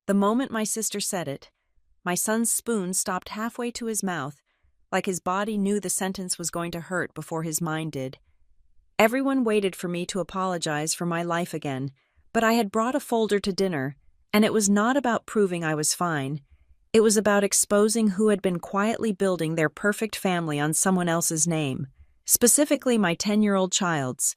The moment my sister said it, my son's spoon stopped halfway to his mouth, like his body knew the sentence was going to hurt before his mind did. Everyone waited for me to apologize for my life again, but I had brought a folder to dinner, and it was not about proving I was fine. It was about exposing who had been quietly building their perfect family on someone else's name, specifically my 10-year-old child's.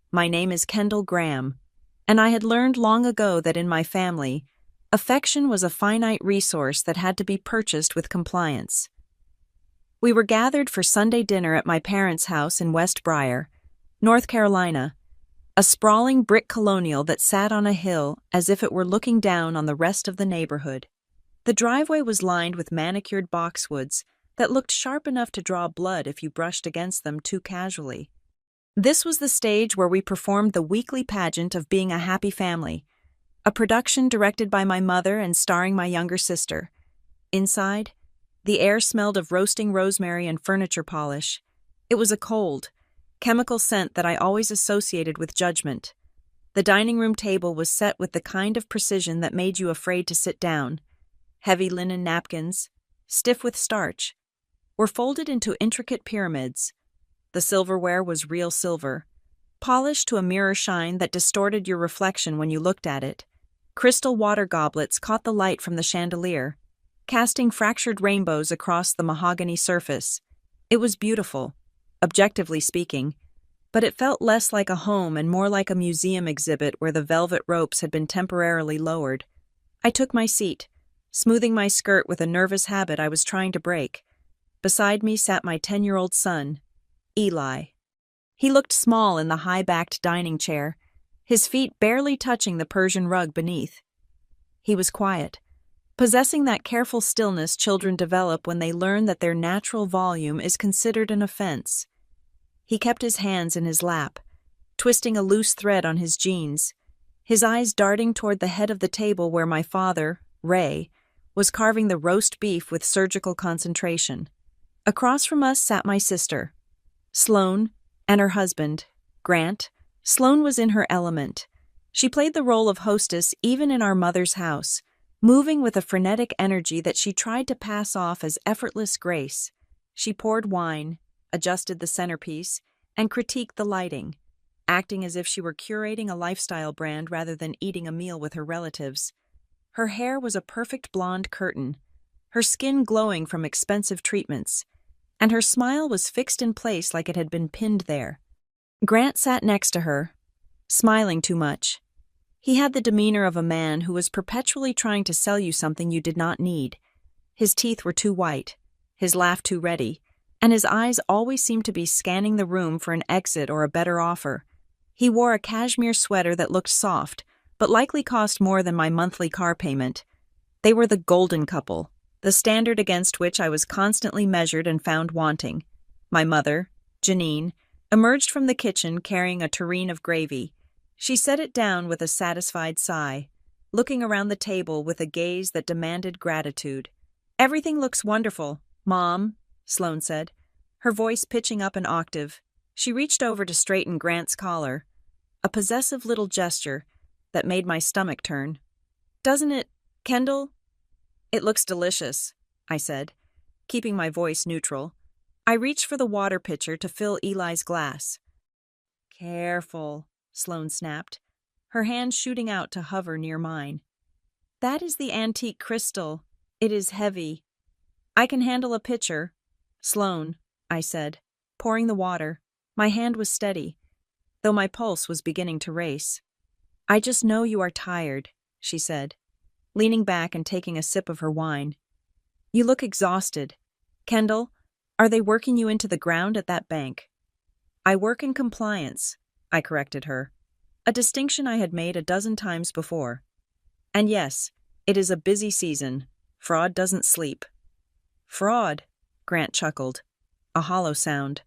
My name is Kendall Graham, and I had learned long ago that in my family, affection was a finite resource that had to be purchased with compliance. We were gathered for Sunday dinner at my parents' house in West Briar, North Carolina, a sprawling brick colonial that sat on a hill as if it were looking down on the rest of the neighborhood. The driveway was lined with manicured boxwoods that looked sharp enough to draw blood if you brushed against them too casually. This was the stage where we performed the weekly pageant of being a happy family, a production directed by my mother and starring my younger sister. Inside, the air smelled of roasting rosemary and furniture polish. It was a cold, chemical scent that I always associated with judgment. The dining room table was set with the kind of precision that made you afraid to sit down. Heavy linen napkins, stiff with starch, were folded into intricate pyramids. The silverware was real silver, polished to a mirror shine that distorted your reflection when you looked at it. Crystal water goblets caught the light from the chandelier, casting fractured rainbows across the mahogany surface. It was beautiful, objectively speaking, but it felt less like a home and more like a museum exhibit where the velvet ropes had been temporarily lowered. I took my seat, smoothing my skirt with a nervous habit I was trying to break. Beside me sat my 10-year-old son, Eli. He looked small in the high-backed dining chair, his feet barely touching the Persian rug beneath. He was quiet, possessing that careful stillness children develop when they learn that their natural volume is considered an offense. He kept his hands in his lap, twisting a loose thread on his jeans, his eyes darting toward the head of the table where my father, Ray, was carving the roast beef with surgical concentration. Across from us sat my sister, Sloane, and her husband, Grant. Sloane was in her element. She played the role of hostess even in our mother's house, moving with a frenetic energy that she tried to pass off as effortless grace. She poured wine, adjusted the centerpiece, and critiqued the lighting, acting as if she were curating a lifestyle brand rather than eating a meal with her relatives. Her hair was a perfect blonde curtain, her skin glowing from expensive treatments, and her smile was fixed in place like it had been pinned there. Grant sat next to her, smiling too much. He had the demeanor of a man who was perpetually trying to sell you something you did not need. His teeth were too white, his laugh too ready, and his eyes always seemed to be scanning the room for an exit or a better offer. He wore a cashmere sweater that looked soft, but likely cost more than my monthly car payment. They were the golden couple, the standard against which I was constantly measured and found wanting. My mother, Janine, emerged from the kitchen carrying a tureen of gravy. She set it down with a satisfied sigh, looking around the table with a gaze that demanded gratitude. "Everything looks wonderful, Mom," Sloane said, her voice pitching up an octave. She reached over to straighten Grant's collar, a possessive little gesture that made my stomach turn. "Doesn't it, Kendall?" "It looks delicious," I said, keeping my voice neutral. I reached for the water pitcher to fill Eli's glass. "Careful," Sloane snapped, her hand shooting out to hover near mine. "That is the antique crystal. It is heavy. I can handle a pitcher." "Sloane," I said, pouring the water. My hand was steady, though my pulse was beginning to race. "I just know you are tired," she said, leaning back and taking a sip of her wine. "You look exhausted. Kendall, are they working you into the ground at that bank?" "I work in compliance," I corrected her, a distinction I had made a dozen times before. "And yes, it is a busy season. Fraud doesn't sleep." "Fraud," Grant chuckled, a hollow sound.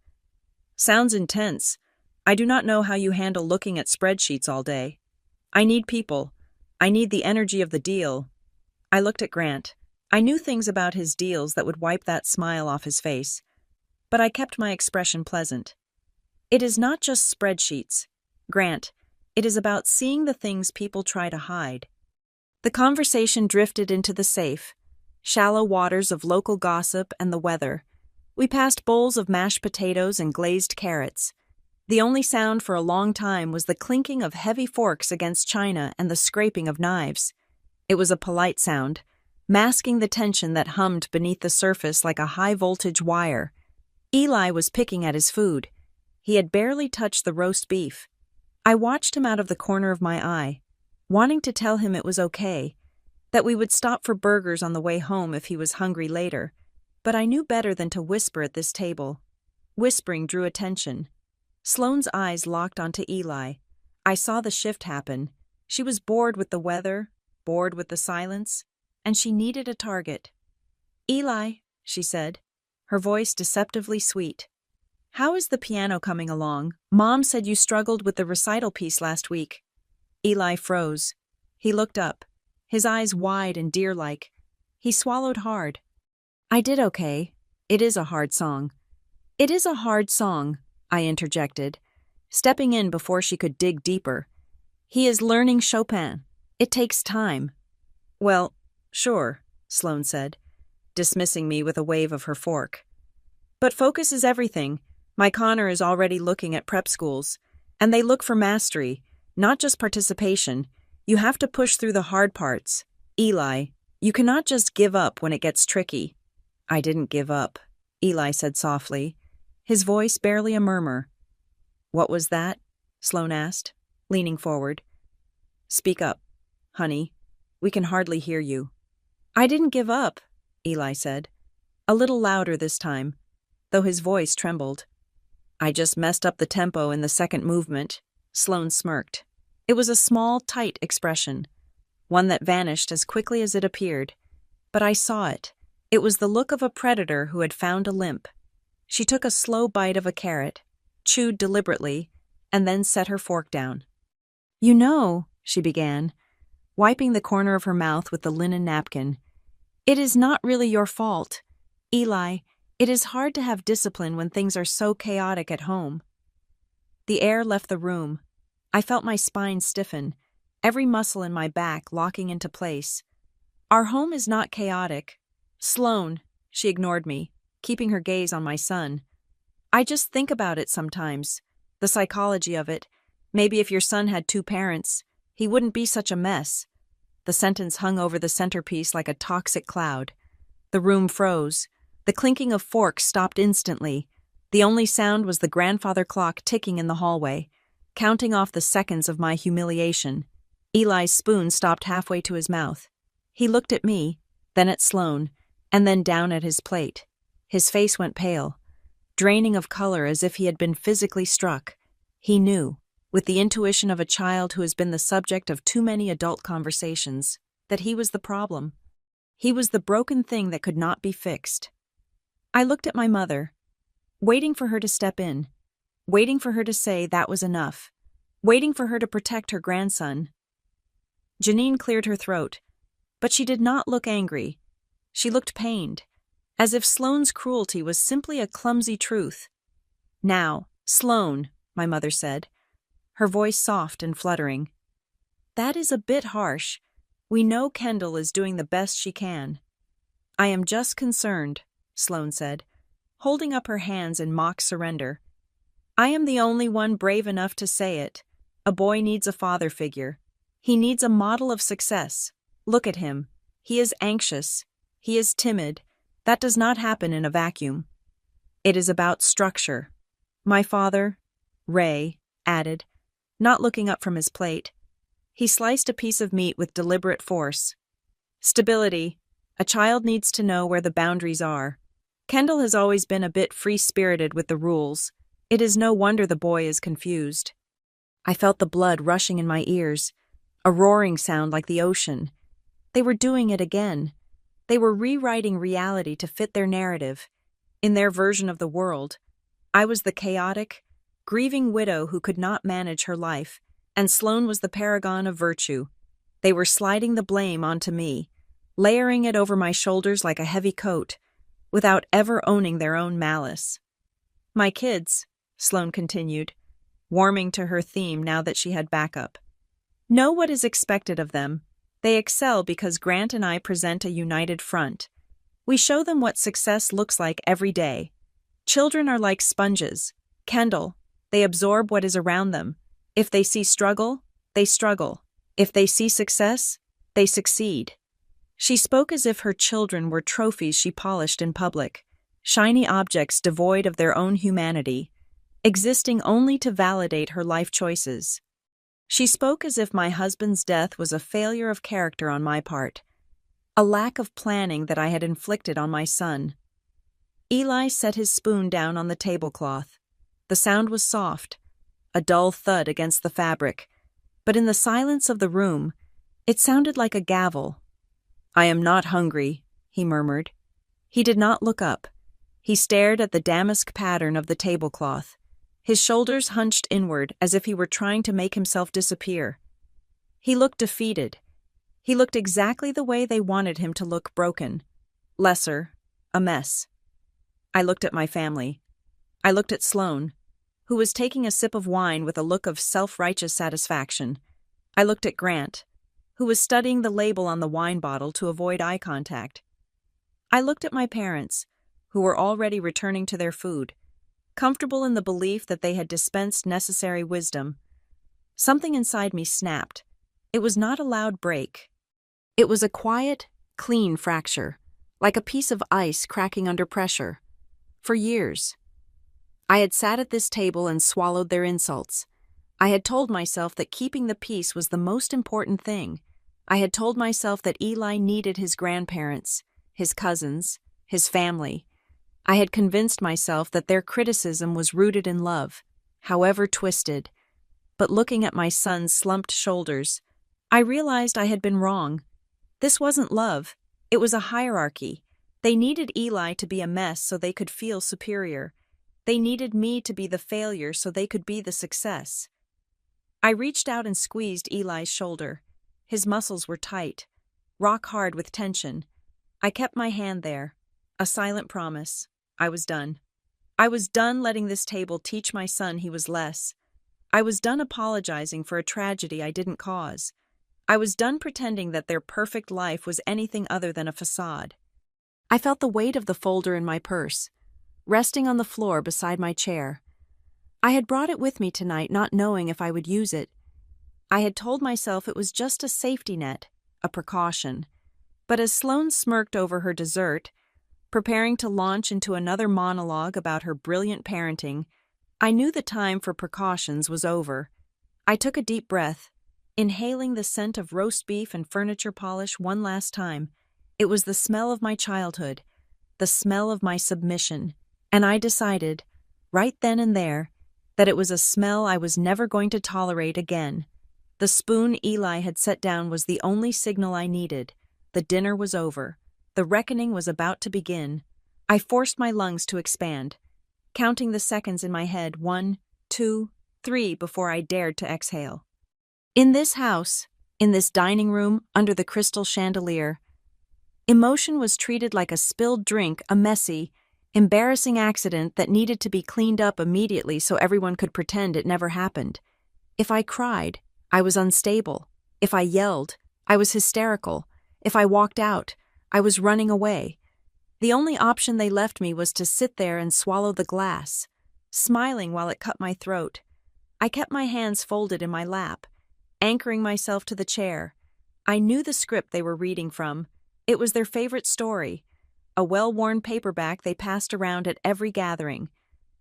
"Sounds intense. I do not know how you handle looking at spreadsheets all day. I need people. I need the energy of the deal." I looked at Grant. I knew things about his deals that would wipe that smile off his face, but I kept my expression pleasant. "It is not just spreadsheets, Grant. It is about seeing the things people try to hide." The conversation drifted into the safe, shallow waters of local gossip and the weather. We passed bowls of mashed potatoes and glazed carrots. The only sound for a long time was the clinking of heavy forks against china and the scraping of knives. It was a polite sound, masking the tension that hummed beneath the surface like a high-voltage wire. Eli was picking at his food. He had barely touched the roast beef. I watched him out of the corner of my eye, wanting to tell him it was okay, that we would stop for burgers on the way home if he was hungry later, but I knew better than to whisper at this table. Whispering drew attention. Sloane's eyes locked onto Eli. I saw the shift happen. She was bored with the weather, bored with the silence, and she needed a target. "Eli," she said, her voice deceptively sweet. "How is the piano coming along? Mom said you struggled with the recital piece last week." Eli froze. He looked up, his eyes wide and deer-like. He swallowed hard. "I did okay. It is a hard song." "It is a hard song," I interjected, stepping in before she could dig deeper. "He is learning Chopin. It takes time." "Well, sure," Sloane said, dismissing me with a wave of her fork. "But focus is everything. My Connor is already looking at prep schools, and they look for mastery, not just participation. You have to push through the hard parts. Eli, you cannot just give up when it gets tricky." "I didn't give up," Eli said softly, his voice barely a murmur. "What was that?" Sloane asked, leaning forward. "Speak up, honey. We can hardly hear you." "I didn't give up," Eli said, a little louder this time, though his voice trembled. "I just messed up the tempo in the second movement." Sloane smirked. It was a small, tight expression, one that vanished as quickly as it appeared. But I saw it. It was the look of a predator who had found a limp. She took a slow bite of a carrot, chewed deliberately, and then set her fork down. "You know," she began, wiping the corner of her mouth with the linen napkin, "it is not really your fault. Eli, it is hard to have discipline when things are so chaotic at home." The air left the room. I felt my spine stiffen, every muscle in my back locking into place. "Our home is not chaotic." "Sloane," she ignored me, keeping her gaze on my son. "I just think about it sometimes. The psychology of it. Maybe if your son had 2 parents, he wouldn't be such a mess." The sentence hung over the centerpiece like a toxic cloud. The room froze. The clinking of forks stopped instantly. The only sound was the grandfather clock ticking in the hallway, counting off the seconds of my humiliation. Eli's spoon stopped halfway to his mouth. He looked at me, then at Sloane, and then down at his plate. His face went pale, draining of color as if he had been physically struck. He knew, with the intuition of a child who has been the subject of too many adult conversations, that he was the problem. He was the broken thing that could not be fixed. I looked at my mother, waiting for her to step in, waiting for her to say that was enough, waiting for her to protect her grandson. Janine cleared her throat, but she did not look angry. She looked pained, as if Sloane's cruelty was simply a clumsy truth. "Now, Sloane," my mother said, her voice soft and fluttering. "That is a bit harsh. We know Kendall is doing the best she can." "I am just concerned," Sloane said, holding up her hands in mock surrender. "I am the only one brave enough to say it. A boy needs a father figure. He needs a model of success. Look at him. He is anxious. He is timid. That does not happen in a vacuum. It is about structure." My father, Ray, added, not looking up from his plate. He sliced a piece of meat with deliberate force. "Stability. A child needs to know where the boundaries are. Kendall has always been a bit free-spirited with the rules. It is no wonder the boy is confused." I felt the blood rushing in my ears, a roaring sound like the ocean. They were doing it again. They were rewriting reality to fit their narrative. In their version of the world, I was the chaotic, grieving widow who could not manage her life, and Sloane was the paragon of virtue. They were sliding the blame onto me, layering it over my shoulders like a heavy coat, without ever owning their own malice. "My kids," Sloane continued, warming to her theme now that she had backup, "know what is expected of them. They excel because Grant and I present a united front. We show them what success looks like every day. Children are like sponges. Kendall, they absorb what is around them. If they see struggle, they struggle. If they see success, they succeed. She spoke as if her children were trophies she polished in public, shiny objects devoid of their own humanity, existing only to validate her life choices. She spoke as if my husband's death was a failure of character on my part, a lack of planning that I had inflicted on my son. Eli set his spoon down on the tablecloth. The sound was soft, a dull thud against the fabric, but in the silence of the room, it sounded like a gavel. "I am not hungry," he murmured. He did not look up. He stared at the damask pattern of the tablecloth, his shoulders hunched inward as if he were trying to make himself disappear. He looked defeated. He looked exactly the way they wanted him to look, broken, lesser, a mess. I looked at my family. I looked at Sloane, who was taking a sip of wine with a look of self-righteous satisfaction. I looked at Grant, who was studying the label on the wine bottle to avoid eye contact. I looked at my parents, who were already returning to their food, comfortable in the belief that they had dispensed necessary wisdom. Something inside me snapped. It was not a loud break. It was a quiet, clean fracture, like a piece of ice cracking under pressure. For years, I had sat at this table and swallowed their insults. I had told myself that keeping the peace was the most important thing. I had told myself that Eli needed his grandparents, his cousins, his family. I had convinced myself that their criticism was rooted in love, however twisted. But looking at my son's slumped shoulders, I realized I had been wrong. This wasn't love. It was a hierarchy. They needed Eli to be a mess so they could feel superior. They needed me to be the failure so they could be the success. I reached out and squeezed Eli's shoulder. His muscles were tight, rock hard with tension. I kept my hand there, a silent promise. I was done. I was done letting this table teach my son he was less. I was done apologizing for a tragedy I didn't cause. I was done pretending that their perfect life was anything other than a facade. I felt the weight of the folder in my purse, resting on the floor beside my chair. I had brought it with me tonight, not knowing if I would use it. I had told myself it was just a safety net, a precaution. But as Sloane smirked over her dessert, preparing to launch into another monologue about her brilliant parenting, I knew the time for precautions was over. I took a deep breath, inhaling the scent of roast beef and furniture polish one last time. It was the smell of my childhood, the smell of my submission, and I decided, right then and there, that it was a smell I was never going to tolerate again. The spoon Eli had set down was the only signal I needed. The dinner was over. The reckoning was about to begin. I forced my lungs to expand, counting the seconds in my head, 1, 2, 3, before I dared to exhale. In this house, in this dining room, under the crystal chandelier, emotion was treated like a spilled drink, a messy, embarrassing accident that needed to be cleaned up immediately so everyone could pretend it never happened. If I cried, I was unstable. If I yelled, I was hysterical. If I walked out, I was running away. The only option they left me was to sit there and swallow the glass, smiling while it cut my throat. I kept my hands folded in my lap, anchoring myself to the chair. I knew the script they were reading from. It was their favorite story, a well-worn paperback they passed around at every gathering.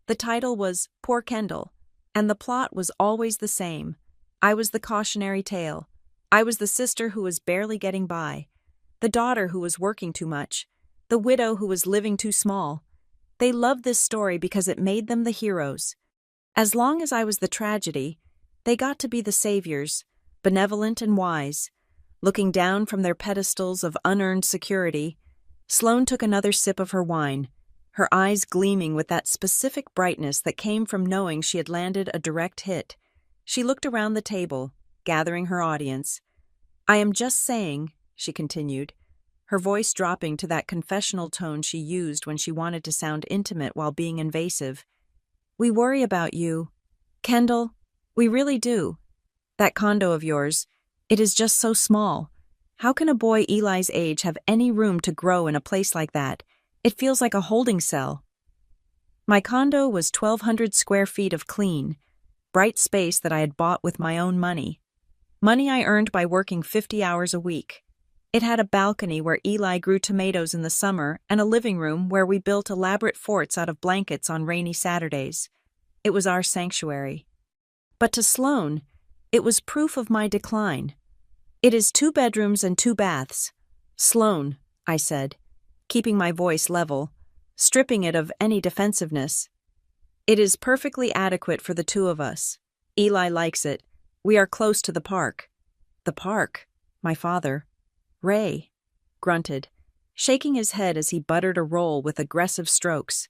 The title was Poor Kendall, and the plot was always the same. I was the cautionary tale. I was the sister who was barely getting by, the daughter who was working too much, the widow who was living too small. They loved this story because it made them the heroes. As long as I was the tragedy, they got to be the saviors, benevolent and wise. Looking down from their pedestals of unearned security, Sloane took another sip of her wine, her eyes gleaming with that specific brightness that came from knowing she had landed a direct hit. She looked around the table, gathering her audience. "I am just saying," she continued, her voice dropping to that confessional tone she used when she wanted to sound intimate while being invasive. "We worry about you. Kendall, we really do. That condo of yours, it is just so small. How can a boy Eli's age have any room to grow in a place like that? It feels like a holding cell. My condo was 1,200 square feet of clean, bright space that I had bought with my own money. Money I earned by working 50 hours a week. It had a balcony where Eli grew tomatoes in the summer and a living room where we built elaborate forts out of blankets on rainy Saturdays. It was our sanctuary. But to Sloane, it was proof of my decline. It is 2 bedrooms and 2 baths. Sloane, I said, keeping my voice level, stripping it of any defensiveness. It is perfectly adequate for the 2 of us. Eli likes it. We are close to the park. The park? My father. Ray grunted, shaking his head as he buttered a roll with aggressive strokes.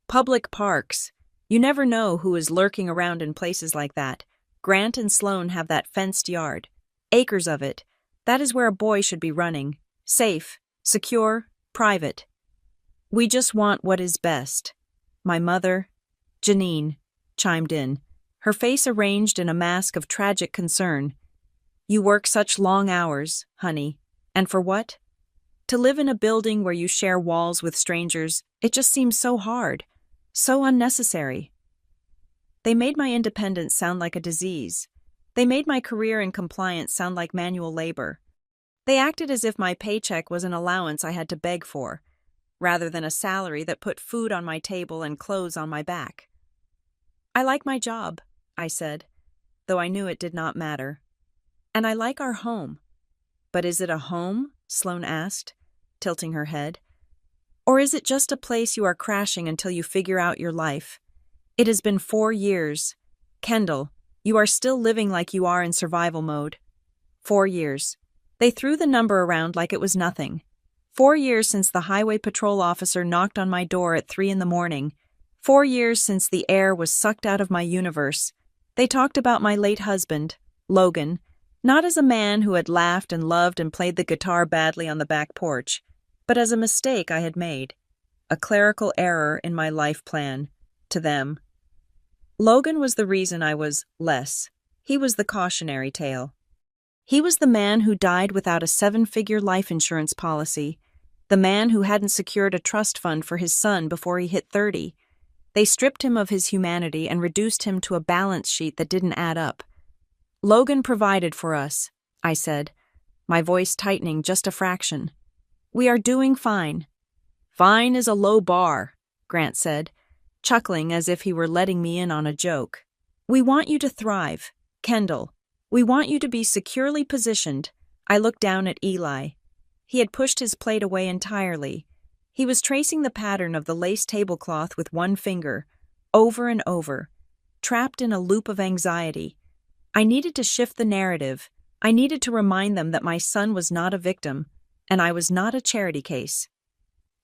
Public parks. You never know who is lurking around in places like that. Grant and Sloane have that fenced yard. Acres of it. That is where a boy should be running. Safe, secure, private. We just want what is best. My mother, Janine, chimed in, her face arranged in a mask of tragic concern. You work such long hours, honey. And for what? To live in a building where you share walls with strangers, it just seems so hard, so unnecessary. They made my independence sound like a disease. They made my career in compliance sound like manual labor. They acted as if my paycheck was an allowance I had to beg for, rather than a salary that put food on my table and clothes on my back. I like my job, I said, though I knew it did not matter. And I like our home. But is it a home? Sloane asked, tilting her head. Or is it just a place you are crashing until you figure out your life? It has been 4 years. Kendall, you are still living like you are in survival mode. 4 years. They threw the number around like it was nothing. 4 years since the highway patrol officer knocked on my door at 3 a.m. 4 years since the air was sucked out of my universe. They talked about my late husband, Logan, not as a man who had laughed and loved and played the guitar badly on the back porch, but as a mistake I had made, a clerical error in my life plan, to them. Logan was the reason I was less. He was the cautionary tale. He was the man who died without a 7-figure life insurance policy, the man who hadn't secured a trust fund for his son before he hit 30. They stripped him of his humanity and reduced him to a balance sheet that didn't add up. Logan provided for us, I said, my voice tightening just a fraction. We are doing fine. Fine is a low bar, Grant said, chuckling as if he were letting me in on a joke. We want you to thrive, Kendall. We want you to be securely positioned. I looked down at Eli. He had pushed his plate away entirely. He was tracing the pattern of the lace tablecloth with one finger, over and over, trapped in a loop of anxiety. I needed to shift the narrative. I needed to remind them that my son was not a victim, and I was not a charity case.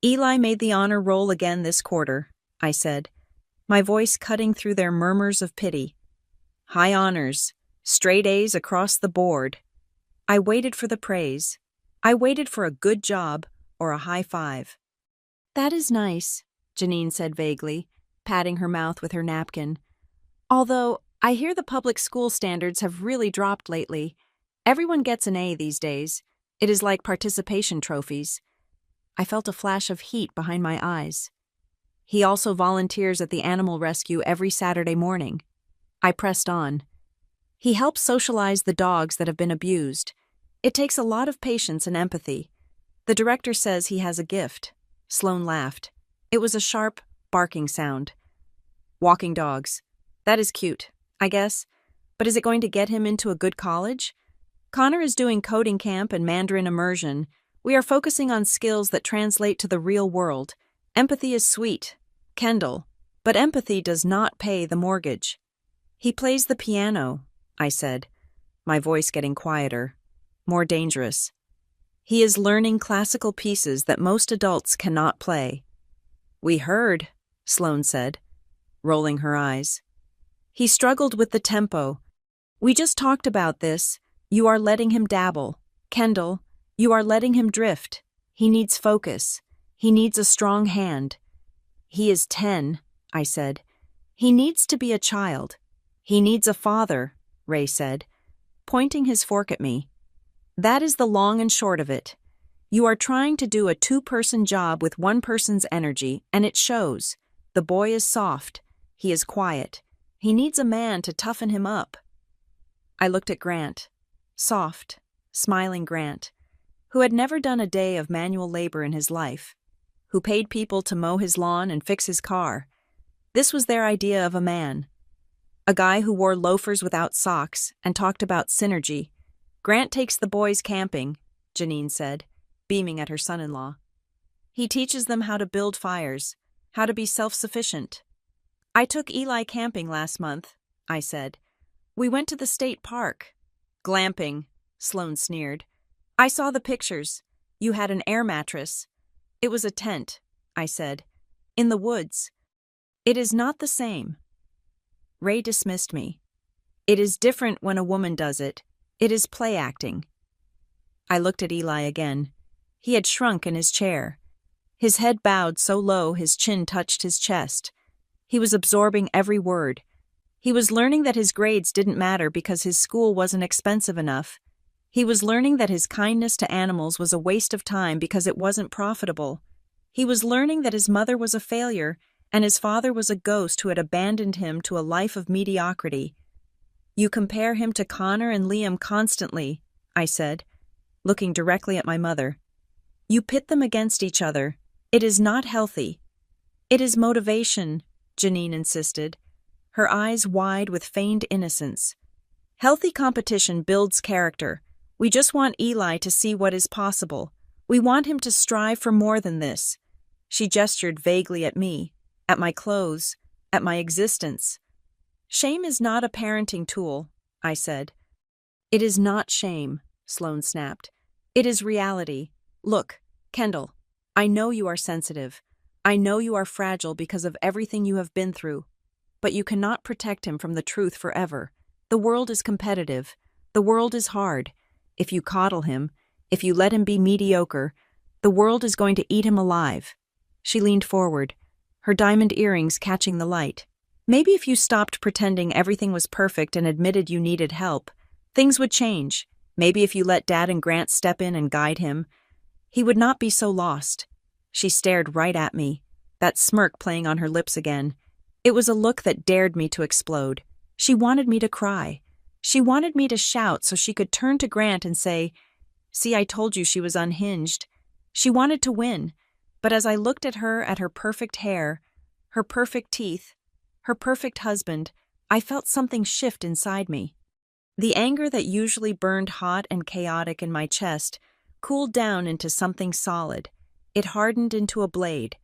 Eli made the honor roll again this quarter, I said, my voice cutting through their murmurs of pity. High honors, straight A's across the board. I waited for the praise. I waited for a good job or a high five. That is nice, Janine said vaguely, patting her mouth with her napkin. Although, I hear the public school standards have really dropped lately. Everyone gets an A these days. It is like participation trophies. I felt a flash of heat behind my eyes. He also volunteers at the animal rescue every Saturday morning. I pressed on. He helps socialize the dogs that have been abused. It takes a lot of patience and empathy. The director says he has a gift. Sloane laughed. It was a sharp, barking sound. Walking dogs. That is cute, I guess. But is it going to get him into a good college? Connor is doing coding camp and Mandarin immersion. We are focusing on skills that translate to the real world. Empathy is sweet, Kendall, but empathy does not pay the mortgage. He plays the piano, I said, my voice getting quieter, more dangerous. He is learning classical pieces that most adults cannot play. We heard, Sloane said, rolling her eyes. He struggled with the tempo. We just talked about this. You are letting him dabble. Kendall, you are letting him drift. He needs focus. He needs a strong hand. He is 10, I said. He needs to be a child. He needs a father, Ray said, pointing his fork at me. That is the long and short of it. You are trying to do a two-person job with one person's energy, and it shows. The boy is soft. He is quiet. He needs a man to toughen him up. I looked at Grant. Soft, smiling Grant, who had never done a day of manual labor in his life, who paid people to mow his lawn and fix his car. This was their idea of a man. A guy who wore loafers without socks and talked about synergy. Grant takes the boys camping, Janine said, beaming at her son-in-law. He teaches them how to build fires, how to be self-sufficient. I took Eli camping last month, I said. We went to the state park. Glamping, Sloane sneered. I saw the pictures. You had an air mattress. It was a tent, I said. In the woods. It is not the same. Ray dismissed me. It is different when a woman does it. It is play acting. I looked at Eli again. He had shrunk in his chair. His head bowed so low his chin touched his chest. He was absorbing every word. He was learning that his grades didn't matter because his school wasn't expensive enough. He was learning that his kindness to animals was a waste of time because it wasn't profitable. He was learning that his mother was a failure and his father was a ghost who had abandoned him to a life of mediocrity. You compare him to Connor and Liam constantly, I said, looking directly at my mother. You pit them against each other. It is not healthy. It is motivation, Janine insisted, her eyes wide with feigned innocence. Healthy competition builds character. We just want Eli to see what is possible. We want him to strive for more than this. She gestured vaguely at me, at my clothes, at my existence. Shame is not a parenting tool, I said. It is not shame, Sloane snapped. It is reality. Look, Kendall, I know you are sensitive. I know you are fragile because of everything you have been through. But you cannot protect him from the truth forever. The world is competitive. The world is hard. If you coddle him, if you let him be mediocre, the world is going to eat him alive. She leaned forward, her diamond earrings catching the light. Maybe if you stopped pretending everything was perfect and admitted you needed help, things would change. Maybe if you let Dad and Grant step in and guide him, he would not be so lost. She stared right at me, that smirk playing on her lips again. It was a look that dared me to explode. She wanted me to cry. She wanted me to shout so she could turn to Grant and say, "See, I told you she was unhinged." She wanted to win, but as I looked at her perfect hair, her perfect teeth, her perfect husband, I felt something shift inside me. The anger that usually burned hot and chaotic in my chest cooled down into something solid. It hardened into a blade.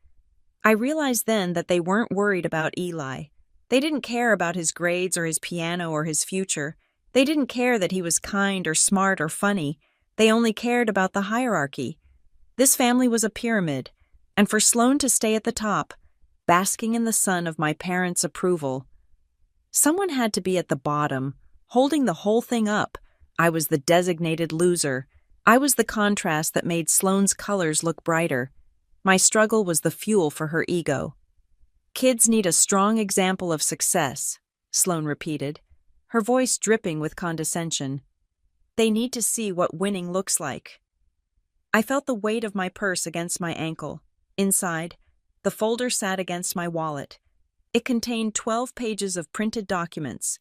I realized then that they weren't worried about Eli. They didn't care about his grades or his piano or his future. They didn't care that he was kind or smart or funny. They only cared about the hierarchy. This family was a pyramid, and for Sloane to stay at the top, basking in the sun of my parents' approval, someone had to be at the bottom, holding the whole thing up. I was the designated loser. I was the contrast that made Sloane's colors look brighter. My struggle was the fuel for her ego. Kids need a strong example of success, Sloane repeated, her voice dripping with condescension. They need to see what winning looks like. I felt the weight of my purse against my ankle. Inside, the folder sat against my wallet. It contained 12 pages of printed documents,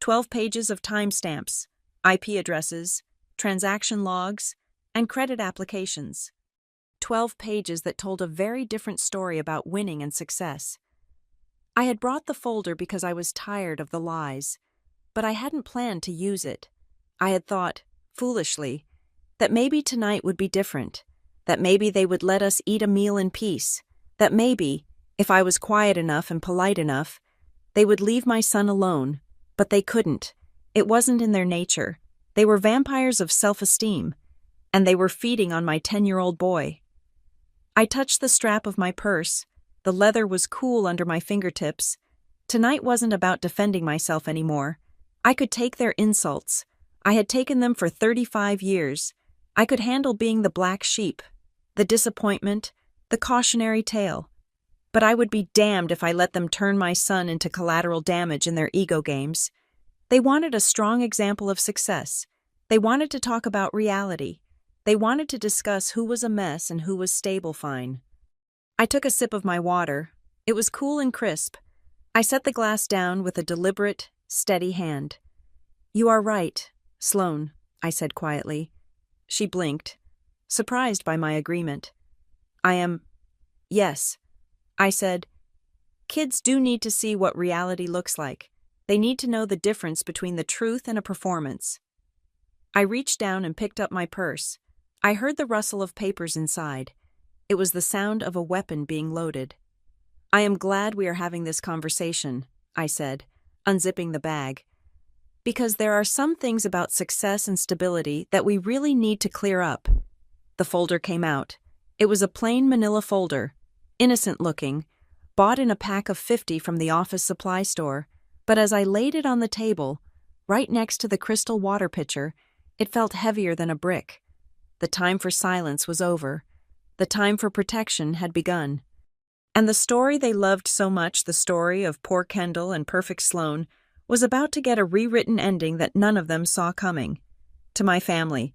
12 pages of timestamps, IP addresses, transaction logs, and credit applications. 12 pages that told a very different story about winning and success. I had brought the folder because I was tired of the lies, but I hadn't planned to use it. I had thought, foolishly, that maybe tonight would be different, that maybe they would let us eat a meal in peace, that maybe, if I was quiet enough and polite enough, they would leave my son alone, but they couldn't. It wasn't in their nature. They were vampires of self-esteem, and they were feeding on my 10-year-old boy. I touched the strap of my purse. The leather was cool under my fingertips. Tonight wasn't about defending myself anymore. I could take their insults. I had taken them for 35 years. I could handle being the black sheep, the disappointment, the cautionary tale. But I would be damned if I let them turn my son into collateral damage in their ego games. They wanted a strong example of success. They wanted to talk about reality. They wanted to discuss who was a mess and who was stable fine. I took a sip of my water. It was cool and crisp. I set the glass down with a deliberate, steady hand. "You are right, Sloane," I said quietly. She blinked, surprised by my agreement. Yes," I said. "Kids do need to see what reality looks like. They need to know the difference between the truth and a performance." I reached down and picked up my purse. I heard the rustle of papers inside. It was the sound of a weapon being loaded. "I am glad we are having this conversation," I said, unzipping the bag. "Because there are some things about success and stability that we really need to clear up." The folder came out. It was a plain manila folder, innocent-looking, bought in a pack of 50 from the office supply store, but as I laid it on the table, right next to the crystal water pitcher, it felt heavier than a brick. The time for silence was over. The time for protection had begun. And the story they loved so much, the story of poor Kendall and perfect Sloane, was about to get a rewritten ending that none of them saw coming. To my family,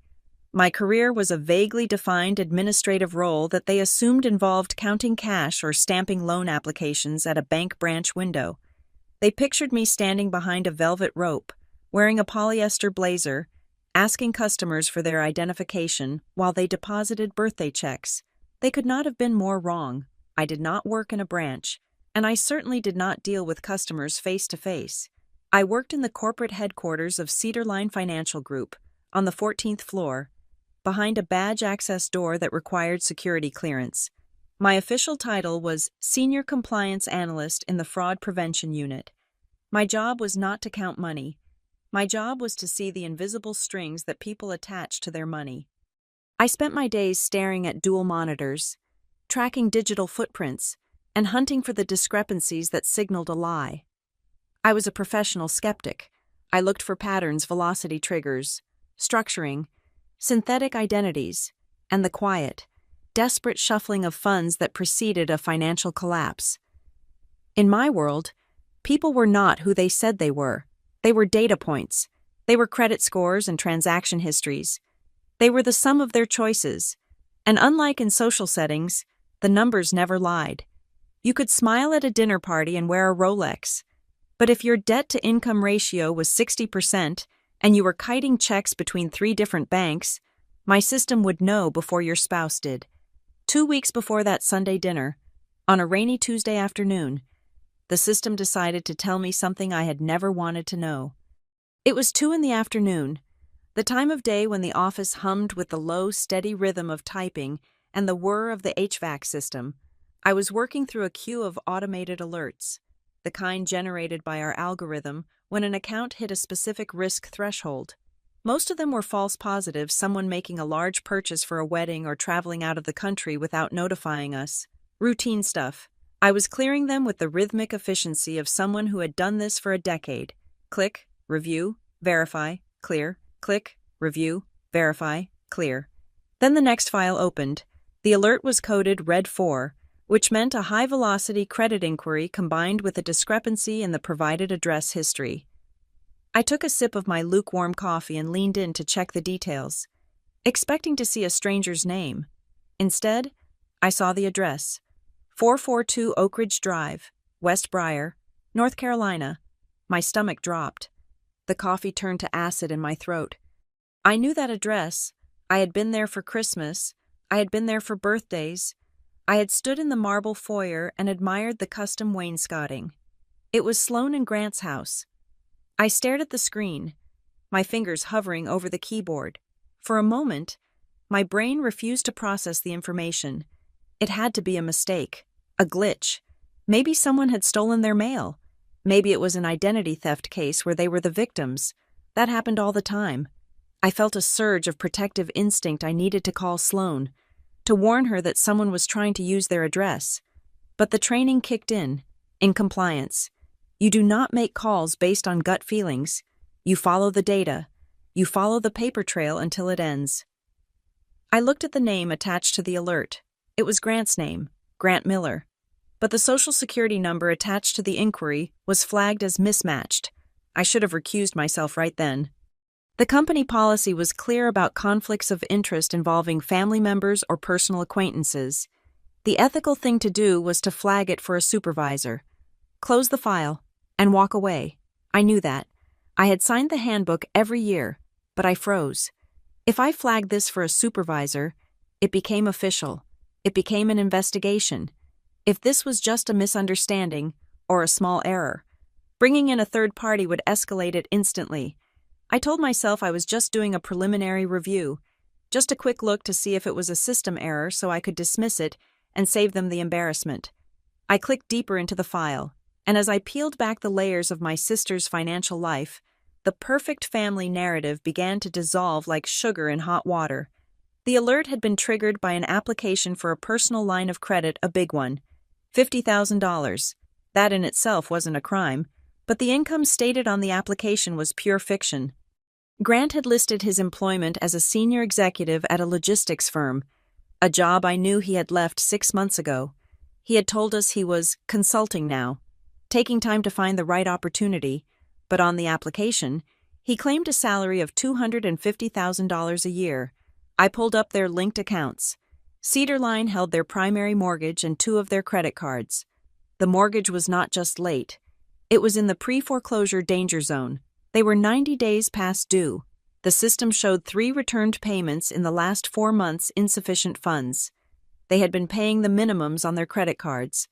my career was a vaguely defined administrative role that they assumed involved counting cash or stamping loan applications at a bank branch window. They pictured me standing behind a velvet rope, wearing a polyester blazer, asking customers for their identification while they deposited birthday checks. They could not have been more wrong. I did not work in a branch, and I certainly did not deal with customers face to face. I worked in the corporate headquarters of Cedar Line Financial Group, on the 14th floor, behind a badge access door that required security clearance. My official title was Senior Compliance Analyst in the Fraud Prevention Unit. My job was not to count money. My job was to see the invisible strings that people attach to their money. I spent my days staring at dual monitors, tracking digital footprints, and hunting for the discrepancies that signaled a lie. I was a professional skeptic. I looked for patterns, velocity triggers, structuring, synthetic identities, and the quiet, desperate shuffling of funds that preceded a financial collapse. In my world, people were not who they said they were. They were data points. They were credit scores and transaction histories. They were the sum of their choices. And unlike in social settings, the numbers never lied. You could smile at a dinner party and wear a Rolex. But if your debt-to-income ratio was 60%, and you were kiting checks between 3 different banks, my system would know before your spouse did. 2 weeks before that Sunday dinner, on a rainy Tuesday afternoon, the system decided to tell me something I had never wanted to know. It was 2 in the afternoon, the time of day when the office hummed with the low, steady rhythm of typing and the whir of the HVAC system. I was working through a queue of automated alerts, the kind generated by our algorithm when an account hit a specific risk threshold. Most of them were false positives, someone making a large purchase for a wedding or traveling out of the country without notifying us. Routine stuff. I was clearing them with the rhythmic efficiency of someone who had done this for a decade. Click, review, verify, clear. Click, review, verify, clear. Then the next file opened. The alert was coded Red 4, which meant a high-velocity credit inquiry combined with a discrepancy in the provided address history. I took a sip of my lukewarm coffee and leaned in to check the details, expecting to see a stranger's name. Instead, I saw the address, 442 Oak Ridge Drive, West Briar, North Carolina. My stomach dropped. The coffee turned to acid in my throat. I knew that address. I had been there for Christmas. I had been there for birthdays. I had stood in the marble foyer and admired the custom wainscoting. It was Sloane and Grant's house. I stared at the screen, my fingers hovering over the keyboard. For a moment, my brain refused to process the information. It had to be a mistake, a glitch. Maybe someone had stolen their mail. Maybe it was an identity theft case where they were the victims. That happened all the time. I felt a surge of protective instinct. I needed to call Sloane, to warn her that someone was trying to use their address. But the training kicked in compliance. You do not make calls based on gut feelings. You follow the data. You follow the paper trail until it ends. I looked at the name attached to the alert. It was Grant's name, Grant Miller. But the social security number attached to the inquiry was flagged as mismatched. I should have recused myself right then. The company policy was clear about conflicts of interest involving family members or personal acquaintances. The ethical thing to do was to flag it for a supervisor, close the file, and walk away. I knew that. I had signed the handbook every year, but I froze. If I flagged this for a supervisor, it became official. It became an investigation. If this was just a misunderstanding or a small error, bringing in a third party would escalate it instantly. I told myself I was just doing a preliminary review, just a quick look to see if it was a system error so I could dismiss it and save them the embarrassment. I clicked deeper into the file, and as I peeled back the layers of my sister's financial life, the perfect family narrative began to dissolve like sugar in hot water. The alert had been triggered by an application for a personal line of credit, a big one, $50,000. That in itself wasn't a crime, but the income stated on the application was pure fiction. Grant had listed his employment as a senior executive at a logistics firm, a job I knew he had left 6 months ago. He had told us he was consulting now, taking time to find the right opportunity, but on the application, he claimed a salary of $250,000 a year. I pulled up their linked accounts. Cedar Line held their primary mortgage and 2 of their credit cards. The mortgage was not just late. It was in the pre-foreclosure danger zone. They were 90 days past due. The system showed 3 returned payments in the last 4 months, insufficient funds. They had been paying the minimums on their credit cards,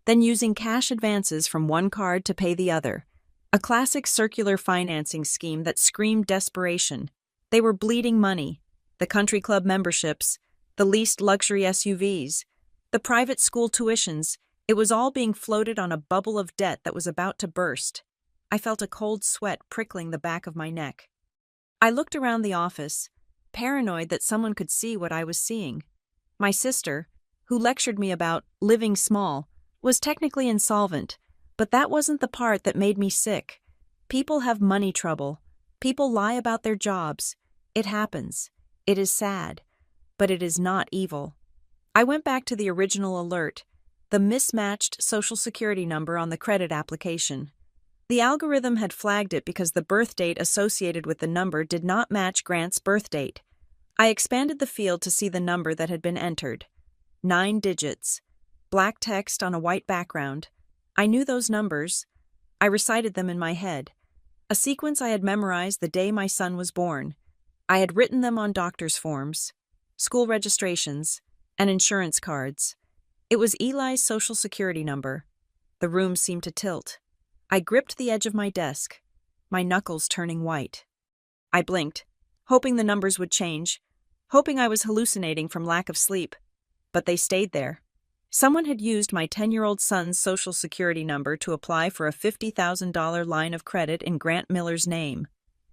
then using cash advances from one card to pay the other. A classic circular financing scheme that screamed desperation. They were bleeding money. The country club memberships, the leased luxury SUVs, the private school tuitions, it was all being floated on a bubble of debt that was about to burst. I felt a cold sweat prickling the back of my neck. I looked around the office, paranoid that someone could see what I was seeing. My sister, who lectured me about living small, was technically insolvent, but that wasn't the part that made me sick. People have money trouble. People lie about their jobs. It happens. It is sad, but it is not evil. I went back to the original alert, the mismatched Social Security number on the credit application. The algorithm had flagged it because the birth date associated with the number did not match Grant's birth date. I expanded the field to see the number that had been entered. 9 digits. Black text on a white background. I knew those numbers. I recited them in my head. A sequence I had memorized the day my son was born. I had written them on doctor's forms, school registrations, and insurance cards. It was Eli's Social Security number. The room seemed to tilt. I gripped the edge of my desk, my knuckles turning white. I blinked, hoping the numbers would change, hoping I was hallucinating from lack of sleep. But they stayed there. Someone had used my 10-year-old son's Social Security number to apply for a $50,000 line of credit in Grant Miller's name.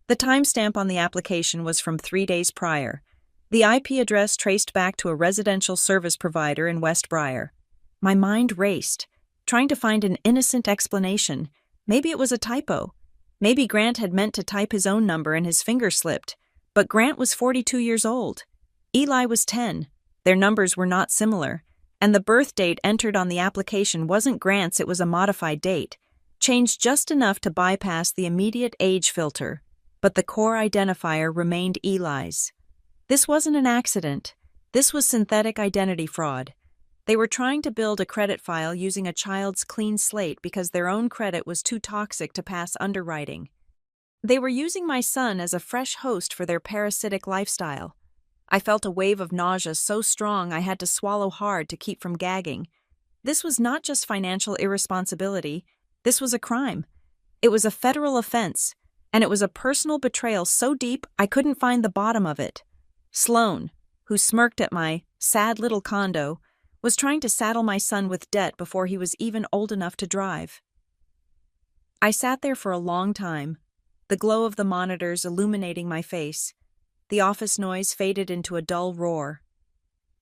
The timestamp on the application was from 3 days prior. The IP address traced back to a residential service provider in West Briar. My mind raced, trying to find an innocent explanation. Maybe it was a typo. Maybe Grant had meant to type his own number and his finger slipped. But Grant was 42 years old. Eli was 10. Their numbers were not similar. And the birth date entered on the application wasn't Grant's, it was a modified date, changed just enough to bypass the immediate age filter. But the core identifier remained Eli's. This wasn't an accident. This was synthetic identity fraud. They were trying to build a credit file using a child's clean slate because their own credit was too toxic to pass underwriting. They were using my son as a fresh host for their parasitic lifestyle. I felt a wave of nausea so strong I had to swallow hard to keep from gagging. This was not just financial irresponsibility. This was a crime. It was a federal offense, and it was a personal betrayal so deep I couldn't find the bottom of it. Sloan, who smirked at my sad little condo, was trying to saddle my son with debt before he was even old enough to drive. I sat there for a long time, the glow of the monitors illuminating my face. The office noise faded into a dull roar.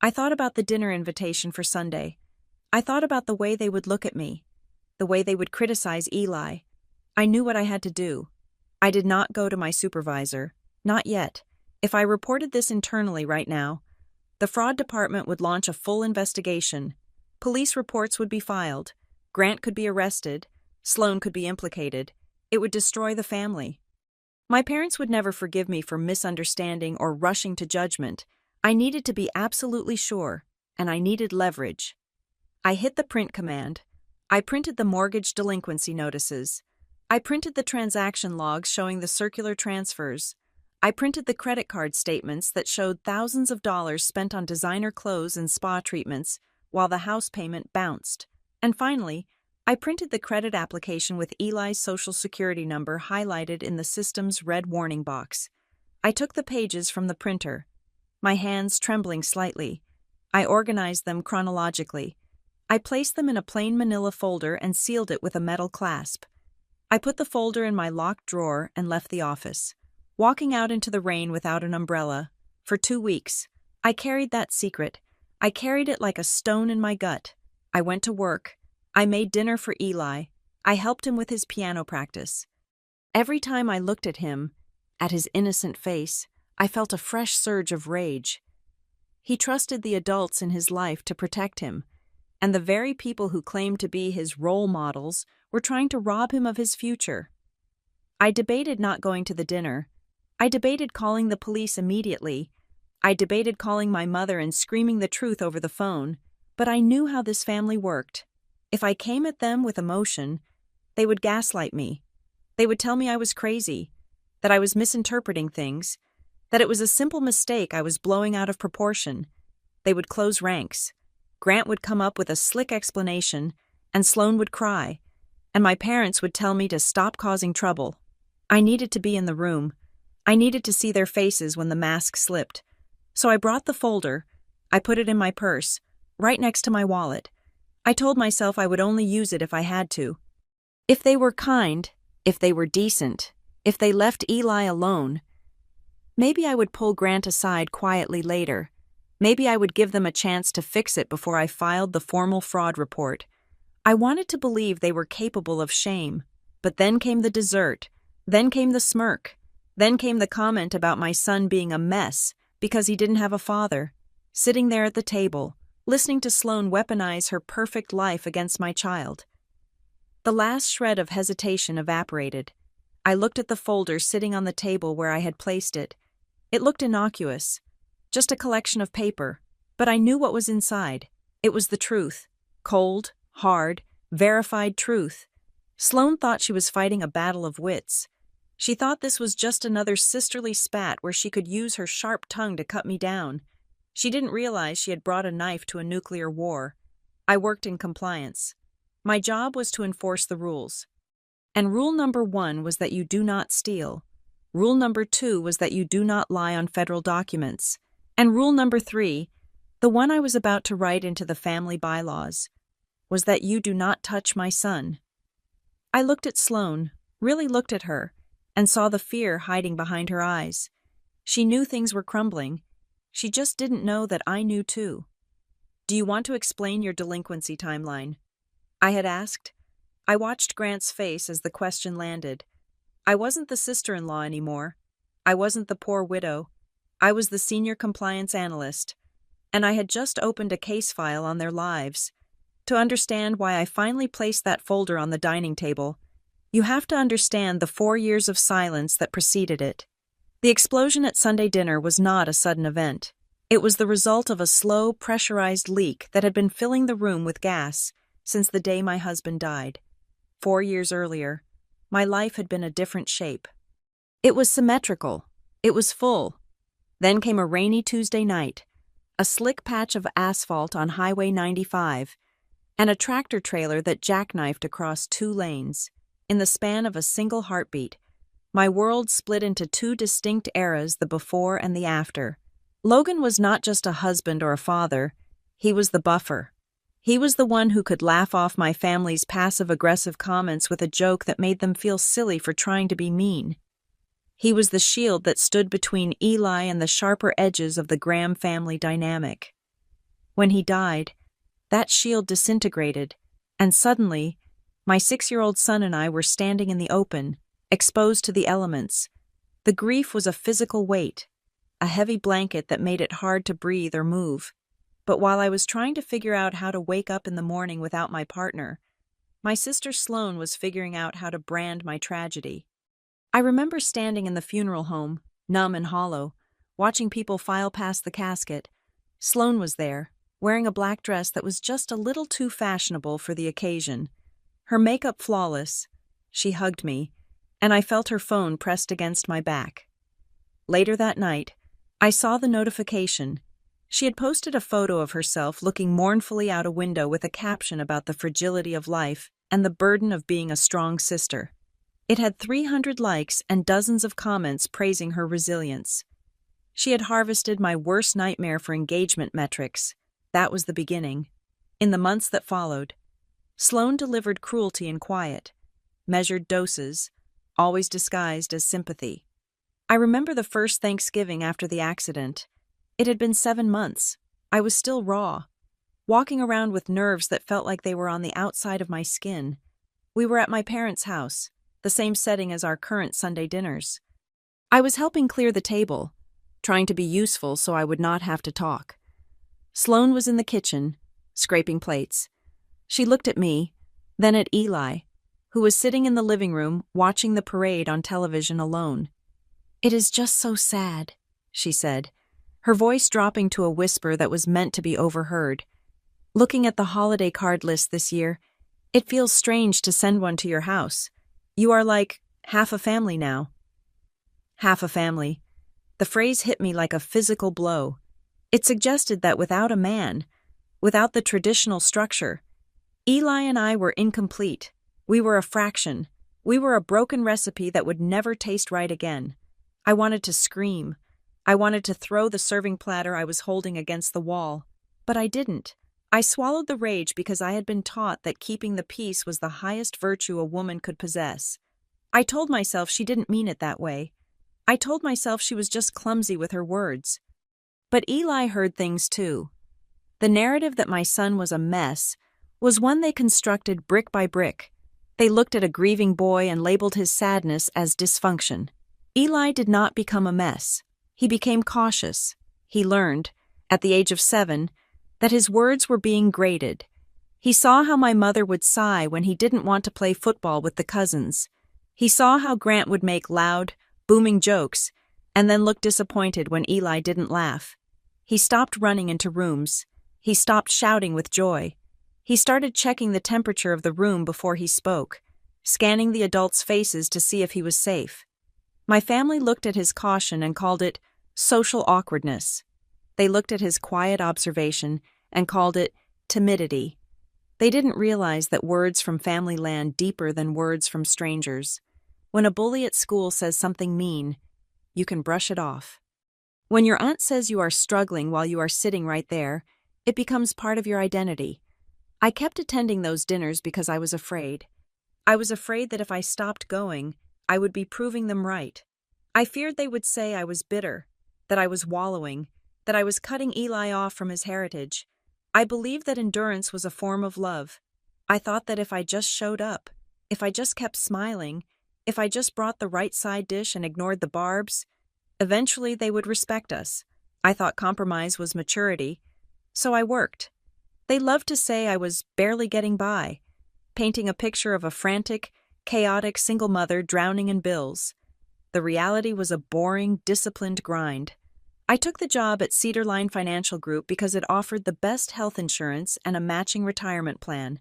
I thought about the dinner invitation for Sunday. I thought about the way they would look at me, the way they would criticize Eli. I knew what I had to do. I did not go to my supervisor. Not yet. If I reported this internally right now, the fraud department would launch a full investigation. Police reports would be filed. Grant could be arrested. Sloan could be implicated. It would destroy the family. My parents would never forgive me for misunderstanding or rushing to judgment. I needed to be absolutely sure, and I needed leverage. I hit the print command. I printed the mortgage delinquency notices. I printed the transaction logs showing the circular transfers. I printed the credit card statements that showed thousands of dollars spent on designer clothes and spa treatments while the house payment bounced. And finally, I printed the credit application with Eli's social security number highlighted in the system's red warning box. I took the pages from the printer, my hands trembling slightly. I organized them chronologically. I placed them in a plain manila folder and sealed it with a metal clasp. I put the folder in my locked drawer and left the office, walking out into the rain without an umbrella. For 2 weeks, I carried that secret. I carried it like a stone in my gut. I went to work. I made dinner for Eli. I helped him with his piano practice. Every time I looked at him, at his innocent face, I felt a fresh surge of rage. He trusted the adults in his life to protect him, and the very people who claimed to be his role models were trying to rob him of his future. I debated not going to the dinner. I debated calling the police immediately. I debated calling my mother and screaming the truth over the phone, but I knew how this family worked. If I came at them with emotion, they would gaslight me. They would tell me I was crazy, that I was misinterpreting things, that it was a simple mistake I was blowing out of proportion. They would close ranks. Grant would come up with a slick explanation, and Sloan would cry, and my parents would tell me to stop causing trouble. I needed to be in the room. I needed to see their faces when the mask slipped. So I brought the folder. I put it in my purse, right next to my wallet. I told myself I would only use it if I had to. If they were kind, if they were decent, if they left Eli alone, maybe I would pull Grant aside quietly later. Maybe I would give them a chance to fix it before I filed the formal fraud report. I wanted to believe they were capable of shame, but then came the dessert, then came the smirk, then came the comment about my son being a mess because he didn't have a father, sitting there at the table, listening to Sloan weaponize her perfect life against my child. The last shred of hesitation evaporated. I looked at the folder sitting on the table where I had placed it. It looked innocuous, just a collection of paper, but I knew what was inside. It was the truth. Cold, hard, verified truth. Sloan thought she was fighting a battle of wits. She thought this was just another sisterly spat where she could use her sharp tongue to cut me down. She didn't realize she had brought a knife to a nuclear war. I worked in compliance. My job was to enforce the rules. And rule number 1 was that you do not steal. Rule number 2 was that you do not lie on federal documents. And rule number 3, the one I was about to write into the family bylaws, was that you do not touch my son. I looked at Sloan, really looked at her, and saw the fear hiding behind her eyes. She knew things were crumbling. She just didn't know that I knew too. "Do you want to explain your delinquency timeline?" I had asked. I watched Grant's face as the question landed. I wasn't the sister-in-law anymore. I wasn't the poor widow. I was the senior compliance analyst, and I had just opened a case file on their lives. To understand why I finally placed that folder on the dining table, you have to understand the 4 years of silence that preceded it. The explosion at Sunday dinner was not a sudden event. It was the result of a slow, pressurized leak that had been filling the room with gas since the day my husband died. 4 years earlier, my life had been a different shape. It was symmetrical. It was full. Then came a rainy Tuesday night, a slick patch of asphalt on Highway 95, and a tractor trailer that jackknifed across 2 lanes. In the span of a single heartbeat, my world split into 2 distinct eras, the before and the after. Logan was not just a husband or a father, he was the buffer. He was the one who could laugh off my family's passive-aggressive comments with a joke that made them feel silly for trying to be mean. He was the shield that stood between Eli and the sharper edges of the Graham family dynamic. When he died, that shield disintegrated, and suddenly, my 6-year-old son and I were standing in the open, exposed to the elements. The grief was a physical weight, a heavy blanket that made it hard to breathe or move. But while I was trying to figure out how to wake up in the morning without my partner, my sister Sloan was figuring out how to brand my tragedy. I remember standing in the funeral home, numb and hollow, watching people file past the casket. Sloane was there, wearing a black dress that was just a little too fashionable for the occasion. Her makeup flawless. She hugged me, and I felt her phone pressed against my back. Later that night, I saw the notification. She had posted a photo of herself looking mournfully out a window with a caption about the fragility of life and the burden of being a strong sister. It had 300 likes and dozens of comments praising her resilience. She had harvested my worst nightmare for engagement metrics. That was the beginning. In the months that followed, Sloane delivered cruelty in quiet, measured doses, always disguised as sympathy. I remember the first Thanksgiving after the accident. It had been 7 months. I was still raw, walking around with nerves that felt like they were on the outside of my skin. We were at my parents' house, the same setting as our current Sunday dinners. I was helping clear the table, trying to be useful so I would not have to talk. Sloane was in the kitchen, scraping plates. She looked at me, then at Eli, who was sitting in the living room watching the parade on television alone. "It is just so sad," she said, her voice dropping to a whisper that was meant to be overheard. "Looking at the holiday card list this year, it feels strange to send one to your house. You are like half a family now." Half a family. The phrase hit me like a physical blow. It suggested that without a man, without the traditional structure, Eli and I were incomplete. We were a fraction. We were a broken recipe that would never taste right again. I wanted to scream. I wanted to throw the serving platter I was holding against the wall. But I didn't. I swallowed the rage because I had been taught that keeping the peace was the highest virtue a woman could possess. I told myself she didn't mean it that way. I told myself she was just clumsy with her words. But Eli heard things too. The narrative that my son was a mess was one they constructed brick by brick. They looked at a grieving boy and labeled his sadness as dysfunction. Eli did not become a mess. He became cautious. He learned, at the age of 7, that his words were being graded. He saw how my mother would sigh when he didn't want to play football with the cousins. He saw how Grant would make loud, booming jokes, and then look disappointed when Eli didn't laugh. He stopped running into rooms. He stopped shouting with joy. He started checking the temperature of the room before he spoke, scanning the adults' faces to see if he was safe. My family looked at his caution and called it social awkwardness. They looked at his quiet observation and called it timidity. They didn't realize that words from family land deeper than words from strangers. When a bully at school says something mean, you can brush it off. When your aunt says you are struggling while you are sitting right there, it becomes part of your identity. I kept attending those dinners because I was afraid. I was afraid that if I stopped going, I would be proving them right. I feared they would say I was bitter, that I was wallowing, that I was cutting Eli off from his heritage. I believed that endurance was a form of love. I thought that if I just showed up, if I just kept smiling, if I just brought the right side dish and ignored the barbs, eventually they would respect us. I thought compromise was maturity, so I worked. They loved to say I was barely getting by, painting a picture of a frantic, chaotic single mother drowning in bills. The reality was a boring, disciplined grind. I took the job at Cedar Line Financial Group because it offered the best health insurance and a matching retirement plan.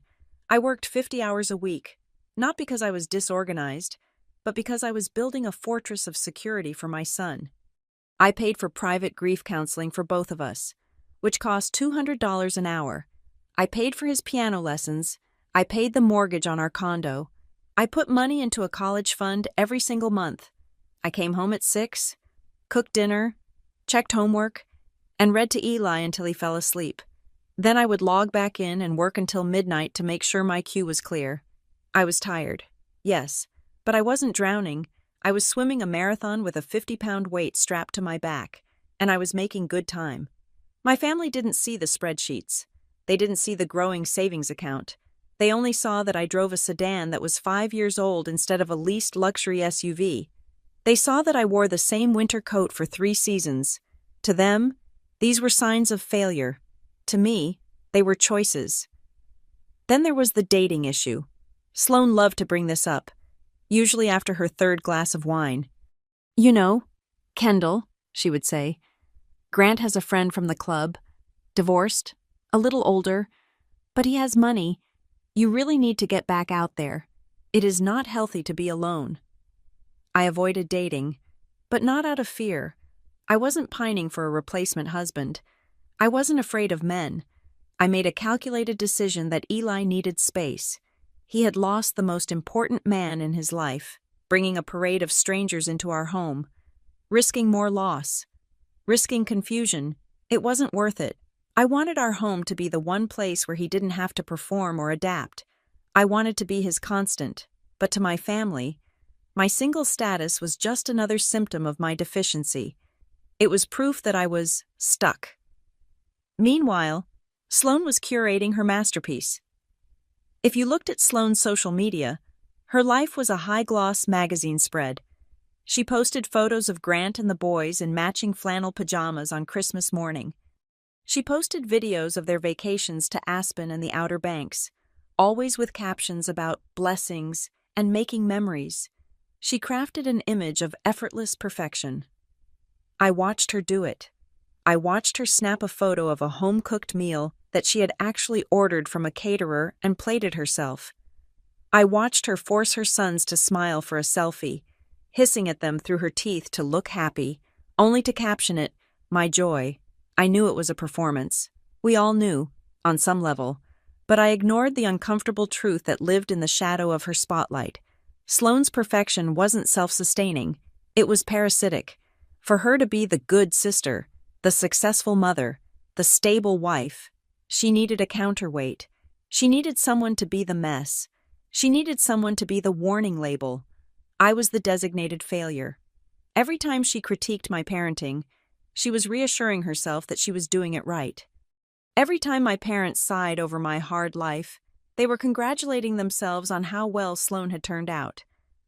I worked 50 hours a week, not because I was disorganized, but because I was building a fortress of security for my son. I paid for private grief counseling for both of us, which cost $200 an hour. I paid for his piano lessons. I paid the mortgage on our condo. I put money into a college fund every single month. I came home at 6, cooked dinner, checked homework, and read to Eli until he fell asleep. Then I would log back in and work until midnight to make sure my queue was clear. I was tired, yes, but I wasn't drowning. I was swimming a marathon with a 50-pound weight strapped to my back, and I was making good time. My family didn't see the spreadsheets. They didn't see the growing savings account. They only saw that I drove a sedan that was 5 years old instead of a leased luxury SUV. They saw that I wore the same winter coat for 3 seasons. To them, these were signs of failure. To me, they were choices. Then there was the dating issue. Sloane loved to bring this up. usually after her third glass of wine. "You know, Kendall," she would say, "Grant has a friend from the club, divorced, a little older, but he has money. You really need to get back out there. It is not healthy to be alone." I avoided dating, but not out of fear. I wasn't pining for a replacement husband. I wasn't afraid of men. I made a calculated decision that Eli needed space. He had lost the most important man in his life, bringing a parade of strangers into our home, risking more loss, risking confusion. It wasn't worth it. I wanted our home to be the one place where he didn't have to perform or adapt. I wanted to be his constant, but to my family, my single status was just another symptom of my deficiency. It was proof that I was stuck. Meanwhile, Sloane was curating her masterpiece. If you looked at Sloane's social media, her life was a high-gloss magazine spread. She posted photos of Grant and the boys in matching flannel pajamas on Christmas morning. She posted videos of their vacations to Aspen and the Outer Banks, always with captions about blessings and making memories. She crafted an image of effortless perfection. I watched her do it. I watched her snap a photo of a home-cooked meal that she had actually ordered from a caterer and plated herself. I watched her force her sons to smile for a selfie, hissing at them through her teeth to look happy, only to caption it, "My joy." I knew it was a performance. We all knew, on some level, but I ignored the uncomfortable truth that lived in the shadow of her spotlight. Sloane's perfection wasn't self-sustaining, it was parasitic. For her to be the good sister, the successful mother, the stable wife, she needed a counterweight. She needed someone to be the mess. She needed someone to be the warning label. I was the designated failure. Every time she critiqued my parenting, she was reassuring herself that she was doing it right. Every time my parents sighed over my hard life, they were congratulating themselves on how well Sloane had turned out.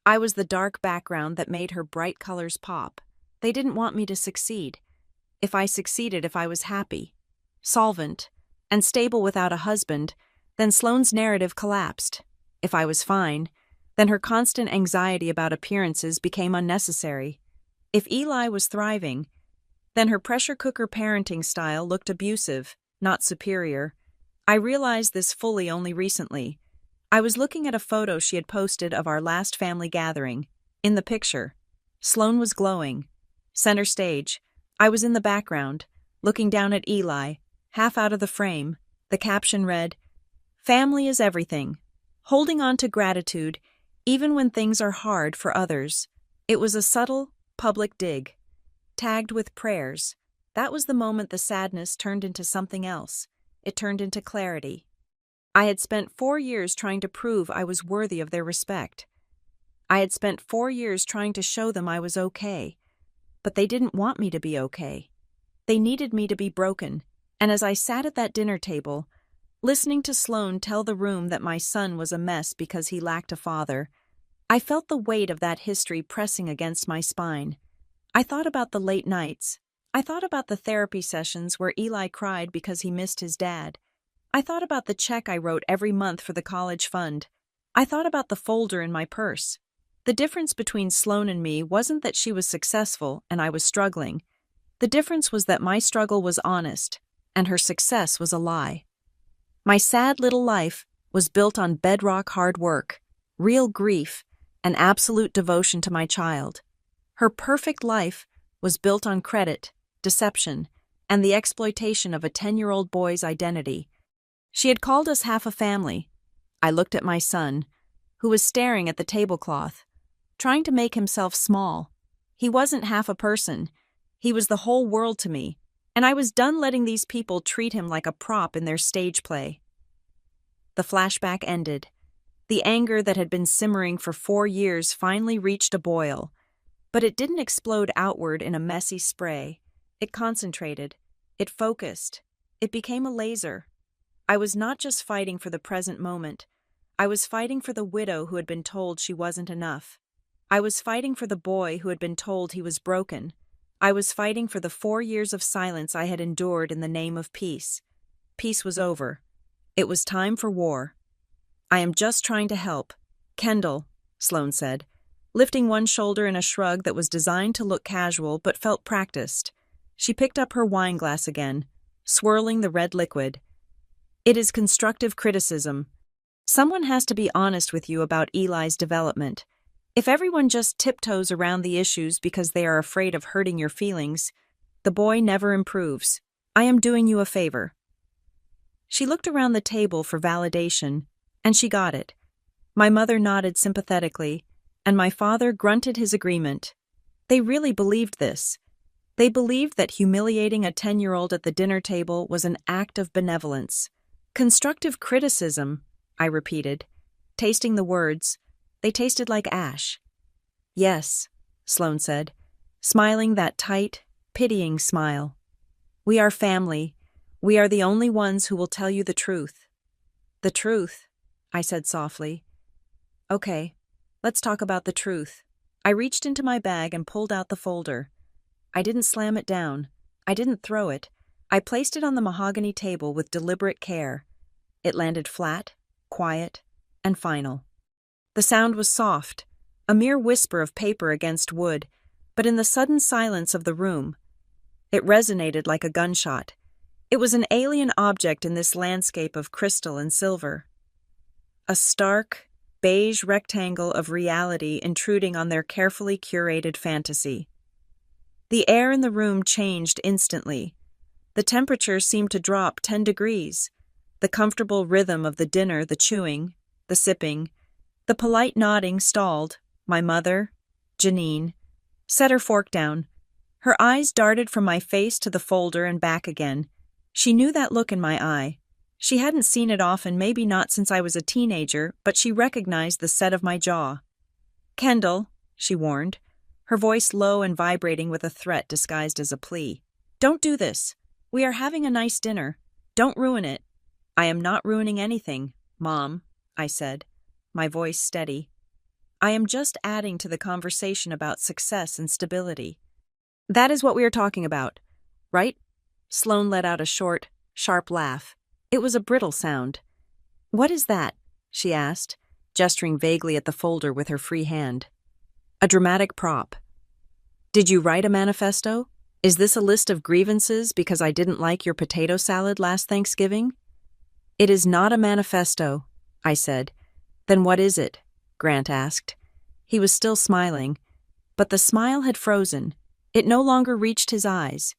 I was the dark background that made her bright colors pop. They didn't want me to succeed. If I succeeded, if I was happy, solvent, and stable without a husband, then Sloane's narrative collapsed. If I was fine, then her constant anxiety about appearances became unnecessary. If Eli was thriving, then her pressure cooker parenting style looked abusive, not superior. I realized this fully only recently. I was looking at a photo she had posted of our last family gathering. In the picture, Sloane was glowing. Center stage. I was in the background, looking down at Eli, half out of the frame. The caption read, "Family is everything. Holding on to gratitude, even when things are hard for others." It was a subtle, public dig, tagged with prayers. That was the moment the sadness turned into something else. It turned into clarity. I had spent 4 years trying to prove I was worthy of their respect. I had spent 4 years trying to show them I was okay. But they didn't want me to be okay. They needed me to be broken. And as I sat at that dinner table, listening to Sloane tell the room that my son was a mess because he lacked a father, I felt the weight of that history pressing against my spine. I thought about the late nights. I thought about the therapy sessions where Eli cried because he missed his dad. I thought about the check I wrote every month for the college fund. I thought about the folder in my purse. The difference between Sloane and me wasn't that she was successful and I was struggling. The difference was that my struggle was honest, and her success was a lie. My sad little life was built on bedrock hard work, real grief, and absolute devotion to my child. Her perfect life was built on credit, deception, and the exploitation of a 10-year-old boy's identity. She had called us half a family. I looked at my son, who was staring at the tablecloth, trying to make himself small. He wasn't half a person. He was the whole world to me, and I was done letting these people treat him like a prop in their stage play. The flashback ended. The anger that had been simmering for 4 years finally reached a boil, but it didn't explode outward in a messy spray. It concentrated. It focused. It became a laser. I was not just fighting for the present moment. I was fighting for the widow who had been told she wasn't enough. I was fighting for the boy who had been told he was broken. I was fighting for the 4 years of silence I had endured in the name of peace. Peace was over. It was time for war. "I am just trying to help." "Kendall," Sloane said, lifting one shoulder in a shrug that was designed to look casual but felt practiced. She picked up her wine glass again, swirling the red liquid. It is constructive criticism. Someone has to be honest with you about Eli's development. If everyone just tiptoes around the issues because they are afraid of hurting your feelings, the boy never improves. I am doing you a favor. She looked around the table for validation, and she got it. My mother nodded sympathetically, and my father grunted his agreement. They really believed this. They believed that humiliating a 10-year-old at the dinner table was an act of benevolence. Constructive criticism, I repeated, tasting the words. They tasted like ash. Yes, Sloane said, smiling that tight, pitying smile. We are family. We are the only ones who will tell you the truth. The truth, I said softly. Okay, let's talk about the truth. I reached into my bag and pulled out the folder. I didn't slam it down. I didn't throw it. I placed it on the mahogany table with deliberate care. It landed flat, quiet, and final. The sound was soft, a mere whisper of paper against wood, but in the sudden silence of the room, it resonated like a gunshot. It was an alien object in this landscape of crystal and silver. A stark, beige rectangle of reality intruding on their carefully curated fantasy. The air in the room changed instantly. The temperature seemed to drop 10 degrees. The comfortable rhythm of the dinner, the chewing, the sipping, the polite nodding stalled. My mother, Janine, set her fork down. Her eyes darted from my face to the folder and back again. She knew that look in my eye. She hadn't seen it often, maybe not since I was a teenager, but she recognized the set of my jaw. Kendall, she warned, her voice low and vibrating with a threat disguised as a plea. Don't do this. We are having a nice dinner. Don't ruin it. I am not ruining anything, Mom, I said, my voice steady. I am just adding to the conversation about success and stability. That is what we are talking about, right? Sloane let out a short, sharp laugh. It was a brittle sound. What is that? She asked, gesturing vaguely at the folder with her free hand. A dramatic prop. Did you write a manifesto? Is this a list of grievances because I didn't like your potato salad last Thanksgiving? It is not a manifesto, I said. Then what is it? Grant asked. He was still smiling, but the smile had frozen. It no longer reached his eyes.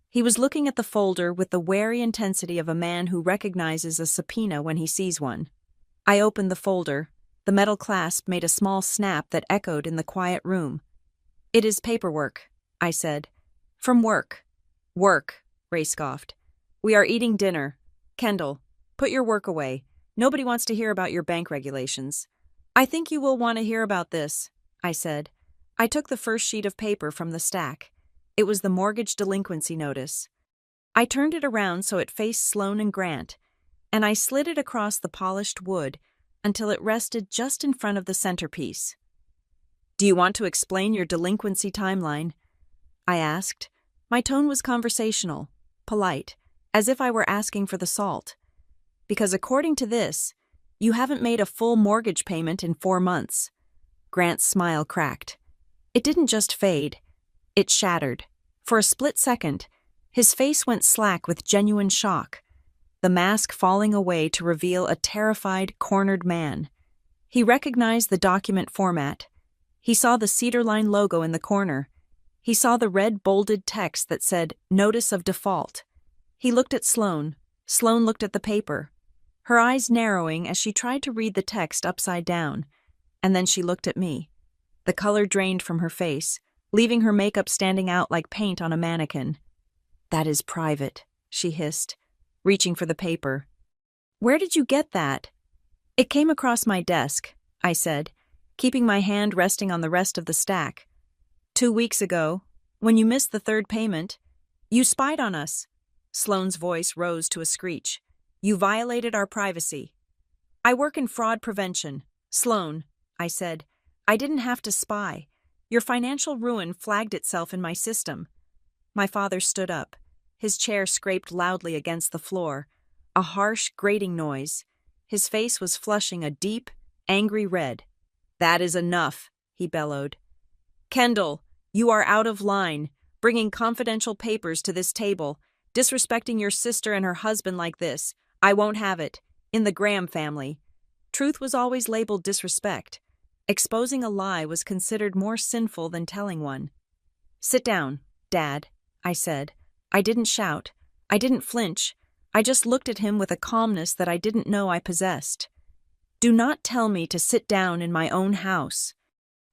He was looking at the folder with the wary intensity of a man who recognizes a subpoena when he sees one. I opened the folder. The metal clasp made a small snap that echoed in the quiet room. It is paperwork, I said. From work. Work, Ray scoffed. We are eating dinner. Kendall, put your work away. Nobody wants to hear about your bank regulations. I think you will want to hear about this, I said. I took the first sheet of paper from the stack. It was the mortgage delinquency notice. I turned it around so it faced Sloane and Grant, and I slid it across the polished wood until it rested just in front of the centerpiece. Do you want to explain your delinquency timeline? I asked. My tone was conversational, polite, as if I were asking for the salt. Because according to this, you haven't made a full mortgage payment in 4 months. Grant's smile cracked. It didn't just fade. It shattered. For a split second, his face went slack with genuine shock, the mask falling away to reveal a terrified, cornered man. He recognized the document format. He saw the Cedar Line logo in the corner. He saw the red bolded text that said, Notice of Default. He looked at Sloane. Sloane looked at the paper, her eyes narrowing as she tried to read the text upside down, and then she looked at me. The color drained from her face, leaving her makeup standing out like paint on a mannequin. That is private, she hissed, reaching for the paper. Where did you get that? It came across my desk, I said, keeping my hand resting on the rest of the stack. 2 weeks ago, when you missed the third payment, you spied on us. Sloane's voice rose to a screech. You violated our privacy. I work in fraud prevention. Sloane, I said, I didn't have to spy. Your financial ruin flagged itself in my system. My father stood up. His chair scraped loudly against the floor, a harsh, grating noise. His face was flushing a deep, angry red. That is enough, he bellowed. Kendall, you are out of line, bringing confidential papers to this table, disrespecting your sister and her husband like this. I won't have it. In the Graham family, truth was always labeled disrespect. Exposing a lie was considered more sinful than telling one. Sit down, Dad, I said. I didn't shout. I didn't flinch. I just looked at him with a calmness that I didn't know I possessed. Do not tell me to sit down in my own house,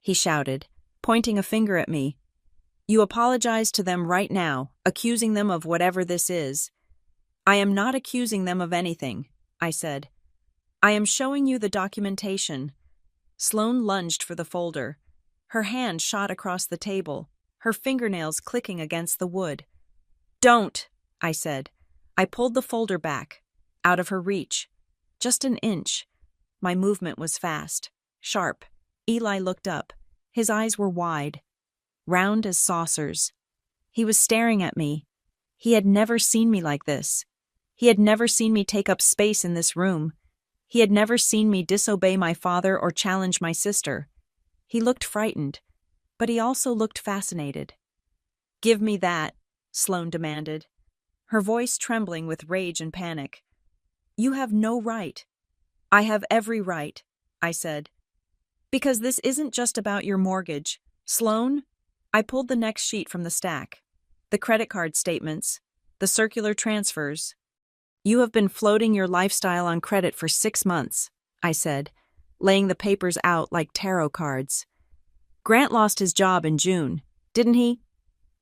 he shouted, pointing a finger at me. You apologize to them right now, accusing them of whatever this is. I am not accusing them of anything, I said. I am showing you the documentation. Sloane lunged for the folder. Her hand shot across the table, her fingernails clicking against the wood. Don't, I said. I pulled the folder back, out of her reach. Just an inch. My movement was fast, sharp. Eli looked up. His eyes were wide, round as saucers. He was staring at me. He had never seen me like this. He had never seen me take up space in this room. He had never seen me disobey my father or challenge my sister. He looked frightened, but he also looked fascinated. Give me that, Sloane demanded, her voice trembling with rage and panic. You have no right. I have every right, I said. Because this isn't just about your mortgage. Sloane? I pulled the next sheet from the stack. The credit card statements, the circular transfers. You have been floating your lifestyle on credit for 6 months, I said, laying the papers out like tarot cards. Grant lost his job in June, didn't he?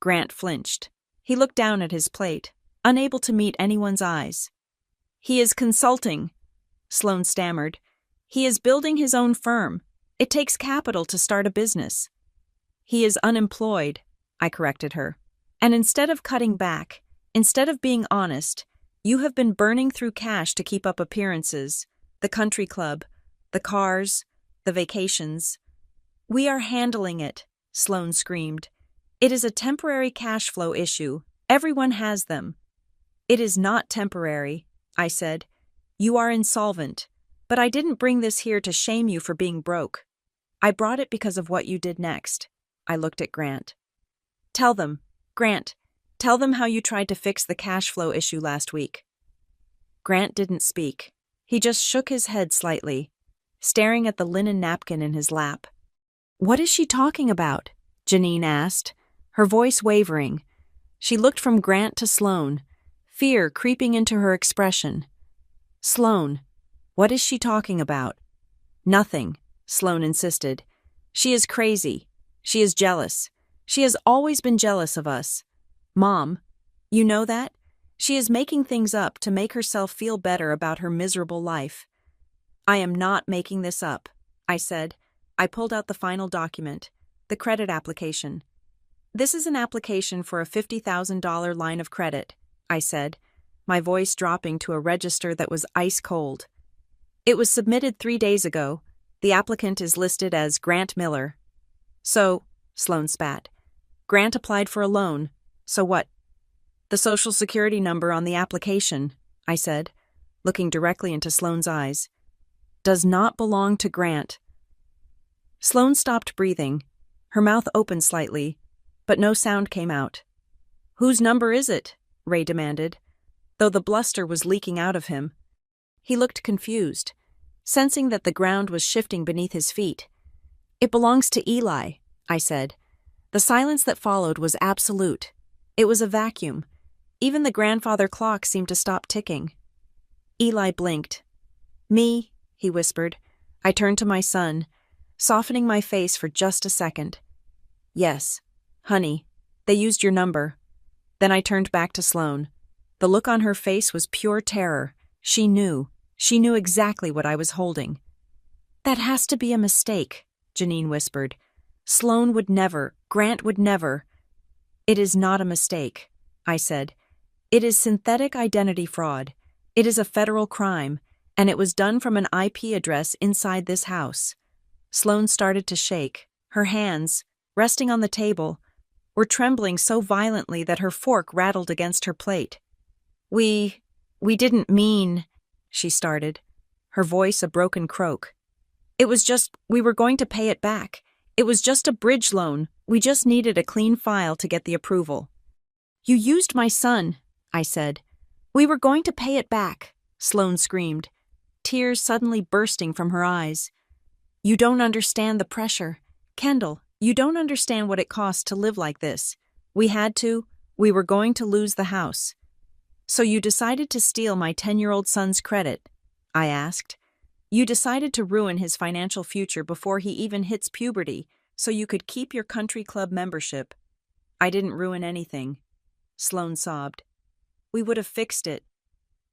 Grant flinched. He looked down at his plate, unable to meet anyone's eyes. He is consulting, Sloane stammered. He is building his own firm. It takes capital to start a business. He is unemployed, I corrected her. And instead of cutting back, instead of being honest, you have been burning through cash to keep up appearances, the country club, the cars, the vacations. We are handling it, Sloane screamed. It is a temporary cash flow issue. Everyone has them. It is not temporary, I said. You are insolvent, but I didn't bring this here to shame you for being broke. I brought it because of what you did next. I looked at Grant. Tell them, Grant, tell them how you tried to fix the cash flow issue last week. Grant didn't speak. He just shook his head slightly, staring at the linen napkin in his lap. What is she talking about? Janine asked, her voice wavering. She looked from Grant to Sloane, fear creeping into her expression. Sloane, what is she talking about? Nothing, Sloane insisted. She is crazy. She is jealous. She has always been jealous of us. Mom, you know that? She is making things up to make herself feel better about her miserable life. I am not making this up, I said. I pulled out the final document, the credit application. This is an application for a $50,000 line of credit, I said, my voice dropping to a register that was ice cold. It was submitted 3 days ago. The applicant is listed as Grant Miller. So, Sloane spat. Grant applied for a loan. So what? The Social Security number on the application, I said, looking directly into Sloane's eyes, does not belong to Grant. Sloane stopped breathing. Her mouth opened slightly, but no sound came out. Whose number is it? Ray demanded, though the bluster was leaking out of him. He looked confused, sensing that the ground was shifting beneath his feet. It belongs to Eli, I said. The silence that followed was absolute. It was a vacuum. Even the grandfather clock seemed to stop ticking. Eli blinked. Me, he whispered. I turned to my son, softening my face for just a second. Yes, honey, they used your number. Then I turned back to Sloane. The look on her face was pure terror. She knew exactly what I was holding. That has to be a mistake, Janine whispered. Sloane would never, Grant would never. It is not a mistake, I said. It is synthetic identity fraud. It is a federal crime, and it was done from an IP address inside this house. Sloane started to shake. Her hands, resting on the table, were trembling so violently that her fork rattled against her plate. We didn't mean, she started, her voice a broken croak. It was just, we were going to pay it back. It was just a bridge loan. We just needed a clean file to get the approval. You used my son, I said. We were going to pay it back, Sloane screamed, tears suddenly bursting from her eyes. You don't understand the pressure. Kendall, you don't understand what it costs to live like this. We had to. We were going to lose the house. So you decided to steal my 10-year-old son's credit? I asked. You decided to ruin his financial future before he even hits puberty so you could keep your country club membership. I didn't ruin anything, Sloane sobbed. We would have fixed it.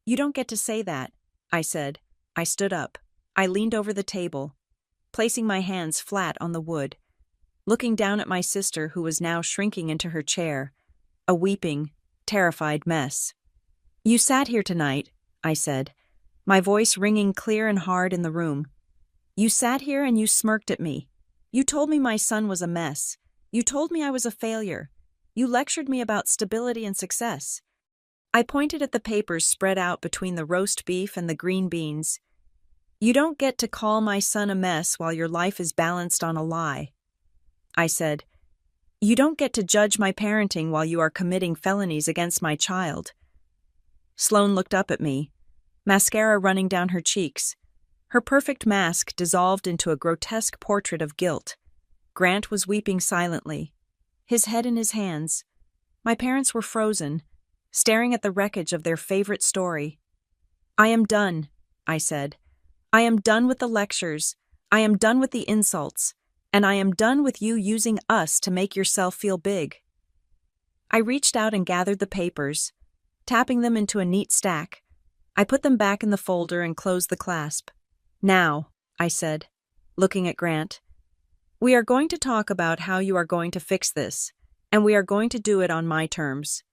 You don't get to say that, I said. I stood up. I leaned over the table, placing my hands flat on the wood, looking down at my sister who was now shrinking into her chair, a weeping, terrified mess. You sat here tonight, I said, my voice ringing clear and hard in the room. You sat here and you smirked at me. You told me my son was a mess. You told me I was a failure. You lectured me about stability and success. I pointed at the papers spread out between the roast beef and the green beans. You don't get to call my son a mess while your life is balanced on a lie. I said, you don't get to judge my parenting while you are committing felonies against my child. Sloane looked up at me, mascara running down her cheeks. Her perfect mask dissolved into a grotesque portrait of guilt. Grant was weeping silently, his head in his hands. My parents were frozen, staring at the wreckage of their favorite story. I am done, I said. I am done with the lectures. I am done with the insults. And I am done with you using us to make yourself feel big. I reached out and gathered the papers, tapping them into a neat stack. I put them back in the folder and closed the clasp. Now, I said, looking at Grant, we are going to talk about how you are going to fix this, and we are going to do it on my terms.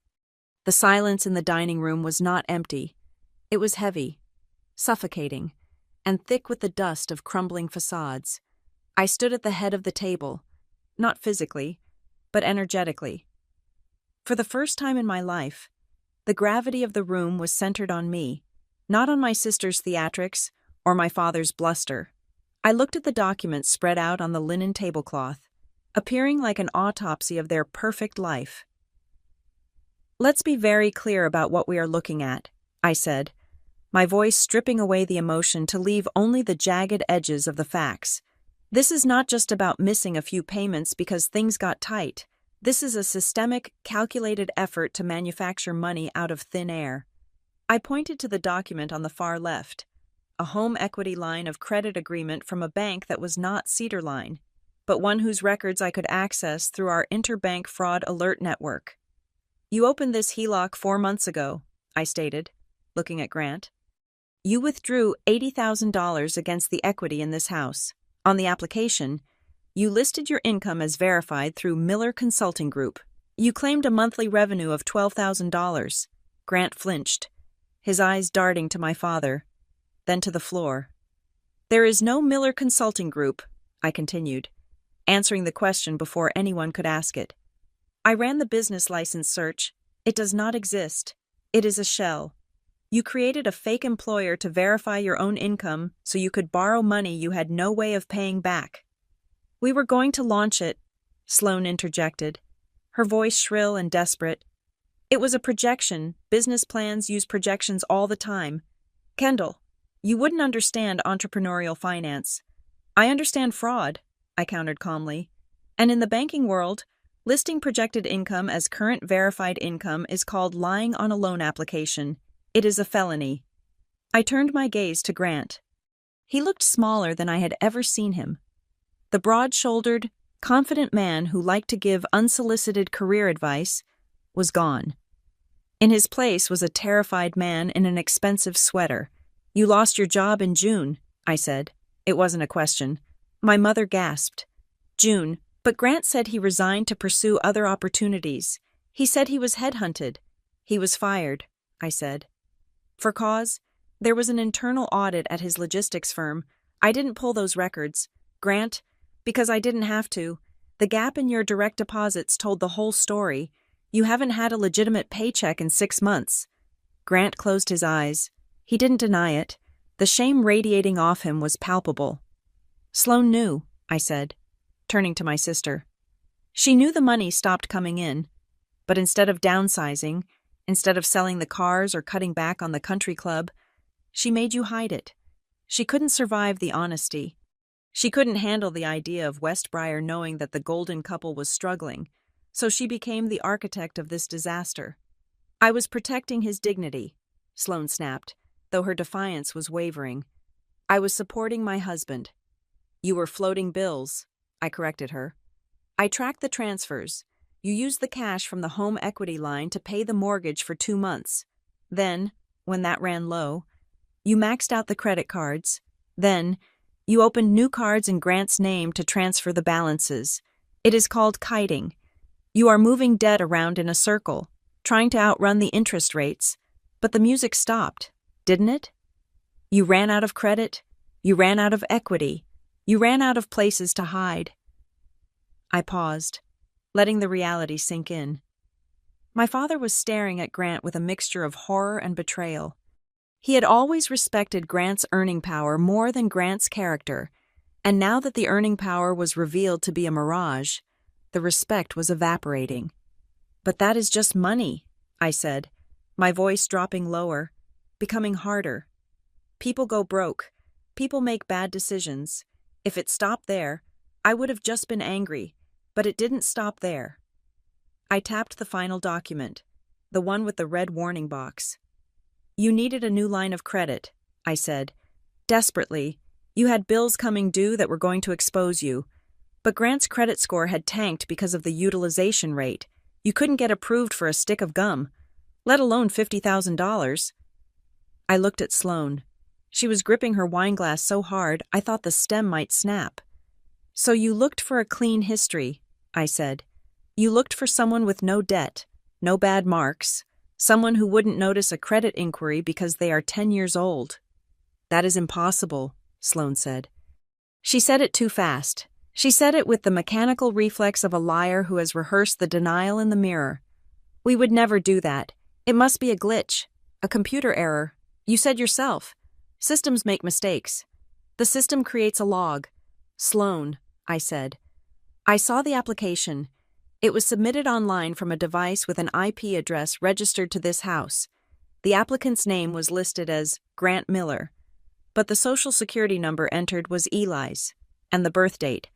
The silence in the dining room was not empty. It was heavy, suffocating, and thick with the dust of crumbling facades. I stood at the head of the table, not physically, but energetically. For the first time in my life, the gravity of the room was centered on me, not on my sister's theatrics or my father's bluster. I looked at the documents spread out on the linen tablecloth, appearing like an autopsy of their perfect life. Let's be very clear about what we are looking at, I said, my voice stripping away the emotion to leave only the jagged edges of the facts. This is not just about missing a few payments because things got tight. This is a systemic, calculated effort to manufacture money out of thin air. I pointed to the document on the far left, a home equity line of credit agreement from a bank that was not Cedar Line, but one whose records I could access through our interbank fraud alert network. You opened this HELOC 4 months ago, I stated, looking at Grant. You withdrew $80,000 against the equity in this house. On the application, you listed your income as verified through Miller Consulting Group. You claimed a monthly revenue of $12,000. Grant flinched, his eyes darting to my father, then to the floor. There is no Miller Consulting Group, I continued, answering the question before anyone could ask it. I ran the business license search. It does not exist. It is a shell. You created a fake employer to verify your own income so you could borrow money you had no way of paying back. We were going to launch it, Sloane interjected, her voice shrill and desperate. It was a projection. Business plans use projections all the time. Kendall, you wouldn't understand entrepreneurial finance. I understand fraud, I countered calmly. And in the banking world, listing projected income as current verified income is called lying on a loan application. It is a felony. I turned my gaze to Grant. He looked smaller than I had ever seen him. The broad-shouldered, confident man who liked to give unsolicited career advice was gone. In his place was a terrified man in an expensive sweater. You lost your job in June, I said. It wasn't a question. My mother gasped. June, but Grant said he resigned to pursue other opportunities. He said he was headhunted. He was fired, I said. For cause, there was an internal audit at his logistics firm. I didn't pull those records. Grant, because I didn't have to. The gap in your direct deposits told the whole story. You haven't had a legitimate paycheck in 6 months. Grant closed his eyes. He didn't deny it. The shame radiating off him was palpable. Sloane knew, I said. turning to my sister. She knew the money stopped coming in, but instead of downsizing, instead of selling the cars or cutting back on the country club, she made you hide it. She couldn't survive the honesty. She couldn't handle the idea of Westbriar knowing that the golden couple was struggling, so she became the architect of this disaster. I was protecting his dignity, Sloane snapped, though her defiance was wavering. I was supporting my husband. You were floating bills, I corrected her. I tracked the transfers. You used the cash from the home equity line to pay the mortgage for 2 months. Then, when that ran low, you maxed out the credit cards. Then, you opened new cards in Grant's name to transfer the balances. It is called kiting. You are moving debt around in a circle, trying to outrun the interest rates. But the music stopped, didn't it? You ran out of credit. You ran out of equity. You ran out of places to hide. I paused, letting the reality sink in. My father was staring at Grant with a mixture of horror and betrayal. He had always respected Grant's earning power more than Grant's character, and now that the earning power was revealed to be a mirage, the respect was evaporating. But that is just money, I said, my voice dropping lower, becoming harder. People go broke. People make bad decisions. If it stopped there, I would have just been angry, but it didn't stop there. I tapped the final document, the one with the red warning box. You needed a new line of credit, I said. Desperately. You had bills coming due that were going to expose you. But Grant's credit score had tanked because of the utilization rate. You couldn't get approved for a stick of gum, let alone $50,000. I looked at Sloane. She was gripping her wineglass so hard I thought the stem might snap. So you looked for a clean history, I said. You looked for someone with no debt, no bad marks, someone who wouldn't notice a credit inquiry because they are 10 years old. That is impossible, Sloane said. She said it too fast. She said it with the mechanical reflex of a liar who has rehearsed the denial in the mirror. We would never do that. It must be a glitch, a computer error. You said yourself. Systems make mistakes. The system creates a log. Sloane, I said. I saw the application. It was submitted online from a device with an IP address registered to this house. The applicant's name was listed as Grant Miller, but the social security number entered was Eli's, and the birth date.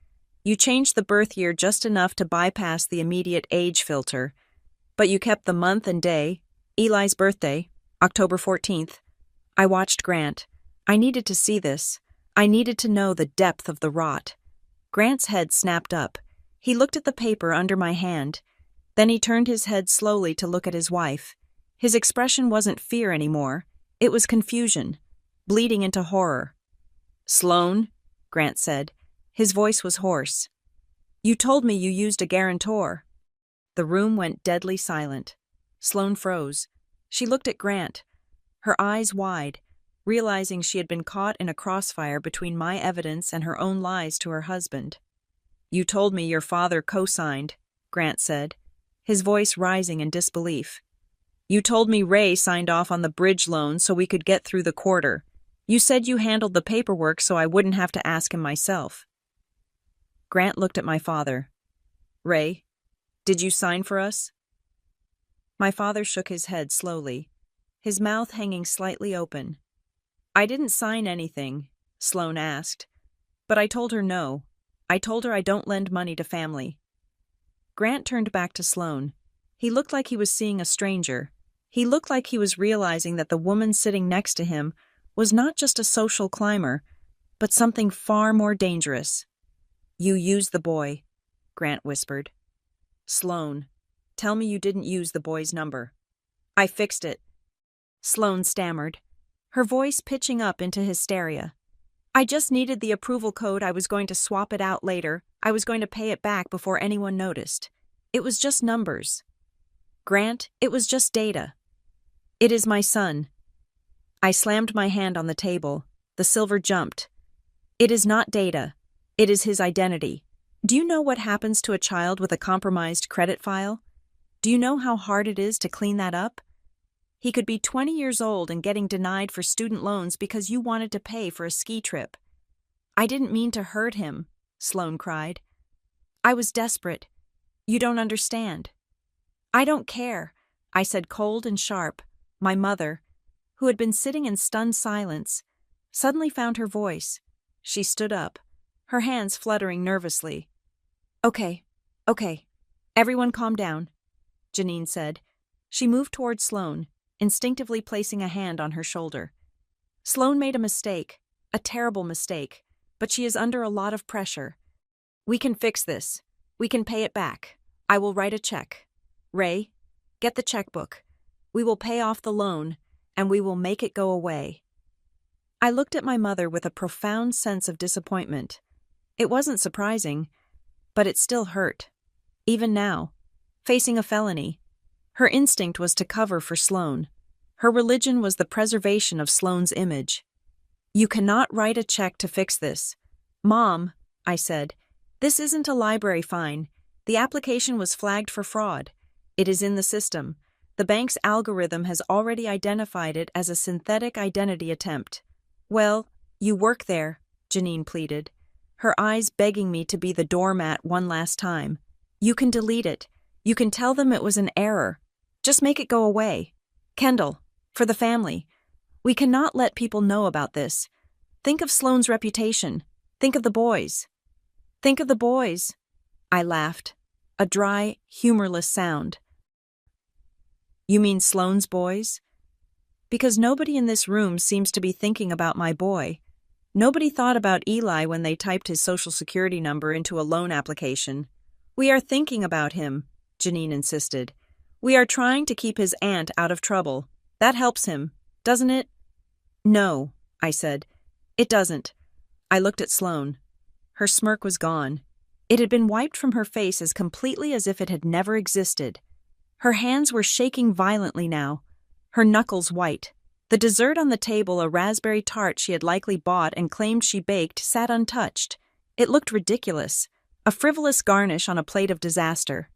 You changed the birth year just enough to bypass the immediate age filter, but you kept the month and day, Eli's birthday, October 14th. I watched Grant. I needed to see this. I needed to know the depth of the rot. Grant's head snapped up. He looked at the paper under my hand. Then he turned his head slowly to look at his wife. His expression wasn't fear anymore. It was confusion, bleeding into horror. Sloane, Grant said. His voice was hoarse. You told me you used a guarantor. The room went deadly silent. Sloane froze. She looked at Grant, her eyes wide, realizing she had been caught in a crossfire between my evidence and her own lies to her husband. You told me your father co-signed, Grant said, his voice rising in disbelief. You told me Ray signed off on the bridge loan so we could get through the quarter. You said you handled the paperwork so I wouldn't have to ask him myself. Grant looked at my father. Ray, did you sign for us? My father shook his head slowly, his mouth hanging slightly open. I didn't sign anything, Sloane asked, but I told her no. I told her I don't lend money to family. Grant turned back to Sloane. He looked like he was seeing a stranger. He looked like he was realizing that the woman sitting next to him was not just a social climber, but something far more dangerous. You used the boy, Grant whispered. Sloane, tell me you didn't use the boy's number. I fixed it. Sloane stammered, her voice pitching up into hysteria. I just needed the approval code. I was going to swap it out later. I was going to pay it back before anyone noticed. It was just numbers. Grant, it was just data. It is my son. I slammed my hand on the table. The silver jumped. It is not data. It is his identity. Do you know what happens to a child with a compromised credit file? Do you know how hard it is to clean that up? He could be 20 years old and getting denied for student loans because you wanted to pay for a ski trip. I didn't mean to hurt him, Sloane cried. I was desperate. You don't understand. I don't care, I said cold and sharp. My mother, who had been sitting in stunned silence, suddenly found her voice. She stood up, her hands fluttering nervously. Okay. Everyone calm down, Janine said. She moved toward Sloane, instinctively placing a hand on her shoulder. Sloane made a mistake, a terrible mistake, but she is under a lot of pressure. We can fix this. We can pay it back. I will write a check. Ray, get the checkbook. We will pay off the loan, and we will make it go away. I looked at my mother with a profound sense of disappointment. It wasn't surprising, but it still hurt. Even now, facing a felony, her instinct was to cover for Sloane. Her religion was the preservation of Sloane's image. You cannot write a check to fix this. Mom, I said, this isn't a library fine. The application was flagged for fraud. It is in the system. The bank's algorithm has already identified it as a synthetic identity attempt. Well, you work there, Janine pleaded, her eyes begging me to be the doormat one last time. You can delete it. You can tell them it was an error. Just make it go away. Kendall, for the family. We cannot let people know about this. Think of Sloane's reputation. Think of the boys. Think of the boys. I laughed, a dry, humorless sound. You mean Sloane's boys? Because nobody in this room seems to be thinking about my boy. Nobody thought about Eli when they typed his social security number into a loan application. We are thinking about him, Janine insisted. We are trying to keep his aunt out of trouble. That helps him, doesn't it? No, I said. It doesn't. I looked at Sloane. Her smirk was gone. It had been wiped from her face as completely as if it had never existed. Her hands were shaking violently now, her knuckles white. The dessert on the table, a raspberry tart she had likely bought and claimed she baked, sat untouched. It looked ridiculous, a frivolous garnish on a plate of disaster.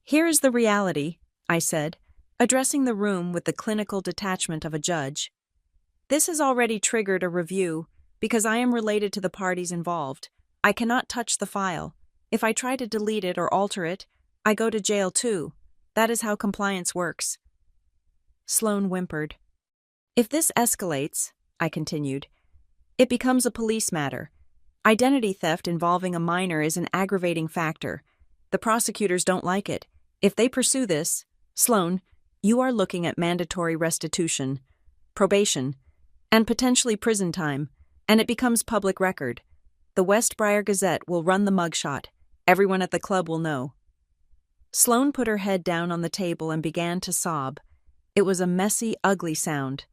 Here is the reality, I said, addressing the room with the clinical detachment of a judge. This has already triggered a review because I am related to the parties involved. I cannot touch the file. If I try to delete it or alter it, I go to jail too. That is how compliance works. Sloane whimpered. If this escalates, I continued, it becomes a police matter. Identity theft involving a minor is an aggravating factor. The prosecutors don't like it. If they pursue this, Sloane, you are looking at mandatory restitution, probation, and potentially prison time, and it becomes public record. The West Briar Gazette will run the mugshot. Everyone at the club will know. Sloane put her head down on the table and began to sob. It was a messy, ugly sound.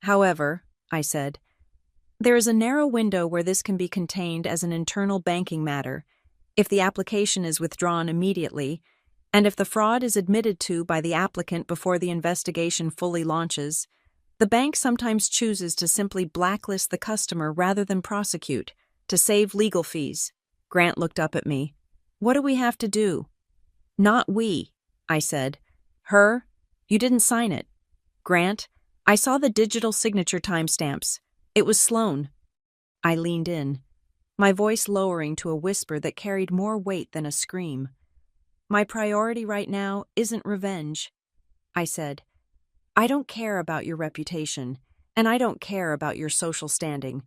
However, I said, there is a narrow window where this can be contained as an internal banking matter, if the application is withdrawn immediately, and if the fraud is admitted to by the applicant before the investigation fully launches. The bank sometimes chooses to simply blacklist the customer rather than prosecute, to save legal fees. Grant looked up at me. What do we have to do? Not we, I said. Her? You didn't sign it. Grant, I saw the digital signature timestamps. It was Sloane. I leaned in, my voice lowering to a whisper that carried more weight than a scream. My priority right now isn't revenge, I said. I don't care about your reputation, and I don't care about your social standing.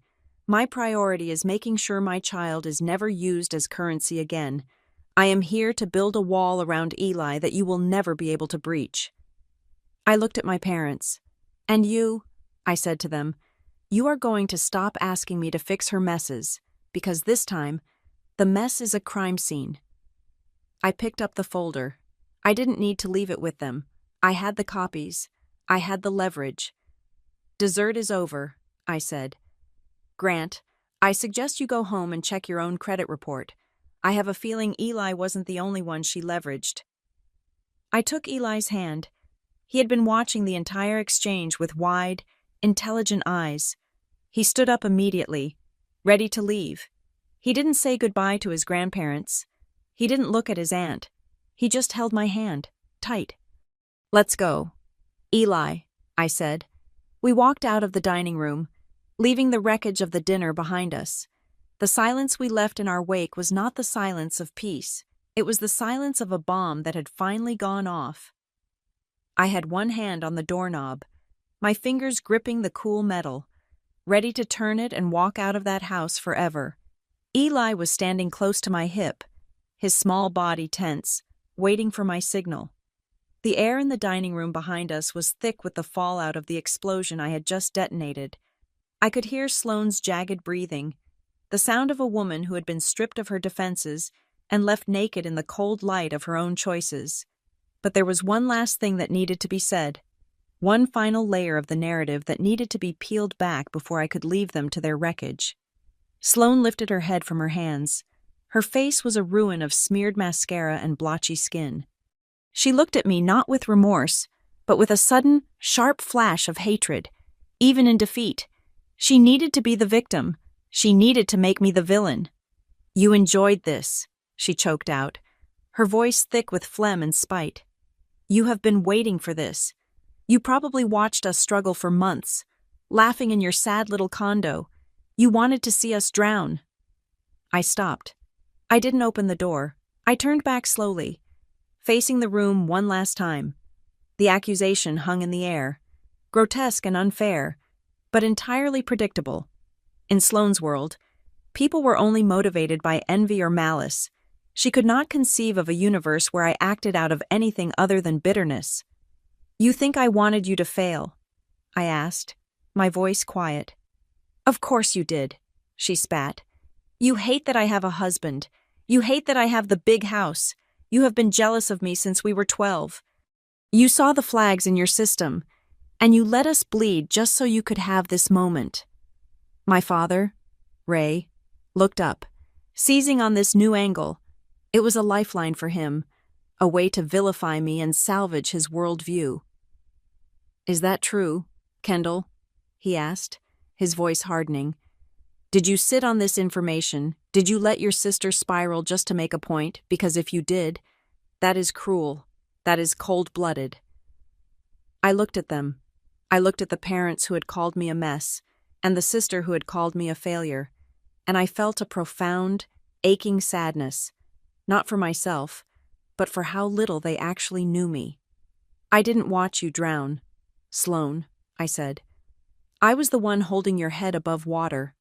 My priority is making sure my child is never used as currency again. I am here to build a wall around Eli that you will never be able to breach. I looked at my parents. And you, I said to them, you are going to stop asking me to fix her messes, because this time, the mess is a crime scene. I picked up the folder. I didn't need to leave it with them. I had the copies. I had the leverage. Dessert is over, I said. Grant, I suggest you go home and check your own credit report. I have a feeling Eli wasn't the only one she leveraged. I took Eli's hand. He had been watching the entire exchange with wide, intelligent eyes. He stood up immediately, ready to leave. He didn't say goodbye to his grandparents. He didn't look at his aunt. He just held my hand, tight. Let's go. Eli, I said. We walked out of the dining room, leaving the wreckage of the dinner behind us. The silence we left in our wake was not the silence of peace. It was the silence of a bomb that had finally gone off. I had one hand on the doorknob, my fingers gripping the cool metal, ready to turn it and walk out of that house forever. Eli was standing close to my hip, his small body tense, waiting for my signal. The air in the dining room behind us was thick with the fallout of the explosion I had just detonated. I could hear Sloane's jagged breathing, the sound of a woman who had been stripped of her defenses and left naked in the cold light of her own choices. But there was one last thing that needed to be said, one final layer of the narrative that needed to be peeled back before I could leave them to their wreckage. Sloane lifted her head from her hands. Her face was a ruin of smeared mascara and blotchy skin. She looked at me not with remorse, but with a sudden, sharp flash of hatred. Even in defeat, she needed to be the victim. She needed to make me the villain. "You enjoyed this," she choked out, her voice thick with phlegm and spite. "You have been waiting for this. You probably watched us struggle for months, laughing in your sad little condo. You wanted to see us drown." I stopped. I didn't open the door. I turned back slowly, facing the room one last time. The accusation hung in the air, grotesque and unfair, but entirely predictable. In Sloane's world, people were only motivated by envy or malice. She could not conceive of a universe where I acted out of anything other than bitterness. "You think I wanted you to fail?" I asked, my voice quiet. "Of course you did," she spat. "You hate that I have a husband. You hate that I have the big house. You have been jealous of me since we were 12. You saw the flags in your system, and you let us bleed just so you could have this moment." My father, Ray, looked up, seizing on this new angle. It was a lifeline for him, a way to vilify me and salvage his worldview. "Is that true, Kendall?" he asked, his voice hardening. "Did you sit on this information? Did you let your sister spiral just to make a point? Because if you did, that is cruel. That is cold-blooded." I looked at them. I looked at the parents who had called me a mess, and the sister who had called me a failure, and I felt a profound, aching sadness, not for myself, but for how little they actually knew me. "I didn't watch you drown, Sloane," I said. "I was the one holding your head above water."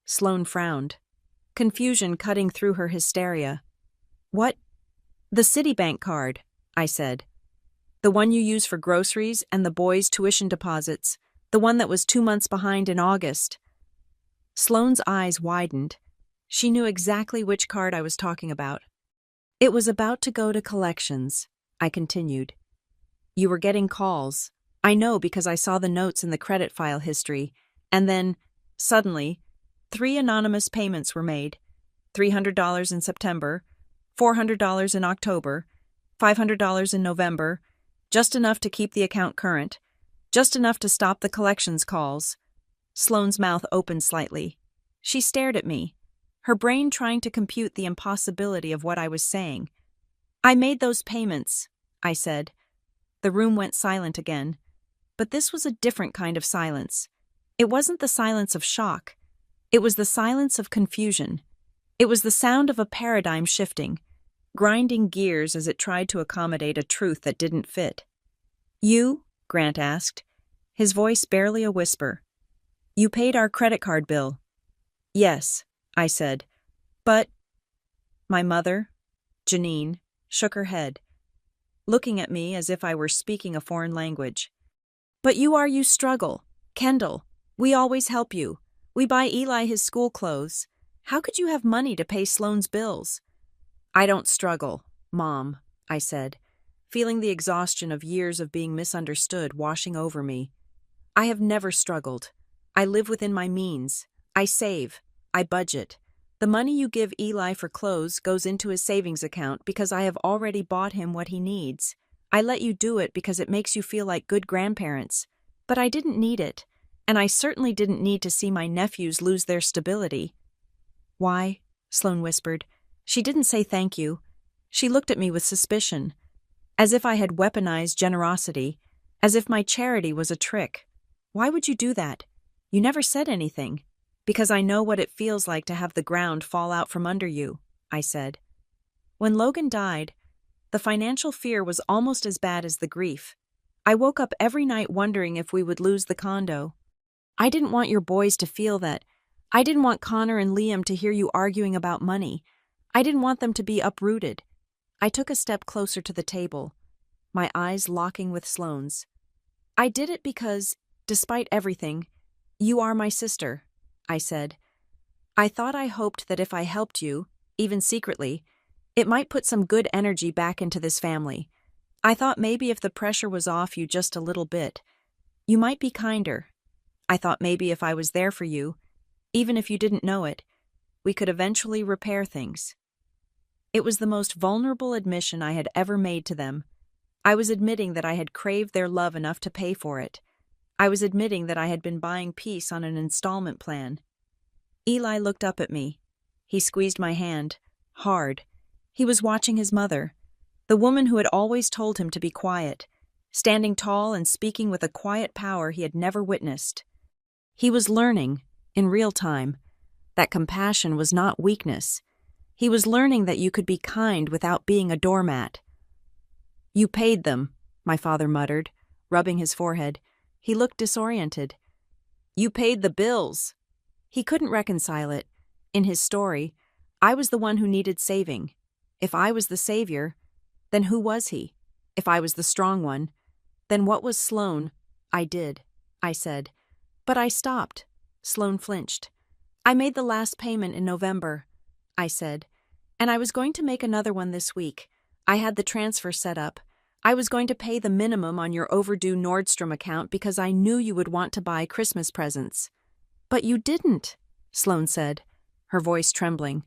Sloane frowned, confusion cutting through her hysteria. "What?" "The Citibank card," I said. "The one you use for groceries and the boys' tuition deposits, the one that was 2 months behind in August." Sloane's eyes widened. She knew exactly which card I was talking about. "It was about to go to collections," I continued. "You were getting calls. I know because I saw the notes in the credit file history, and then, suddenly, 3 anonymous payments were made. $300 in September, $400 in October, $500 in November, just enough to keep the account current, just enough to stop the collections calls." Sloane's mouth opened slightly. She stared at me, her brain trying to compute the impossibility of what I was saying. "I made those payments," I said. The room went silent again. But this was a different kind of silence. It wasn't the silence of shock. It was the silence of confusion. It was the sound of a paradigm shifting, grinding gears as it tried to accommodate a truth that didn't fit. "You?" Grant asked, his voice barely a whisper. "You paid our credit card bill." "Yes," I said. "But—" My mother, Janine, shook her head, looking at me as if I were speaking a foreign language. "But you struggle. Kendall, we always help you. We buy Eli his school clothes. How could you have money to pay Sloane's bills?" "I don't struggle, Mom," I said, feeling the exhaustion of years of being misunderstood washing over me. "I have never struggled. I live within my means. I save. I budget. The money you give Eli for clothes goes into his savings account because I have already bought him what he needs. I let you do it because it makes you feel like good grandparents. But I didn't need it, and I certainly didn't need to see my nephews lose their stability." "Why?" Sloane whispered. She didn't say thank you. She looked at me with suspicion, as if I had weaponized generosity, as if my charity was a trick. "Why would you do that? You never said anything." Because I know what it feels like to have the ground fall out from under you, I said. When Logan died, the financial fear was almost as bad as the grief. I woke up every night wondering if we would lose the condo. I didn't want your boys to feel that. I didn't want Connor and Liam to hear you arguing about money. I didn't want them to be uprooted. I took a step closer to the table, my eyes locking with Sloane's. I did it because, despite everything, you are my sister, I said. I thought I hoped that if I helped you, even secretly, it might put some good energy back into this family. I thought maybe if the pressure was off you just a little bit, you might be kinder. I thought maybe if I was there for you, even if you didn't know it, we could eventually repair things. It was the most vulnerable admission I had ever made to them. I was admitting that I had craved their love enough to pay for it. I was admitting that I had been buying peace on an installment plan. Eli looked up at me. He squeezed my hand, hard. He was watching his mother, the woman who had always told him to be quiet, standing tall and speaking with a quiet power he had never witnessed. He was learning, in real time, that compassion was not weakness. He was learning that you could be kind without being a doormat. You paid them, my father muttered, rubbing his forehead. He looked disoriented. You paid the bills. He couldn't reconcile it. In his story, I was the one who needed saving. If I was the savior, then who was he? If I was the strong one, then what was Sloane? I did, I said. But I stopped. Sloane flinched. I made the last payment in November, I said, and I was going to make another one this week. I had the transfer set up. I was going to pay the minimum on your overdue Nordstrom account because I knew you would want to buy Christmas presents. But you didn't, Sloane said, her voice trembling.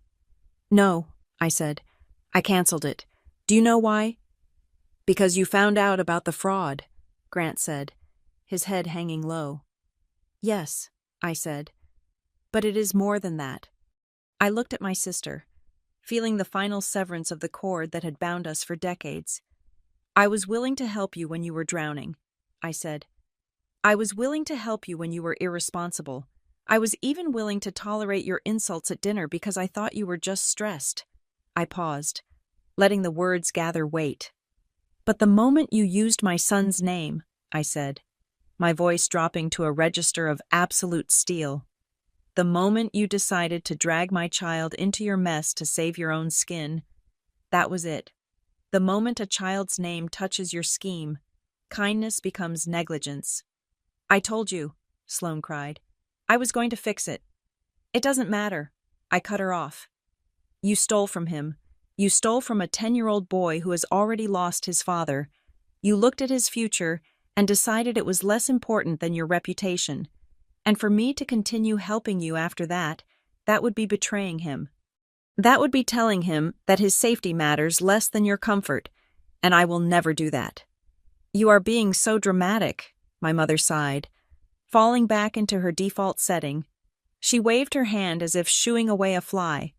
No, I said. I canceled it. Do you know why? Because you found out about the fraud, Grant said, his head hanging low. Yes, I said. But it is more than that. I looked at my sister, feeling the final severance of the cord that had bound us for decades. I was willing to help you when you were drowning, I said. I was willing to help you when you were irresponsible. I was even willing to tolerate your insults at dinner because I thought you were just stressed. I paused, letting the words gather weight. But the moment you used my son's name, I said, my voice dropping to a register of absolute steel. The moment you decided to drag my child into your mess to save your own skin, that was it. The moment a child's name touches your scheme, kindness becomes negligence. I told you, Sloane cried. I was going to fix it. It doesn't matter. I cut her off. You stole from him. You stole from a 10-year-old boy who has already lost his father. You looked at his future and decided it was less important than your reputation. And for me to continue helping you after that, that would be betraying him. That would be telling him that his safety matters less than your comfort, and I will never do that. You are being so dramatic, my mother sighed, falling back into her default setting. She waved her hand as if shooing away a fly.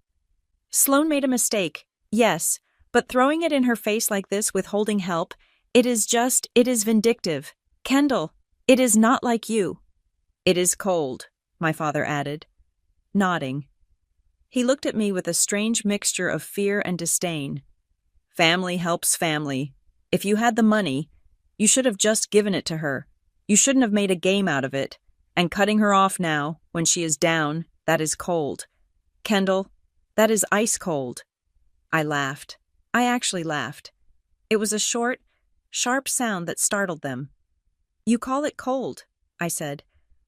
Sloane made a mistake, yes, but throwing it in her face like this withholding help, it is vindictive. Kendall, it is not like you. It is cold, my father added, nodding. He looked at me with a strange mixture of fear and disdain. Family helps family. If you had the money, you should have just given it to her. You shouldn't have made a game out of it. And cutting her off now, when she is down, that is cold. Kendall, that is ice cold. I laughed. I actually laughed. It was a short, sharp sound that startled them. You call it cold, I said.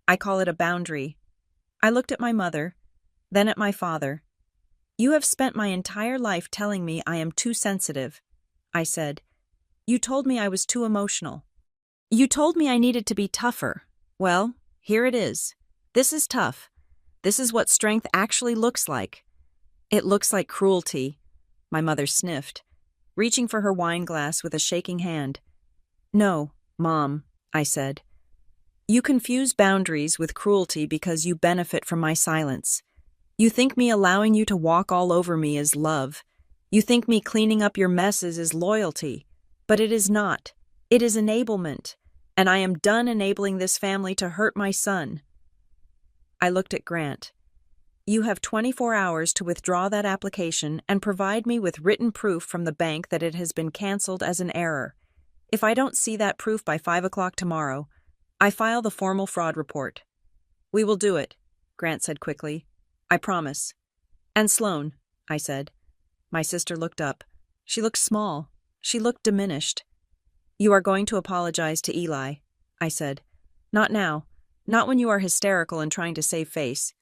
I call it a boundary. I looked at my mother, then at my father. You have spent my entire life telling me I am too sensitive, I said. You told me I was too emotional. You told me I needed to be tougher. Well, here it is. This is tough. This is what strength actually looks like. It looks like cruelty, my mother sniffed, reaching for her wine glass with a shaking hand. No, Mom, I said. You confuse boundaries with cruelty because you benefit from my silence. You think me allowing you to walk all over me is love. You think me cleaning up your messes is loyalty. But it is not. It is enablement. And I am done enabling this family to hurt my son. I looked at Grant. You have 24 hours to withdraw that application and provide me with written proof from the bank that it has been canceled as an error. If I don't see that proof by 5 o'clock tomorrow, I file the formal fraud report." "We will do it," Grant said quickly. "I promise." "And Sloan," I said. My sister looked up. She looked small. She looked diminished. "You are going to apologize to Eli," I said. "Not now. Not when you are hysterical and trying to save face.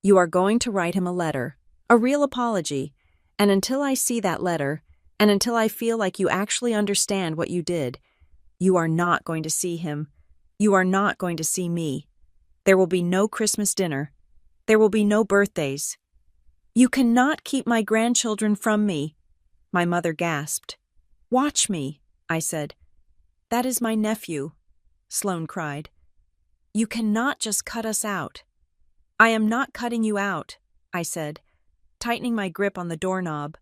You are going to write him a letter, a real apology, and until I see that letter, and until I feel like you actually understand what you did, you are not going to see him. You are not going to see me. There will be no Christmas dinner. There will be no birthdays. You cannot keep my grandchildren from me," my mother gasped. "Watch me," I said. "That is my nephew," Sloan cried. "You cannot just cut us out." "I am not cutting you out," I said, tightening my grip on the doorknob.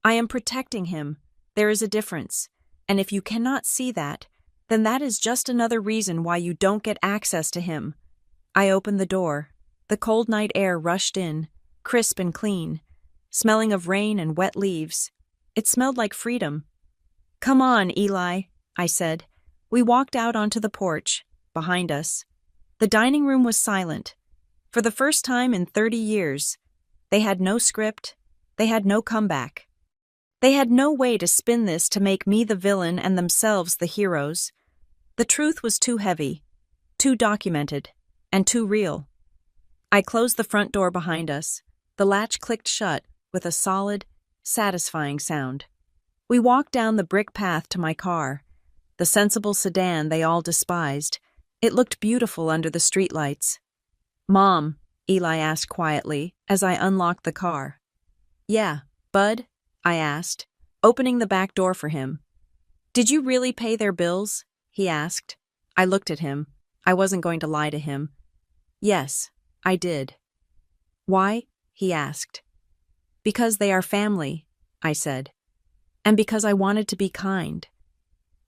"I am protecting him. There is a difference. And if you cannot see that, then that is just another reason why you don't get access to him." I opened the door. The cold night air rushed in, crisp and clean, smelling of rain and wet leaves. It smelled like freedom. "Come on, Eli," I said. We walked out onto the porch, behind us. The dining room was silent. For the first time in 30 years, they had no script, they had no comeback. They had no way to spin this to make me the villain and themselves the heroes. The truth was too heavy, too documented, and too real. I closed the front door behind us. The latch clicked shut with a solid, satisfying sound. We walked down the brick path to my car, the sensible sedan they all despised. It looked beautiful under the streetlights. "Mom," Eli asked quietly as I unlocked the car. "Yeah, Bud?" I asked, opening the back door for him. "Did you really pay their bills?" he asked. I looked at him. I wasn't going to lie to him. "Yes, I did." "Why?" he asked. "Because they are family," I said. "And because I wanted to be kind."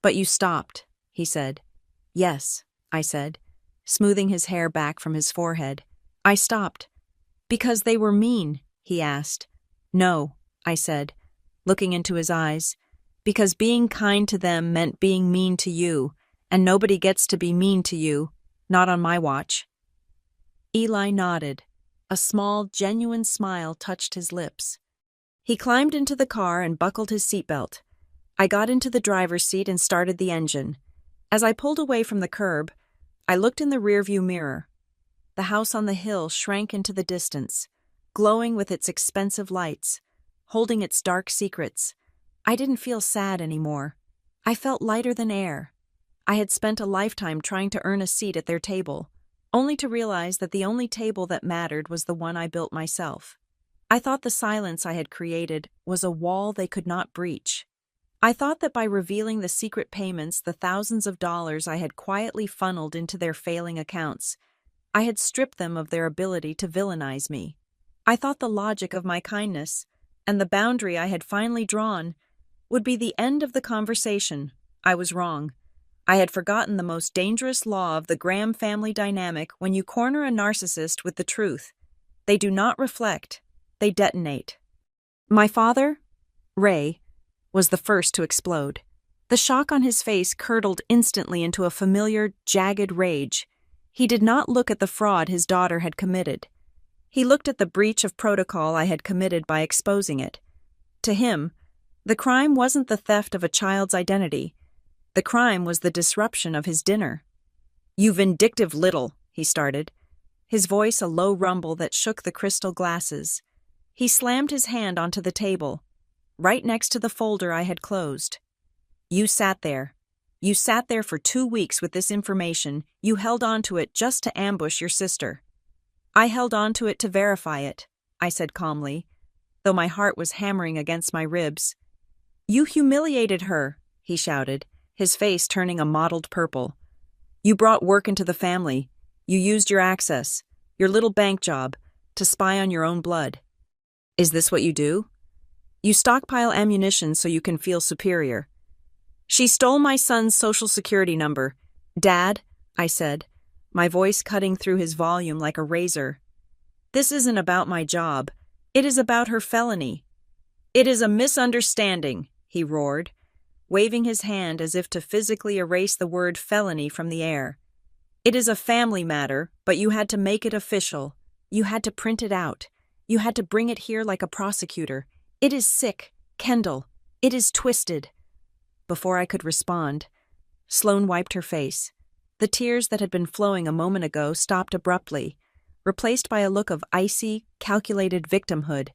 "But you stopped," he said. "Yes," I said, smoothing his hair back from his forehead. "I stopped." "Because they were mean?" he asked. "No," I said, looking into his eyes. "Because being kind to them meant being mean to you, and nobody gets to be mean to you, not on my watch." Eli nodded. A small, genuine smile touched his lips. He climbed into the car and buckled his seatbelt. I got into the driver's seat and started the engine. As I pulled away from the curb, I looked in the rearview mirror. The house on the hill shrank into the distance, glowing with its expensive lights, holding its dark secrets. I didn't feel sad anymore. I felt lighter than air. I had spent a lifetime trying to earn a seat at their table, only to realize that the only table that mattered was the one I built myself. I thought the silence I had created was a wall they could not breach. I thought that by revealing the secret payments, the thousands of dollars I had quietly funneled into their failing accounts, I had stripped them of their ability to villainize me. I thought the logic of my kindness, and the boundary I had finally drawn, would be the end of the conversation. I was wrong. I had forgotten the most dangerous law of the Graham family dynamic when you corner a narcissist with the truth. They do not reflect, they detonate. My father, Ray, was the first to explode. The shock on his face curdled instantly into a familiar, jagged rage. He did not look at the fraud his daughter had committed. He looked at the breach of protocol I had committed by exposing it. To him, the crime wasn't the theft of a child's identity. The crime was the disruption of his dinner. "You vindictive little," he started, his voice a low rumble that shook the crystal glasses. He slammed his hand onto the table, right next to the folder I had closed. "You sat there. You sat there for 2 weeks with this information. You held on to it just to ambush your sister." "I held on to it to verify it," I said calmly, though my heart was hammering against my ribs. "You humiliated her," he shouted, his face turning a mottled purple. "You brought work into the family. You used your access, your little bank job, to spy on your own blood. Is this what you do? You stockpile ammunition so you can feel superior. She stole my son's social security number. Dad," I said, my voice cutting through his volume like a razor. This isn't about my job. It is about her felony. It is a misunderstanding, he roared, waving his hand as if to physically erase the word felony from the air. It is a family matter, but you had to make it official. You had to print it out. You had to bring it here like a prosecutor. It is sick, Kendall. It is twisted. Before I could respond, Sloane wiped her face. The tears that had been flowing a moment ago stopped abruptly, replaced by a look of icy, calculated victimhood.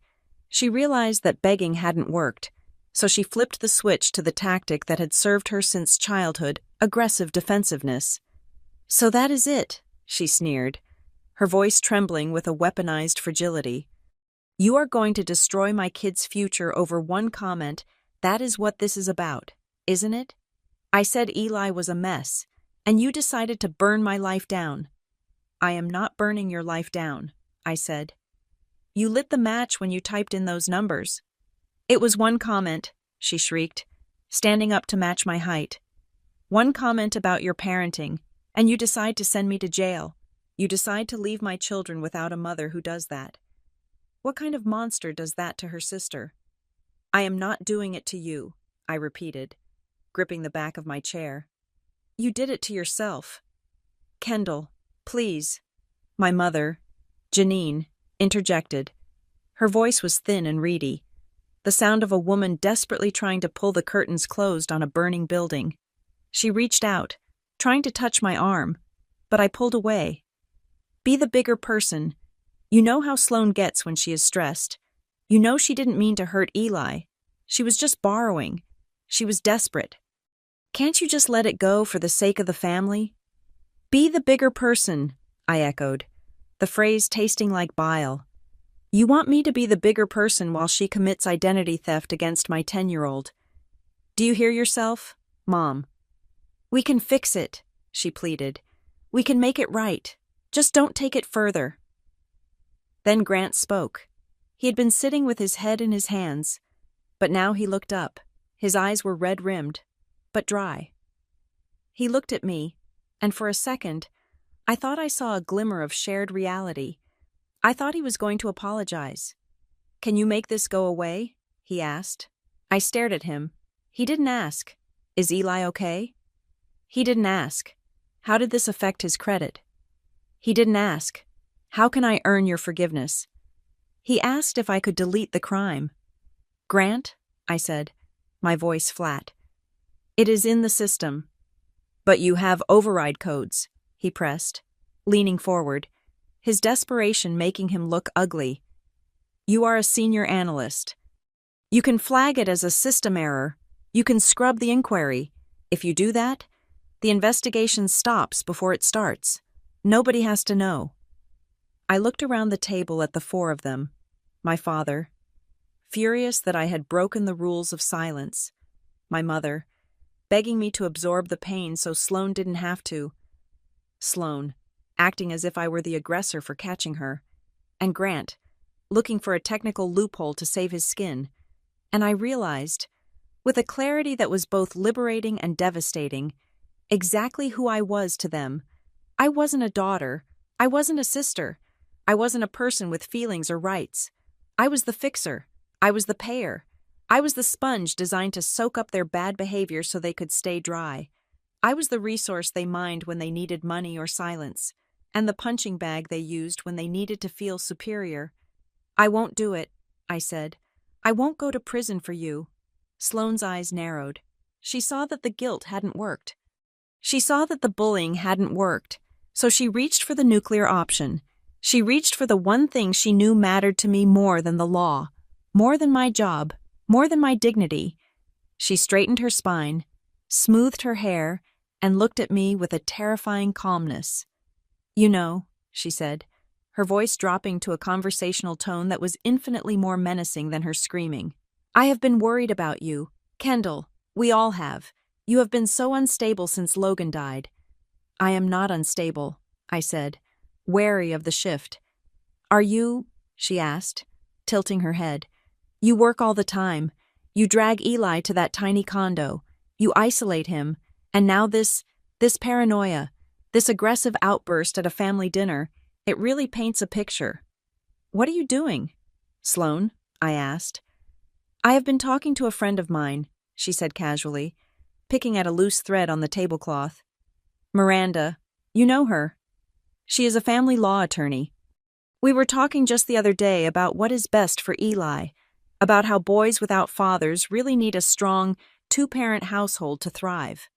She realized that begging hadn't worked, so she flipped the switch to the tactic that had served her since childhood, aggressive defensiveness. "So that is it," she sneered, her voice trembling with a weaponized fragility. "You are going to destroy my kid's future over one comment. That is what this is about, isn't it? I said Eli was a mess, and you decided to burn my life down." "I am not burning your life down," I said. "You lit the match when you typed in those numbers." "It was one comment," she shrieked, standing up to match my height. "One comment about your parenting, and you decide to send me to jail. You decide to leave my children without a mother who does that. What kind of monster does that to her sister?" "I am not doing it to you," I repeated, gripping the back of my chair. "You did it to yourself." "Kendall, please." My mother, Janine, interjected. Her voice was thin and reedy, the sound of a woman desperately trying to pull the curtains closed on a burning building. She reached out, trying to touch my arm, but I pulled away. "Be the bigger person. You know how Sloane gets when she is stressed. You know she didn't mean to hurt Eli. She was just borrowing. She was desperate. Can't you just let it go for the sake of the family?" "Be the bigger person," I echoed, the phrase tasting like bile. "You want me to be the bigger person while she commits identity theft against my 10-year-old. Do you hear yourself, Mom?" "We can fix it," she pleaded. "We can make it right. Just don't take it further." Then Grant spoke. He had been sitting with his head in his hands, but now he looked up. His eyes were red-rimmed, but dry. He looked at me, and for a second, I thought I saw a glimmer of shared reality. I thought he was going to apologize. "Can you make this go away?" he asked. I stared at him. He didn't ask, "Is Eli okay?" He didn't ask, "How did this affect his credit?" He didn't ask, "How can I earn your forgiveness?" He asked if I could delete the crime. "Grant," I said, my voice flat, "it is in the system." "But you have override codes," he pressed, leaning forward, his desperation making him look ugly. "You are a senior analyst. You can flag it as a system error. You can scrub the inquiry. If you do that, the investigation stops before it starts. Nobody has to know." I looked around the table at the four of them. My father, furious that I had broken the rules of silence. My mother, begging me to absorb the pain so Sloane didn't have to. Sloane, acting as if I were the aggressor for catching her. And Grant, looking for a technical loophole to save his skin. And I realized, with a clarity that was both liberating and devastating, exactly who I was to them. I wasn't a daughter. I wasn't a sister. I wasn't a person with feelings or rights. I was the fixer. I was the payer. I was the sponge designed to soak up their bad behavior so they could stay dry. I was the resource they mined when they needed money or silence, and the punching bag they used when they needed to feel superior. "I won't do it," I said. "I won't go to prison for you." Sloane's eyes narrowed. She saw that the guilt hadn't worked. She saw that the bullying hadn't worked, so she reached for the nuclear option. She reached for the one thing she knew mattered to me more than the law, more than my job, more than my dignity. She straightened her spine, smoothed her hair, and looked at me with a terrifying calmness. "You know," she said, her voice dropping to a conversational tone that was infinitely more menacing than her screaming. "I have been worried about you. Kendall, we all have. You have been so unstable since Logan died." "I am not unstable," I said, wary of the shift. "Are you?" she asked, tilting her head. "You work all the time. You drag Eli to that tiny condo. You isolate him. And now this paranoia, this aggressive outburst at a family dinner, it really paints a picture." What are you doing, Sloane? I asked. I have been talking to a friend of mine, she said casually, picking at a loose thread on the tablecloth. Miranda, you know her. She is a family law attorney. We were talking just the other day about what is best for Eli, about how boys without fathers really need a strong, two-parent household to thrive.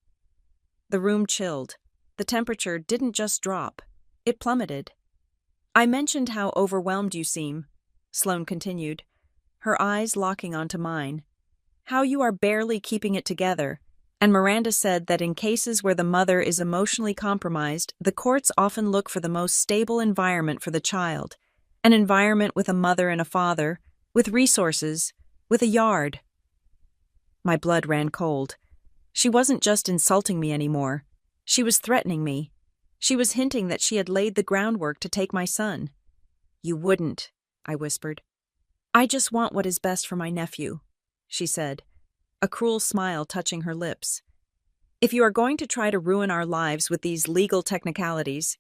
The room chilled. The temperature didn't just drop, it plummeted. I mentioned how overwhelmed you seem, Sloane continued, her eyes locking onto mine. How you are barely keeping it together, and Miranda said that in cases where the mother is emotionally compromised, the courts often look for the most stable environment for the child, an environment with a mother and a father, with resources, with a yard. My blood ran cold. She wasn't just insulting me anymore. She was threatening me. She was hinting that she had laid the groundwork to take my son. You wouldn't, I whispered. I just want what is best for my nephew, she said, a cruel smile touching her lips. If you are going to try to ruin our lives with these legal technicalities,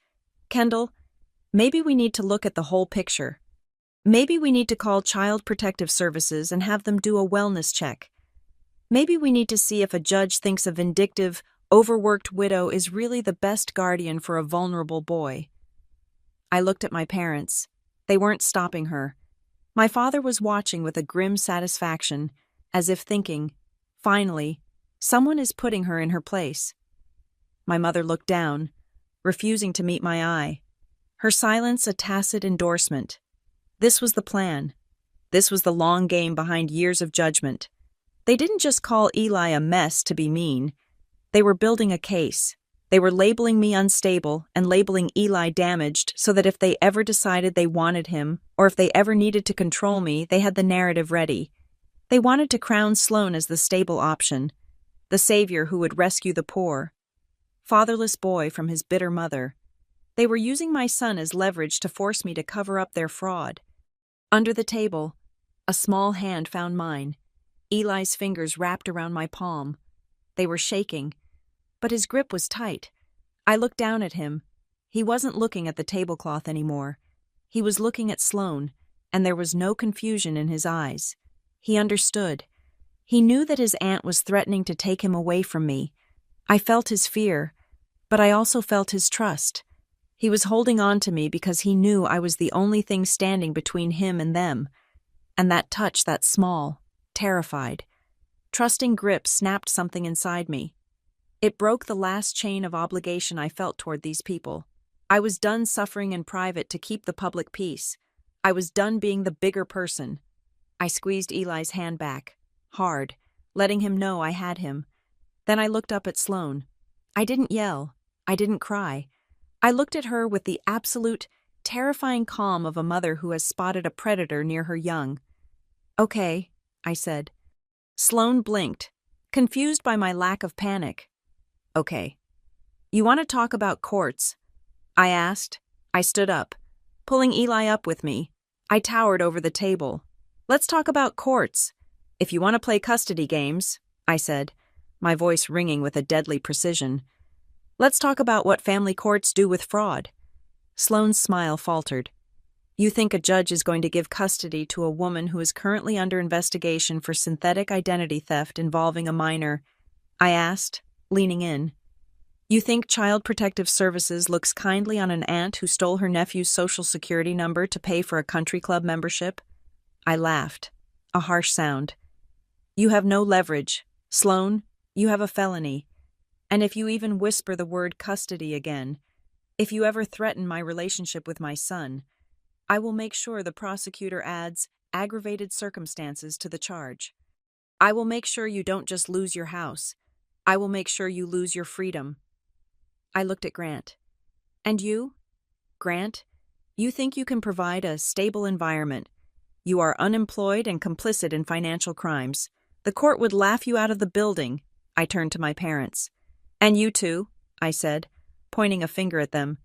Kendall, maybe we need to look at the whole picture. Maybe we need to call Child Protective Services and have them do a wellness check. Maybe we need to see if a judge thinks a vindictive, overworked widow is really the best guardian for a vulnerable boy. I looked at my parents. They weren't stopping her. My father was watching with a grim satisfaction, as if thinking, finally, someone is putting her in her place. My mother looked down, refusing to meet my eye. Her silence a tacit endorsement. This was the plan. This was the long game behind years of judgment. They didn't just call Eli a mess to be mean. They were building a case. They were labeling me unstable and labeling Eli damaged so that if they ever decided they wanted him, or if they ever needed to control me, they had the narrative ready. They wanted to crown Sloane as the stable option, the savior who would rescue the poor, fatherless boy from his bitter mother. They were using my son as leverage to force me to cover up their fraud. Under the table, a small hand found mine. Eli's fingers wrapped around my palm. They were shaking, but his grip was tight. I looked down at him. He wasn't looking at the tablecloth anymore. He was looking at Sloane, and there was no confusion in his eyes. He understood. He knew that his aunt was threatening to take him away from me. I felt his fear, but I also felt his trust. He was holding on to me because he knew I was the only thing standing between him and them. And that touch, that small, terrified, trusting grip snapped something inside me. It broke the last chain of obligation I felt toward these people. I was done suffering in private to keep the public peace. I was done being the bigger person. I squeezed Eli's hand back, hard, letting him know I had him. Then I looked up at Sloane. I didn't yell. I didn't cry. I looked at her with the absolute, terrifying calm of a mother who has spotted a predator near her young. Okay, I said. Sloane blinked, confused by my lack of panic. Okay. You want to talk about courts? I asked. I stood up, pulling Eli up with me. I towered over the table. Let's talk about courts. If you want to play custody games, I said, my voice ringing with a deadly precision. Let's talk about what family courts do with fraud. Sloane's smile faltered. You think a judge is going to give custody to a woman who is currently under investigation for synthetic identity theft involving a minor? I asked, leaning in. You think Child Protective Services looks kindly on an aunt who stole her nephew's social security number to pay for a country club membership? I laughed, a harsh sound. You have no leverage. Sloane, you have a felony. And if you even whisper the word custody again, if you ever threaten my relationship with my son, I will make sure the prosecutor adds aggravated circumstances to the charge. I will make sure you don't just lose your house. I will make sure you lose your freedom. I looked at Grant. And you? Grant, you think you can provide a stable environment. You are unemployed and complicit in financial crimes. The court would laugh you out of the building. I turned to my parents. And you too, I said, pointing a finger at them.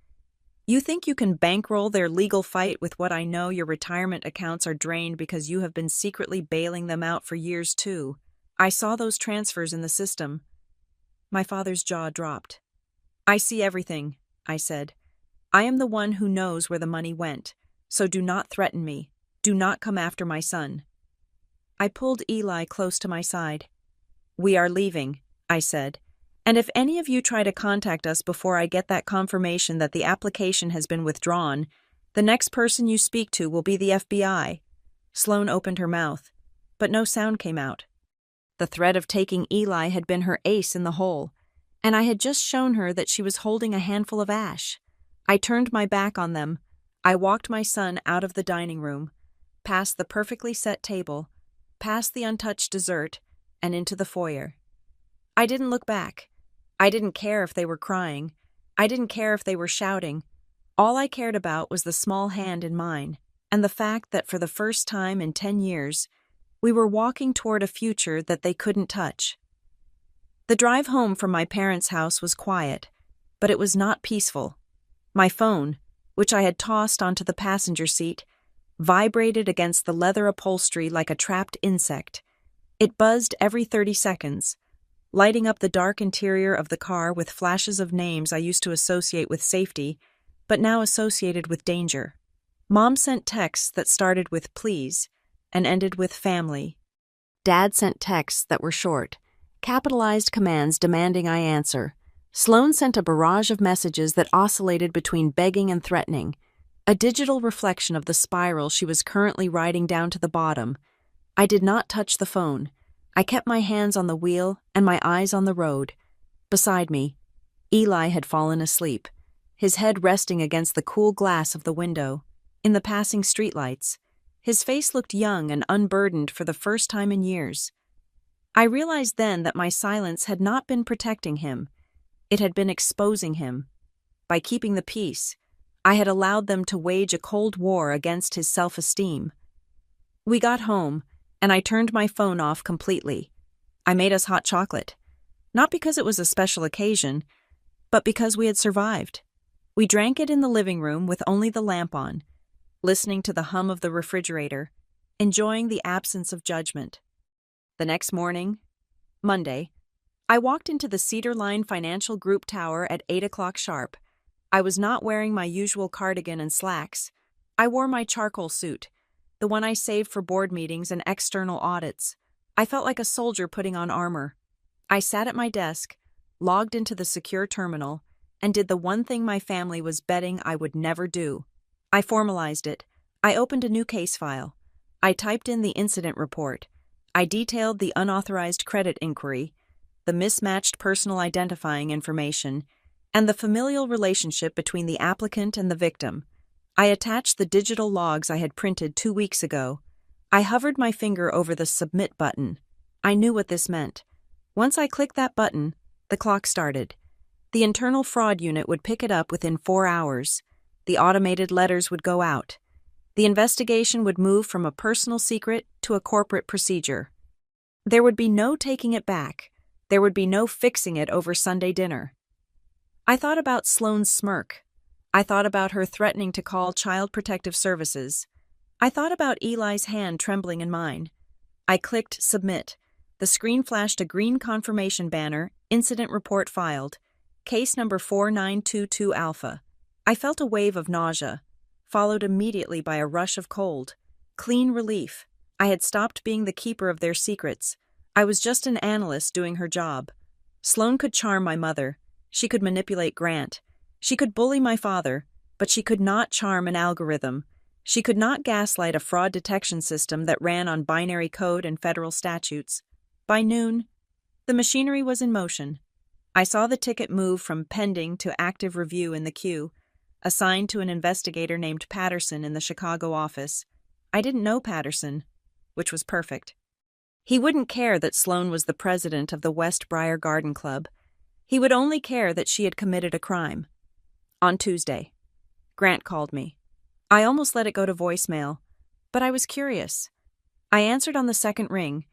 You think you can bankroll their legal fight with what I know your retirement accounts are drained because you have been secretly bailing them out for years too. I saw those transfers in the system. My father's jaw dropped. I see everything, I said. I am the one who knows where the money went. So do not threaten me. Do not come after my son." I pulled Eli close to my side. "We are leaving," I said. "And if any of you try to contact us before I get that confirmation that the application has been withdrawn, the next person you speak to will be the FBI." Sloan opened her mouth, but no sound came out. The threat of taking Eli had been her ace in the hole, and I had just shown her that she was holding a handful of ash. I turned my back on them. I walked my son out of the dining room, past the perfectly set table, past the untouched dessert, and into the foyer. I didn't look back. I didn't care if they were crying. I didn't care if they were shouting. All I cared about was the small hand in mine, and the fact that for the first time in 10 years, we were walking toward a future that they couldn't touch. The drive home from my parents' house was quiet, but it was not peaceful. My phone, which I had tossed onto the passenger seat, vibrated against the leather upholstery like a trapped insect. It buzzed every 30 seconds, lighting up the dark interior of the car with flashes of names I used to associate with safety, but now associated with danger. Mom sent texts that started with please and ended with family. Dad sent texts that were short, capitalized commands demanding I answer. Sloan sent a barrage of messages that oscillated between begging and threatening, a digital reflection of the spiral she was currently riding down to the bottom. I did not touch the phone. I kept my hands on the wheel and my eyes on the road. Beside me, Eli had fallen asleep, his head resting against the cool glass of the window. In the passing streetlights, his face looked young and unburdened for the first time in years. I realized then that my silence had not been protecting him. It had been exposing him. By keeping the peace, I had allowed them to wage a cold war against his self-esteem. We got home, and I turned my phone off completely. I made us hot chocolate, not because it was a special occasion, but because we had survived. We drank it in the living room with only the lamp on, listening to the hum of the refrigerator, enjoying the absence of judgment. The next morning, Monday, I walked into the Cedar Line Financial Group Tower at 8 o'clock sharp. I was not wearing my usual cardigan and slacks. I wore my charcoal suit, the one I saved for board meetings and external audits. I felt like a soldier putting on armor. I sat at my desk, logged into the secure terminal, and did the one thing my family was betting I would never do. I formalized it. I opened a new case file. I typed in the incident report. I detailed the unauthorized credit inquiry, the mismatched personal identifying information, and the familial relationship between the applicant and the victim. I attached the digital logs I had printed 2 weeks ago. I hovered my finger over the submit button. I knew what this meant. Once I clicked that button, the clock started. The internal fraud unit would pick it up within 4 hours. The automated letters would go out. The investigation would move from a personal secret to a corporate procedure. There would be no taking it back. There would be no fixing it over Sunday dinner. I thought about Sloane's smirk. I thought about her threatening to call Child Protective Services. I thought about Eli's hand trembling in mine. I clicked submit. The screen flashed a green confirmation banner, incident report filed, case number 4922 Alpha. I felt a wave of nausea, followed immediately by a rush of cold. Clean relief. I had stopped being the keeper of their secrets. I was just an analyst doing her job. Sloan could charm my mother. She could manipulate Grant. She could bully my father, but she could not charm an algorithm. She could not gaslight a fraud detection system that ran on binary code and federal statutes. By noon, the machinery was in motion. I saw the ticket move from pending to active review in the queue, assigned to an investigator named Patterson in the Chicago office. I didn't know Patterson, which was perfect. He wouldn't care that Sloan was the president of the West Briar Garden Club. He would only care that she had committed a crime. On Tuesday, Grant called me. I almost let it go to voicemail, but I was curious. I answered on the second ring,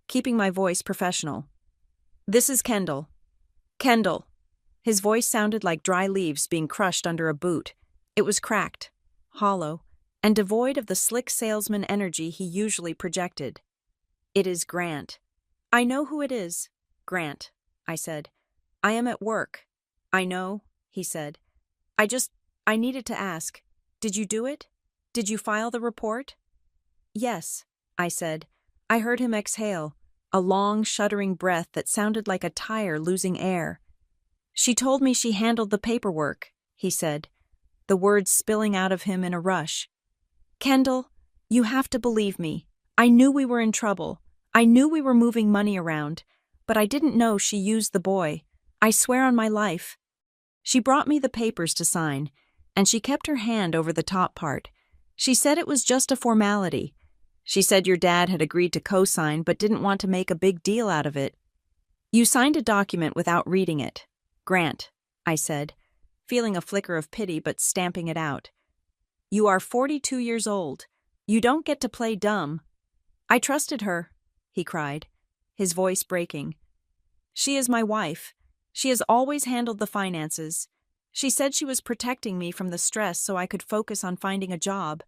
keeping my voice professional. "This is Kendall." "Kendall." His voice sounded like dry leaves being crushed under a boot. It was cracked, hollow, and devoid of the slick salesman energy he usually projected. "It is Grant." "I know who it is, Grant," I said. "I am at work." "I know," he said. I needed to ask, did you do it?" Did you file the report? Yes, I said. I heard him exhale, a long, shuddering breath that sounded like a tire losing air. She told me she handled the paperwork, he said, the words spilling out of him in a rush. Kendall, you have to believe me. I knew we were in trouble. I knew we were moving money around, but I didn't know she used the boy. I swear on my life. She brought me the papers to sign, and she kept her hand over the top part. She said it was just a formality. She said your dad had agreed to co-sign but didn't want to make a big deal out of it. You signed a document without reading it. Grant, I said, feeling a flicker of pity but stamping it out. You are 42 years old. You don't get to play dumb. I trusted her, he cried, his voice breaking. She is my wife. She has always handled the finances. She said she was protecting me from the stress so I could focus on finding a job.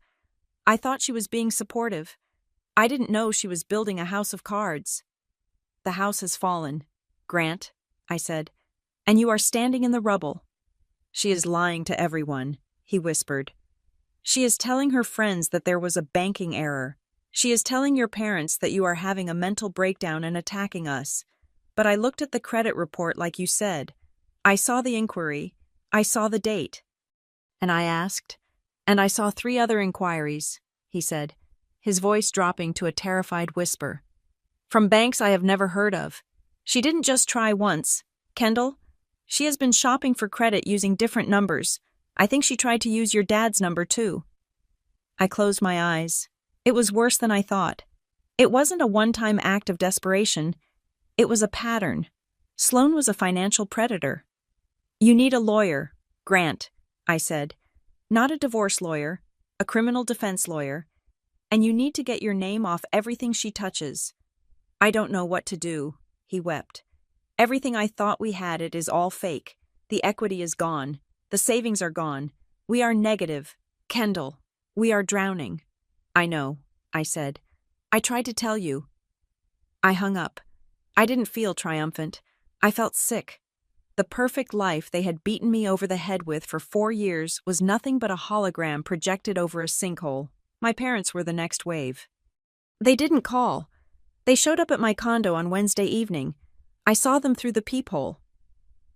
I thought she was being supportive. I didn't know she was building a house of cards. The house has fallen, Grant, I said, and you are standing in the rubble. She is lying to everyone, he whispered. She is telling her friends that there was a banking error. She is telling your parents that you are having a mental breakdown and attacking us. But I looked at the credit report like you said. I saw the inquiry. I saw the date. And I asked, and I saw 3 other inquiries, he said, his voice dropping to a terrified whisper. From banks I have never heard of. She didn't just try once. Kendall, she has been shopping for credit using different numbers. I think she tried to use your dad's number too. I closed my eyes. It was worse than I thought. It wasn't a one-time act of desperation. It was a pattern. Sloan was a financial predator. You need a lawyer, Grant, I said. Not a divorce lawyer, a criminal defense lawyer. And you need to get your name off everything she touches. I don't know what to do, he wept. Everything I thought we had it is all fake. The equity is gone. The savings are gone. We are negative. Kendall, we are drowning. I know, I said. I tried to tell you. I hung up. I didn't feel triumphant. I felt sick. The perfect life they had beaten me over the head with for 4 years was nothing but a hologram projected over a sinkhole. My parents were the next wave. They didn't call. They showed up at my condo on Wednesday evening. I saw them through the peephole.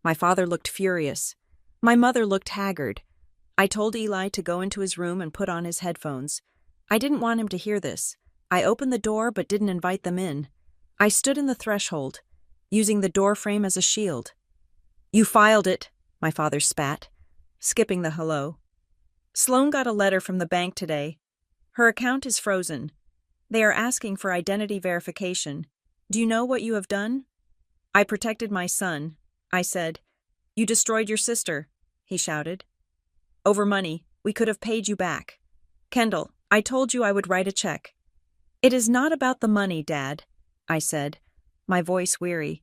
My father looked furious. My mother looked haggard. I told Eli to go into his room and put on his headphones. I didn't want him to hear this. I opened the door but didn't invite them in. I stood in the threshold, using the doorframe as a shield. You filed it, my father spat, skipping the hello. Sloan got a letter from the bank today. Her account is frozen. They are asking for identity verification. Do you know what you have done? I protected my son, I said. You destroyed your sister, he shouted. Over money, we could have paid you back. Kendall, I told you I would write a check. It is not about the money, Dad, I said, my voice weary.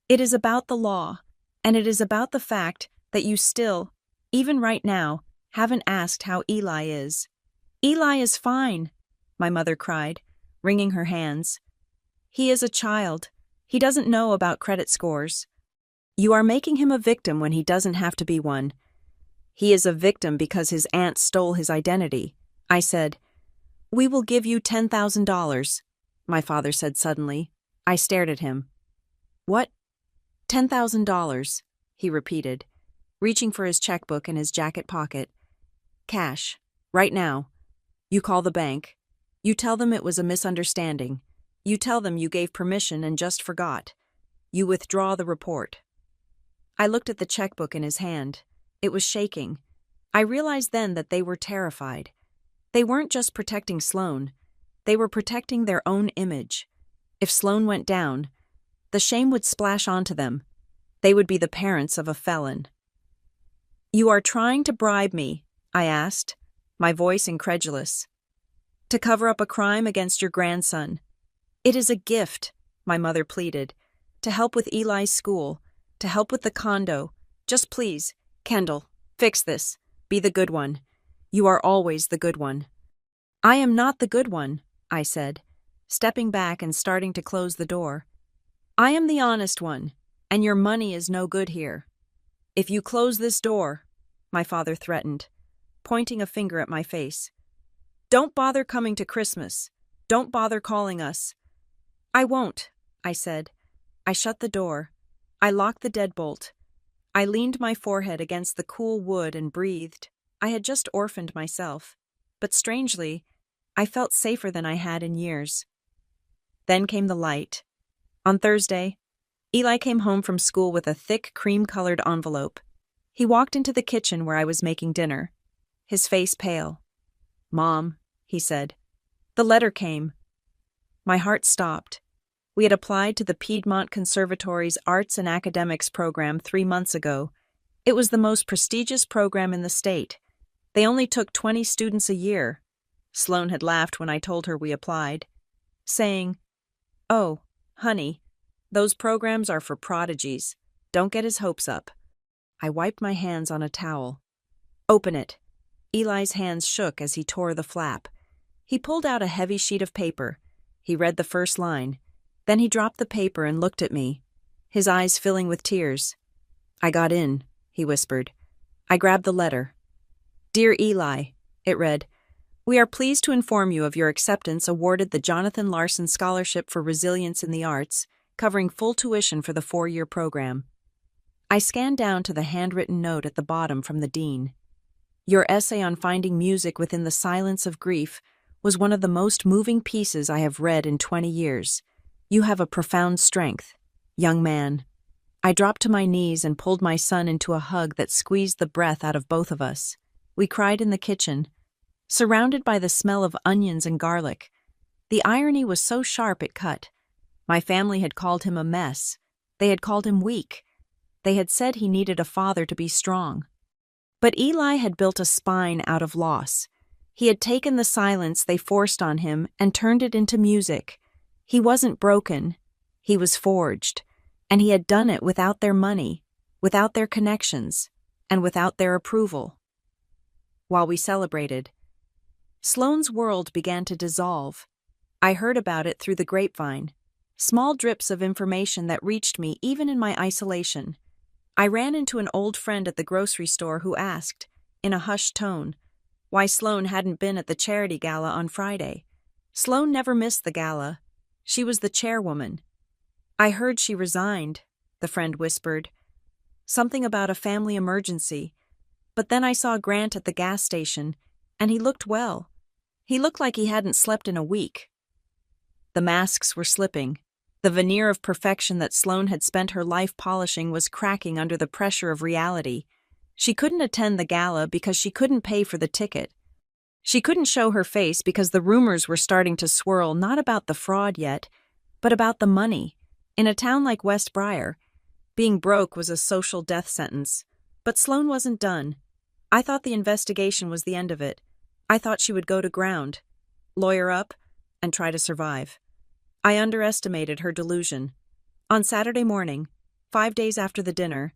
It is about the law, and it is about the fact that you still, even right now, haven't asked how Eli is. Eli is fine, my mother cried, wringing her hands. He is a child. He doesn't know about credit scores. You are making him a victim when he doesn't have to be one. He is a victim because his aunt stole his identity. I said, We will give you $10,000, my father said suddenly. I stared at him. What? $10,000, he repeated, reaching for his checkbook in his jacket pocket. Cash, right now. You call the bank. You tell them it was a misunderstanding. You tell them you gave permission and just forgot. You withdraw the report. I looked at the checkbook in his hand. It was shaking. I realized then that they were terrified. They weren't just protecting Sloan. They were protecting their own image. If Sloan went down, the shame would splash onto them. They would be the parents of a felon. You are trying to bribe me, I asked, my voice incredulous. To cover up a crime against your grandson. It is a gift, my mother pleaded, to help with Eli's school, to help with the condo. Just please, Kendall, fix this. Be the good one. You are always the good one. I am not the good one, I said, stepping back and starting to close the door. I am the honest one, and your money is no good here. If you close this door, my father threatened, pointing a finger at my face, Don't bother coming to Christmas. Don't bother calling us. I won't, I said. I shut the door. I locked the deadbolt. I leaned my forehead against the cool wood and breathed. I had just orphaned myself. But strangely, I felt safer than I had in years. Then came the light. On Thursday, Eli came home from school with a thick, cream-colored envelope. He walked into the kitchen where I was making dinner, his face pale. "Mom," he said. The letter came. My heart stopped. We had applied to the Piedmont Conservatory's Arts and Academics program 3 months ago. It was the most prestigious program in the state. They only took 20 students a year. Sloan had laughed when I told her we applied, saying, "Oh, honey, those programs are for prodigies. Don't get his hopes up." I wiped my hands on a towel. "Open it." Eli's hands shook as he tore the flap. He pulled out a heavy sheet of paper. He read the first line. Then he dropped the paper and looked at me, his eyes filling with tears. "I got in," he whispered. I grabbed the letter. "Dear Eli," it read, "we are pleased to inform you of your acceptance awarded the Jonathan Larson Scholarship for Resilience in the Arts, covering full tuition for the 4-year program." I scanned down to the handwritten note at the bottom from the dean. "Your essay on finding music within the silence of grief was one of the most moving pieces I have read in 20 years. You have a profound strength, young man." I dropped to my knees and pulled my son into a hug that squeezed the breath out of both of us. We cried in the kitchen, surrounded by the smell of onions and garlic. The irony was so sharp it cut. My family had called him a mess. They had called him weak. They had said he needed a father to be strong. But Eli had built a spine out of loss. He had taken the silence they forced on him and turned it into music. He wasn't broken. He was forged. And he had done it without their money, without their connections, and without their approval. While we celebrated, Sloane's world began to dissolve. I heard about it through the grapevine, small drips of information that reached me even in my isolation. I ran into an old friend at the grocery store who asked, in a hushed tone, why Sloane hadn't been at the charity gala on Friday. Sloane never missed the gala. She was the chairwoman. "I heard she resigned," the friend whispered. "Something about a family emergency. But then I saw Grant at the gas station, and he looked well. He looked like he hadn't slept in a week." The masks were slipping. The veneer of perfection that Sloane had spent her life polishing was cracking under the pressure of reality. She couldn't attend the gala because she couldn't pay for the ticket. She couldn't show her face because the rumors were starting to swirl not about the fraud yet, but about the money. In a town like West Briar, being broke was a social death sentence. But Sloane wasn't done. I thought the investigation was the end of it. I thought she would go to ground, lawyer up, and try to survive. I underestimated her delusion. On Saturday morning, 5 days after the dinner,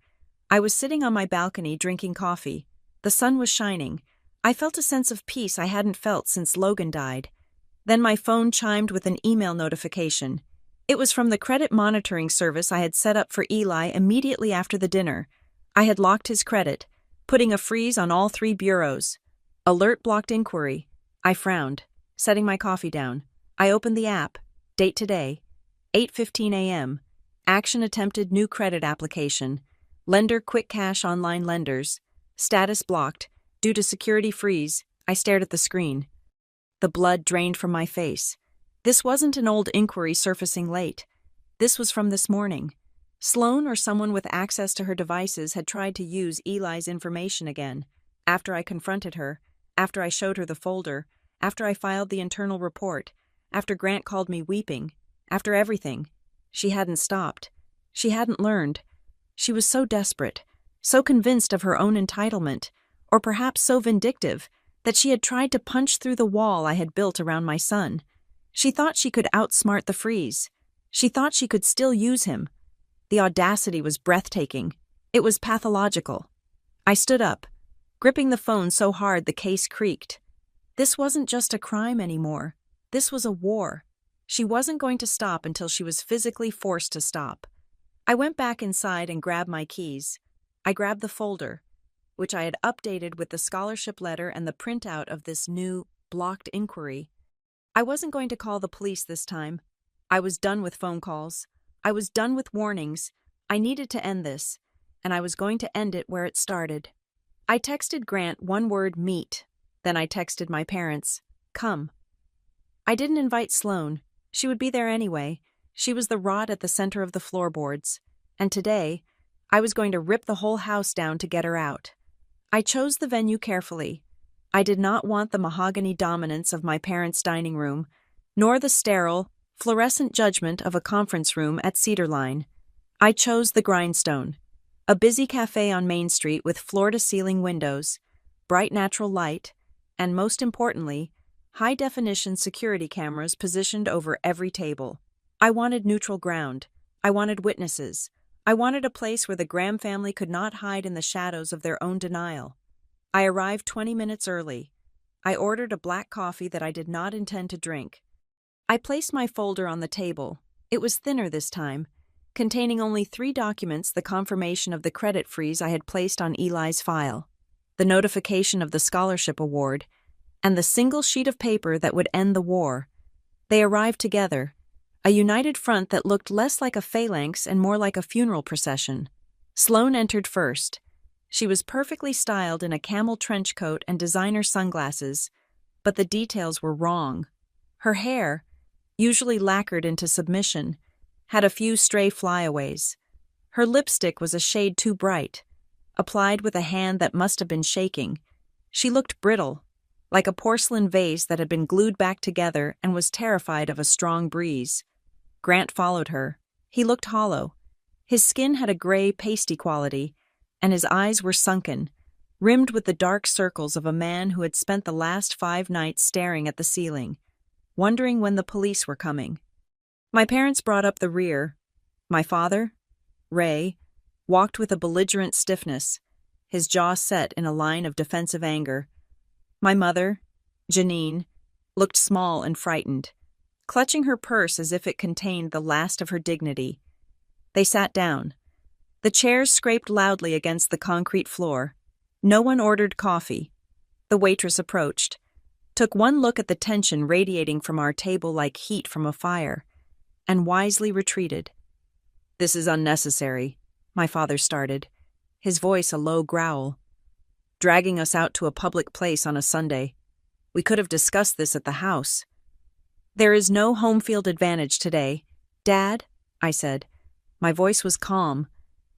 I was sitting on my balcony drinking coffee. The sun was shining. I felt a sense of peace I hadn't felt since Logan died. Then my phone chimed with an email notification. It was from the credit monitoring service I had set up for Eli immediately after the dinner. I had locked his credit, putting a freeze on all 3 bureaus. Alert blocked inquiry. I frowned, setting my coffee down. I opened the app. Date today, 8:15 a.m. Action attempted new credit application. Lender quick cash online lenders. Status blocked. Due to security freeze. I stared at the screen. The blood drained from my face. This wasn't an old inquiry surfacing late. This was from this morning. Sloane or someone with access to her devices had tried to use Eli's information again. After I confronted her, after I showed her the folder, after I filed the internal report, after Grant called me weeping, after everything, she hadn't stopped. She hadn't learned. She was so desperate, so convinced of her own entitlement, or perhaps so vindictive, that she had tried to punch through the wall I had built around my son. She thought she could outsmart the freeze. She thought she could still use him. The audacity was breathtaking. It was pathological. I stood up, gripping the phone so hard the case creaked. This wasn't just a crime anymore. This was a war. She wasn't going to stop until she was physically forced to stop. I went back inside and grabbed my keys. I grabbed the folder, which I had updated with the scholarship letter and the printout of this new blocked inquiry. I wasn't going to call the police this time. I was done with phone calls. I was done with warnings. I needed to end this, and I was going to end it where it started. I texted Grant one word, meet. Then I texted my parents, come. I didn't invite Sloane. She would be there anyway. She was the rod at the center of the floorboards. And today, I was going to rip the whole house down to get her out. I chose the venue carefully. I did not want the mahogany dominance of my parents' dining room, nor the sterile, fluorescent judgment of a conference room at Cedar Line. I chose the Grindstone, a busy cafe on Main Street with floor-to-ceiling windows, bright natural light, and most importantly, high-definition security cameras positioned over every table. I wanted neutral ground. I wanted witnesses. I wanted a place where the Graham family could not hide in the shadows of their own denial. I arrived 20 minutes early. I ordered a black coffee that I did not intend to drink. I placed my folder on the table. It was thinner this time, containing only 3 documents: the confirmation of the credit freeze I had placed on Eli's file, the notification of the scholarship award, and the single sheet of paper that would end the war. They arrived together, a united front that looked less like a phalanx and more like a funeral procession. Sloane entered first. She was perfectly styled in a camel trench coat and designer sunglasses, but the details were wrong. Her hair, usually lacquered into submission, had a few stray flyaways. Her lipstick was a shade too bright, applied with a hand that must have been shaking. She looked brittle, like a porcelain vase that had been glued back together and was terrified of a strong breeze. Grant followed her. He looked hollow. His skin had a gray, pasty quality, and his eyes were sunken, rimmed with the dark circles of a man who had spent the last 5 nights staring at the ceiling, wondering when the police were coming. My parents brought up the rear. My father, Ray, walked with a belligerent stiffness, his jaw set in a line of defensive anger. My mother, Janine, looked small and frightened, clutching her purse as if it contained the last of her dignity. They sat down. The chairs scraped loudly against the concrete floor. No one ordered coffee. The waitress approached, took one look at the tension radiating from our table like heat from a fire, and wisely retreated. "This is unnecessary," my father started, his voice a low growl. "Dragging us out to a public place on a Sunday. We could have discussed this at the house." "There is no home field advantage today. Dad," I said. My voice was calm,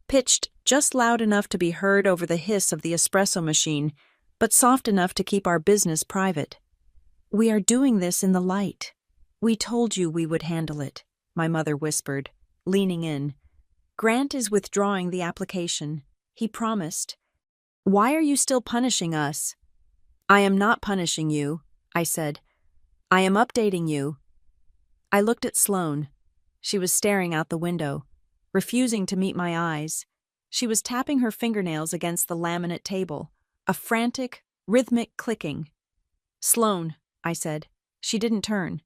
pitched just loud enough to be heard over the hiss of the espresso machine, but soft enough to keep our business private. "We are doing this in the light. We told you we would handle it," my mother whispered, leaning in. "Grant is withdrawing the application. He promised. Why are you still punishing us?" "I am not punishing you," I said. "I am updating you." I looked at Sloane. She was staring out the window, refusing to meet my eyes. She was tapping her fingernails against the laminate table, a frantic, rhythmic clicking. "Sloane," I said. She didn't turn.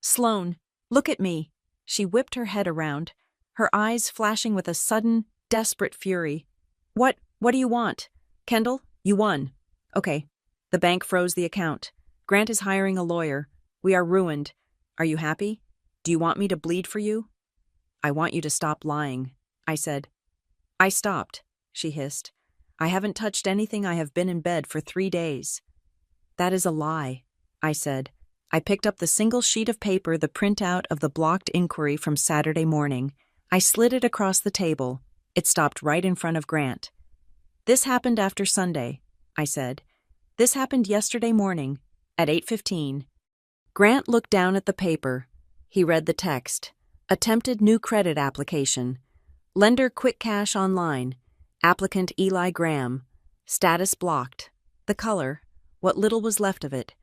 "Sloane, look at me." She whipped her head around, her eyes flashing with a sudden, desperate fury. What do you want?" "Kendall, you won." "Okay." "The bank froze the account. Grant is hiring a lawyer. We are ruined. Are you happy? Do you want me to bleed for you?" "I want you to stop lying," I said. "I stopped," she hissed. "I haven't touched anything. I have been in bed for 3 days." "That is a lie," I said. I picked up the single sheet of paper, the printout of the blocked inquiry from Saturday morning. I slid it across the table. It stopped right in front of Grant. "This happened after Sunday," I said. "This happened yesterday morning, at 8:15. Grant looked down at the paper. He read the text. Attempted new credit application. Lender Quick Cash Online. Applicant Eli Graham. Status blocked. The color, what little was left of it,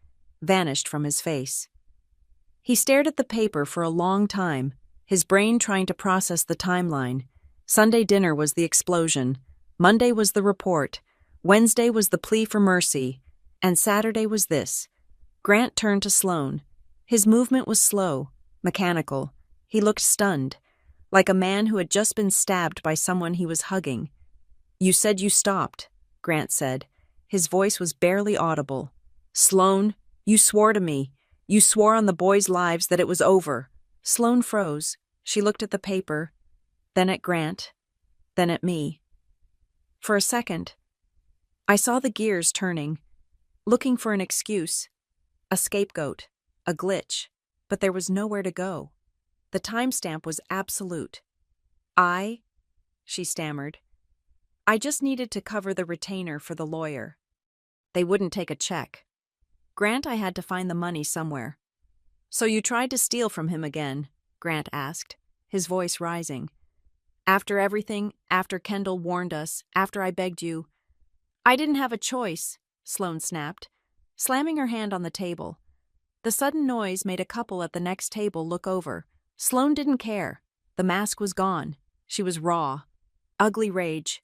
vanished from his face. He stared at the paper for a long time, his brain trying to process the timeline. Sunday dinner was the explosion. Monday was the report. Wednesday was the plea for mercy. And Saturday was this. Grant turned to Sloane. His movement was slow, mechanical. He looked stunned, like a man who had just been stabbed by someone he was hugging. "You said you stopped," Grant said. His voice was barely audible. "Sloane, You swore to me. You swore on the boys' lives that it was over. Sloane froze. She looked at the paper, then at Grant, then at me. For a second, I saw the gears turning, looking for an excuse, a scapegoat, a glitch, but there was nowhere to go. The timestamp was absolute. She stammered. I just needed to cover the retainer for the lawyer. They wouldn't take a check. Grant, I had to find the money somewhere. So you tried to steal from him again? Grant asked, his voice rising. After everything, after Kendall warned us, after I begged you. I didn't have a choice, Sloane snapped, slamming her hand on the table. The sudden noise made a couple at the next table look over. Sloane didn't care. The mask was gone. She was raw. Ugly rage.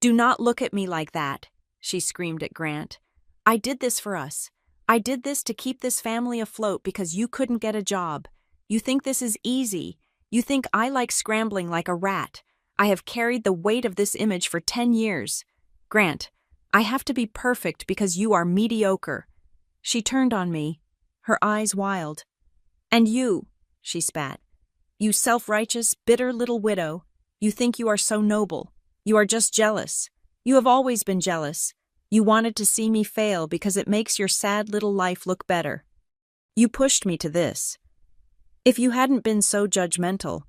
Do not look at me like that, she screamed at Grant. I did this for us. I did this to keep this family afloat because you couldn't get a job. You think this is easy. You think I like scrambling like a rat. I have carried the weight of this image for 10 years. Grant, I have to be perfect because you are mediocre. She turned on me, her eyes wild. And you, she spat. You self-righteous, bitter little widow. You think you are so noble. You are just jealous. You have always been jealous. You wanted to see me fail because it makes your sad little life look better. You pushed me to this. If you hadn't been so judgmental,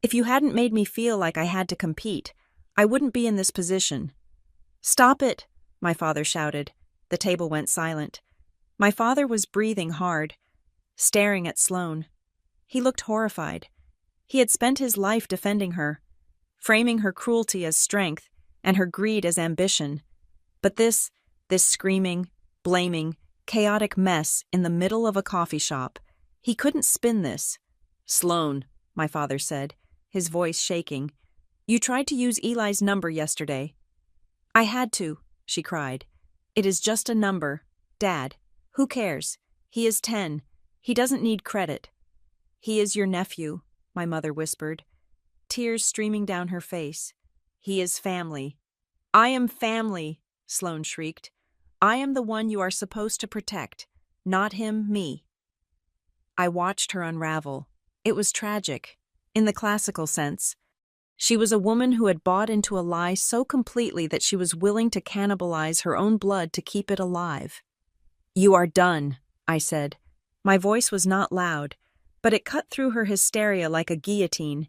if you hadn't made me feel like I had to compete, I wouldn't be in this position. Stop it, my father shouted. The table went silent. My father was breathing hard, staring at Sloane. He looked horrified. He had spent his life defending her, framing her cruelty as strength and her greed as ambition. But this screaming, blaming, chaotic mess in the middle of a coffee shop, he couldn't spin this. Sloane, my father said, his voice shaking. You tried to use Eli's number yesterday. I had to, she cried. It is just a number. Dad, who cares? He is 10. He doesn't need credit. He is your nephew, my mother whispered, tears streaming down her face. He is family. I am family, Sloane shrieked. I am the one you are supposed to protect, not him, me. I watched her unravel. It was tragic, in the classical sense. She was a woman who had bought into a lie so completely that she was willing to cannibalize her own blood to keep it alive. You are done, I said. My voice was not loud, but it cut through her hysteria like a guillotine.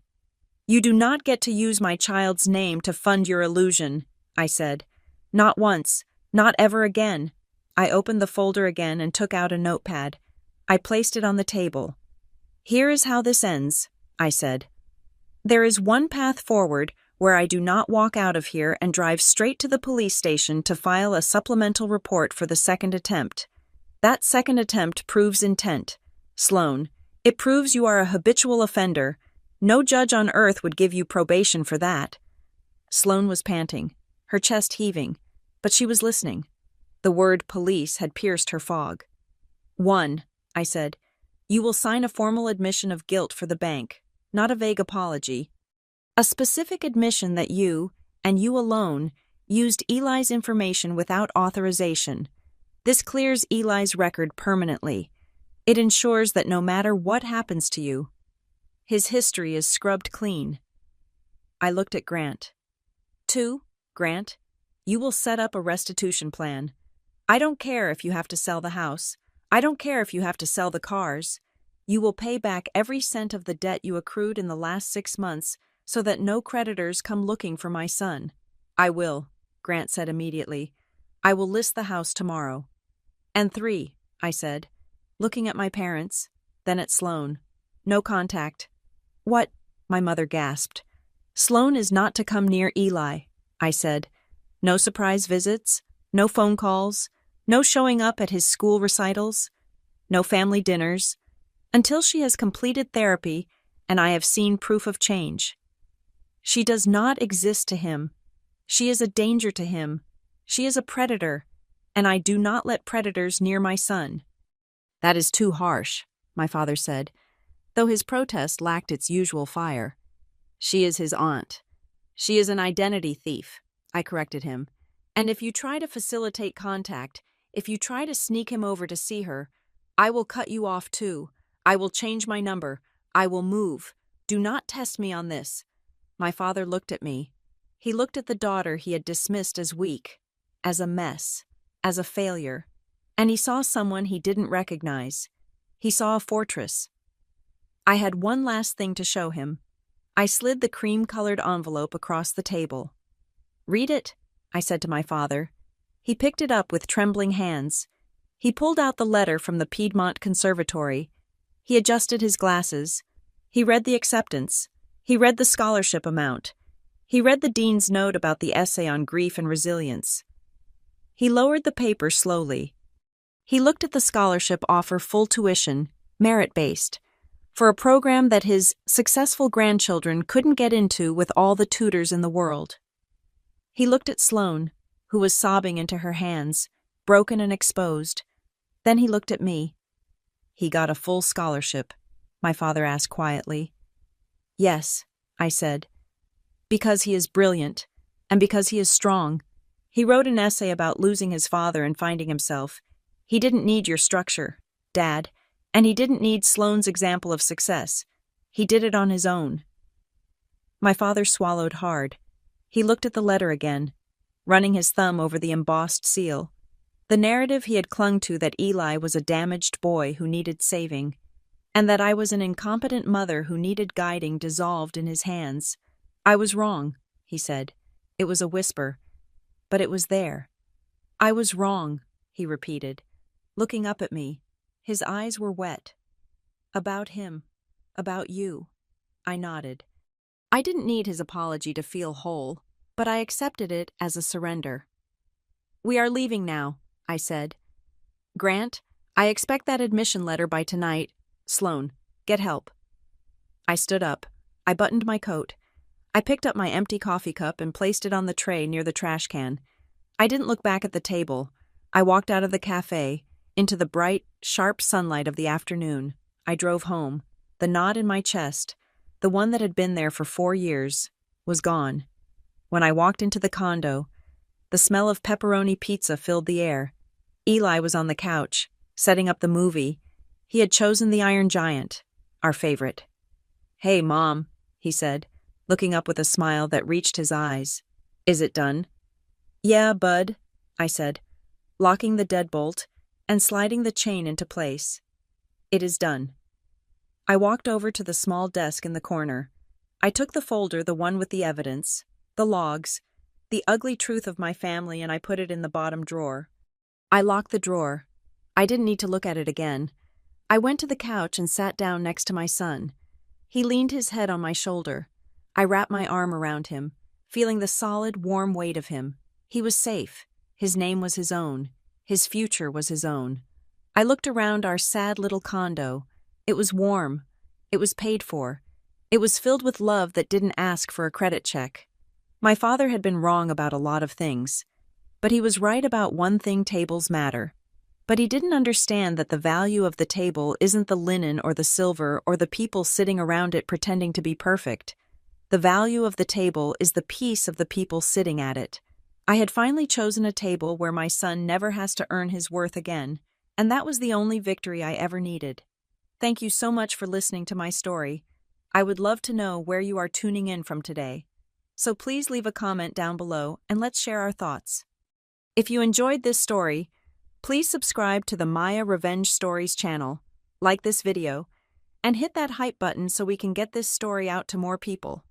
You do not get to use my child's name to fund your illusion, I said. Not once, not ever again. I opened the folder again and took out a notepad. I placed it on the table. Here is how this ends, I said. There is one path forward where I do not walk out of here and drive straight to the police station to file a supplemental report for the second attempt. That second attempt proves intent. Sloane, it proves you are a habitual offender. No judge on earth would give you probation for that. Sloane was panting, her chest heaving, but she was listening. The word police had pierced her fog. 1, I said. You will sign a formal admission of guilt for the bank, not a vague apology. A specific admission that you, and you alone, used Eli's information without authorization. This clears Eli's record permanently. It ensures that no matter what happens to you, his history is scrubbed clean. I looked at Grant. 2, Grant, you will set up a restitution plan. I don't care if you have to sell the house. I don't care if you have to sell the cars. You will pay back every cent of the debt you accrued in the last 6 months so that no creditors come looking for my son. I will, Grant said immediately. I will list the house tomorrow. And 3, I said, looking at my parents, then at Sloane. No contact. What? My mother gasped. Sloane is not to come near Eli, I said. No surprise visits, no phone calls, no showing up at his school recitals, no family dinners, until she has completed therapy and I have seen proof of change. She does not exist to him. She is a danger to him. She is a predator, and I do not let predators near my son. That is too harsh, my father said, though his protest lacked its usual fire. She is his aunt. She is an identity thief, I corrected him, and if you try to facilitate contact, If you try to sneak him over to see her, I will cut you off too. I will change my number. I will move. Do not test me on this." My father looked at me. He looked at the daughter he had dismissed as weak, as a mess, as a failure, and he saw someone he didn't recognize. He saw a fortress. I had one last thing to show him. I slid the cream-colored envelope across the table. "Read it," I said to my father. He picked it up with trembling hands. He pulled out the letter from the Piedmont Conservatory. He adjusted his glasses. He read the acceptance. He read the scholarship amount. He read the dean's note about the essay on grief and resilience. He lowered the paper slowly. He looked at the scholarship offer, full tuition, merit-based, for a program that his successful grandchildren couldn't get into with all the tutors in the world. He looked at Sloane, who was sobbing into her hands, broken and exposed. Then he looked at me. "He got a full scholarship?" my father asked quietly. "Yes," I said. "Because he is brilliant, and because he is strong. He wrote an essay about losing his father and finding himself. He didn't need your structure, Dad, and he didn't need Sloane's example of success. He did it on his own." My father swallowed hard. He looked at the letter again, running his thumb over the embossed seal. The narrative he had clung to, that Eli was a damaged boy who needed saving, and that I was an incompetent mother who needed guiding, dissolved in his hands. "I was wrong," he said. It was a whisper, but it was there. "I was wrong," he repeated, looking up at me. His eyes were wet. "About him. About you." I nodded. I didn't need his apology to feel whole, but I accepted it as a surrender. "We are leaving now," I said. "Grant, I expect that admission letter by tonight. Sloane, get help." I stood up. I buttoned my coat. I picked up my empty coffee cup and placed it on the tray near the trash can. I didn't look back at the table. I walked out of the cafe, into the bright, sharp sunlight of the afternoon. I drove home. The knot in my chest, the one that had been there for 4 years, was gone. When I walked into the condo, the smell of pepperoni pizza filled the air. Eli was on the couch, setting up the movie. He had chosen The Iron Giant, our favorite. "Hey, Mom," he said, looking up with a smile that reached his eyes. "Is it done?" "Yeah, bud," I said, locking the deadbolt and sliding the chain into place. "It is done." I walked over to the small desk in the corner. I took the folder, the one with the evidence, the logs, the ugly truth of my family, and I put it in the bottom drawer. I locked the drawer. I didn't need to look at it again. I went to the couch and sat down next to my son. He leaned his head on my shoulder. I wrapped my arm around him, feeling the solid, warm weight of him. He was safe. His name was his own. His future was his own. I looked around our sad little condo. It was warm. It was paid for. It was filled with love that didn't ask for a credit check. My father had been wrong about a lot of things, but he was right about one thing: tables matter. But he didn't understand that the value of the table isn't the linen or the silver or the people sitting around it pretending to be perfect. The value of the table is the peace of the people sitting at it. I had finally chosen a table where my son never has to earn his worth again, and that was the only victory I ever needed. Thank you so much for listening to my story. I would love to know where you are tuning in from today. So please leave a comment down below and let's share our thoughts. If you enjoyed this story, please subscribe to the Maya Revenge Stories channel, like this video, and hit that hype button so we can get this story out to more people.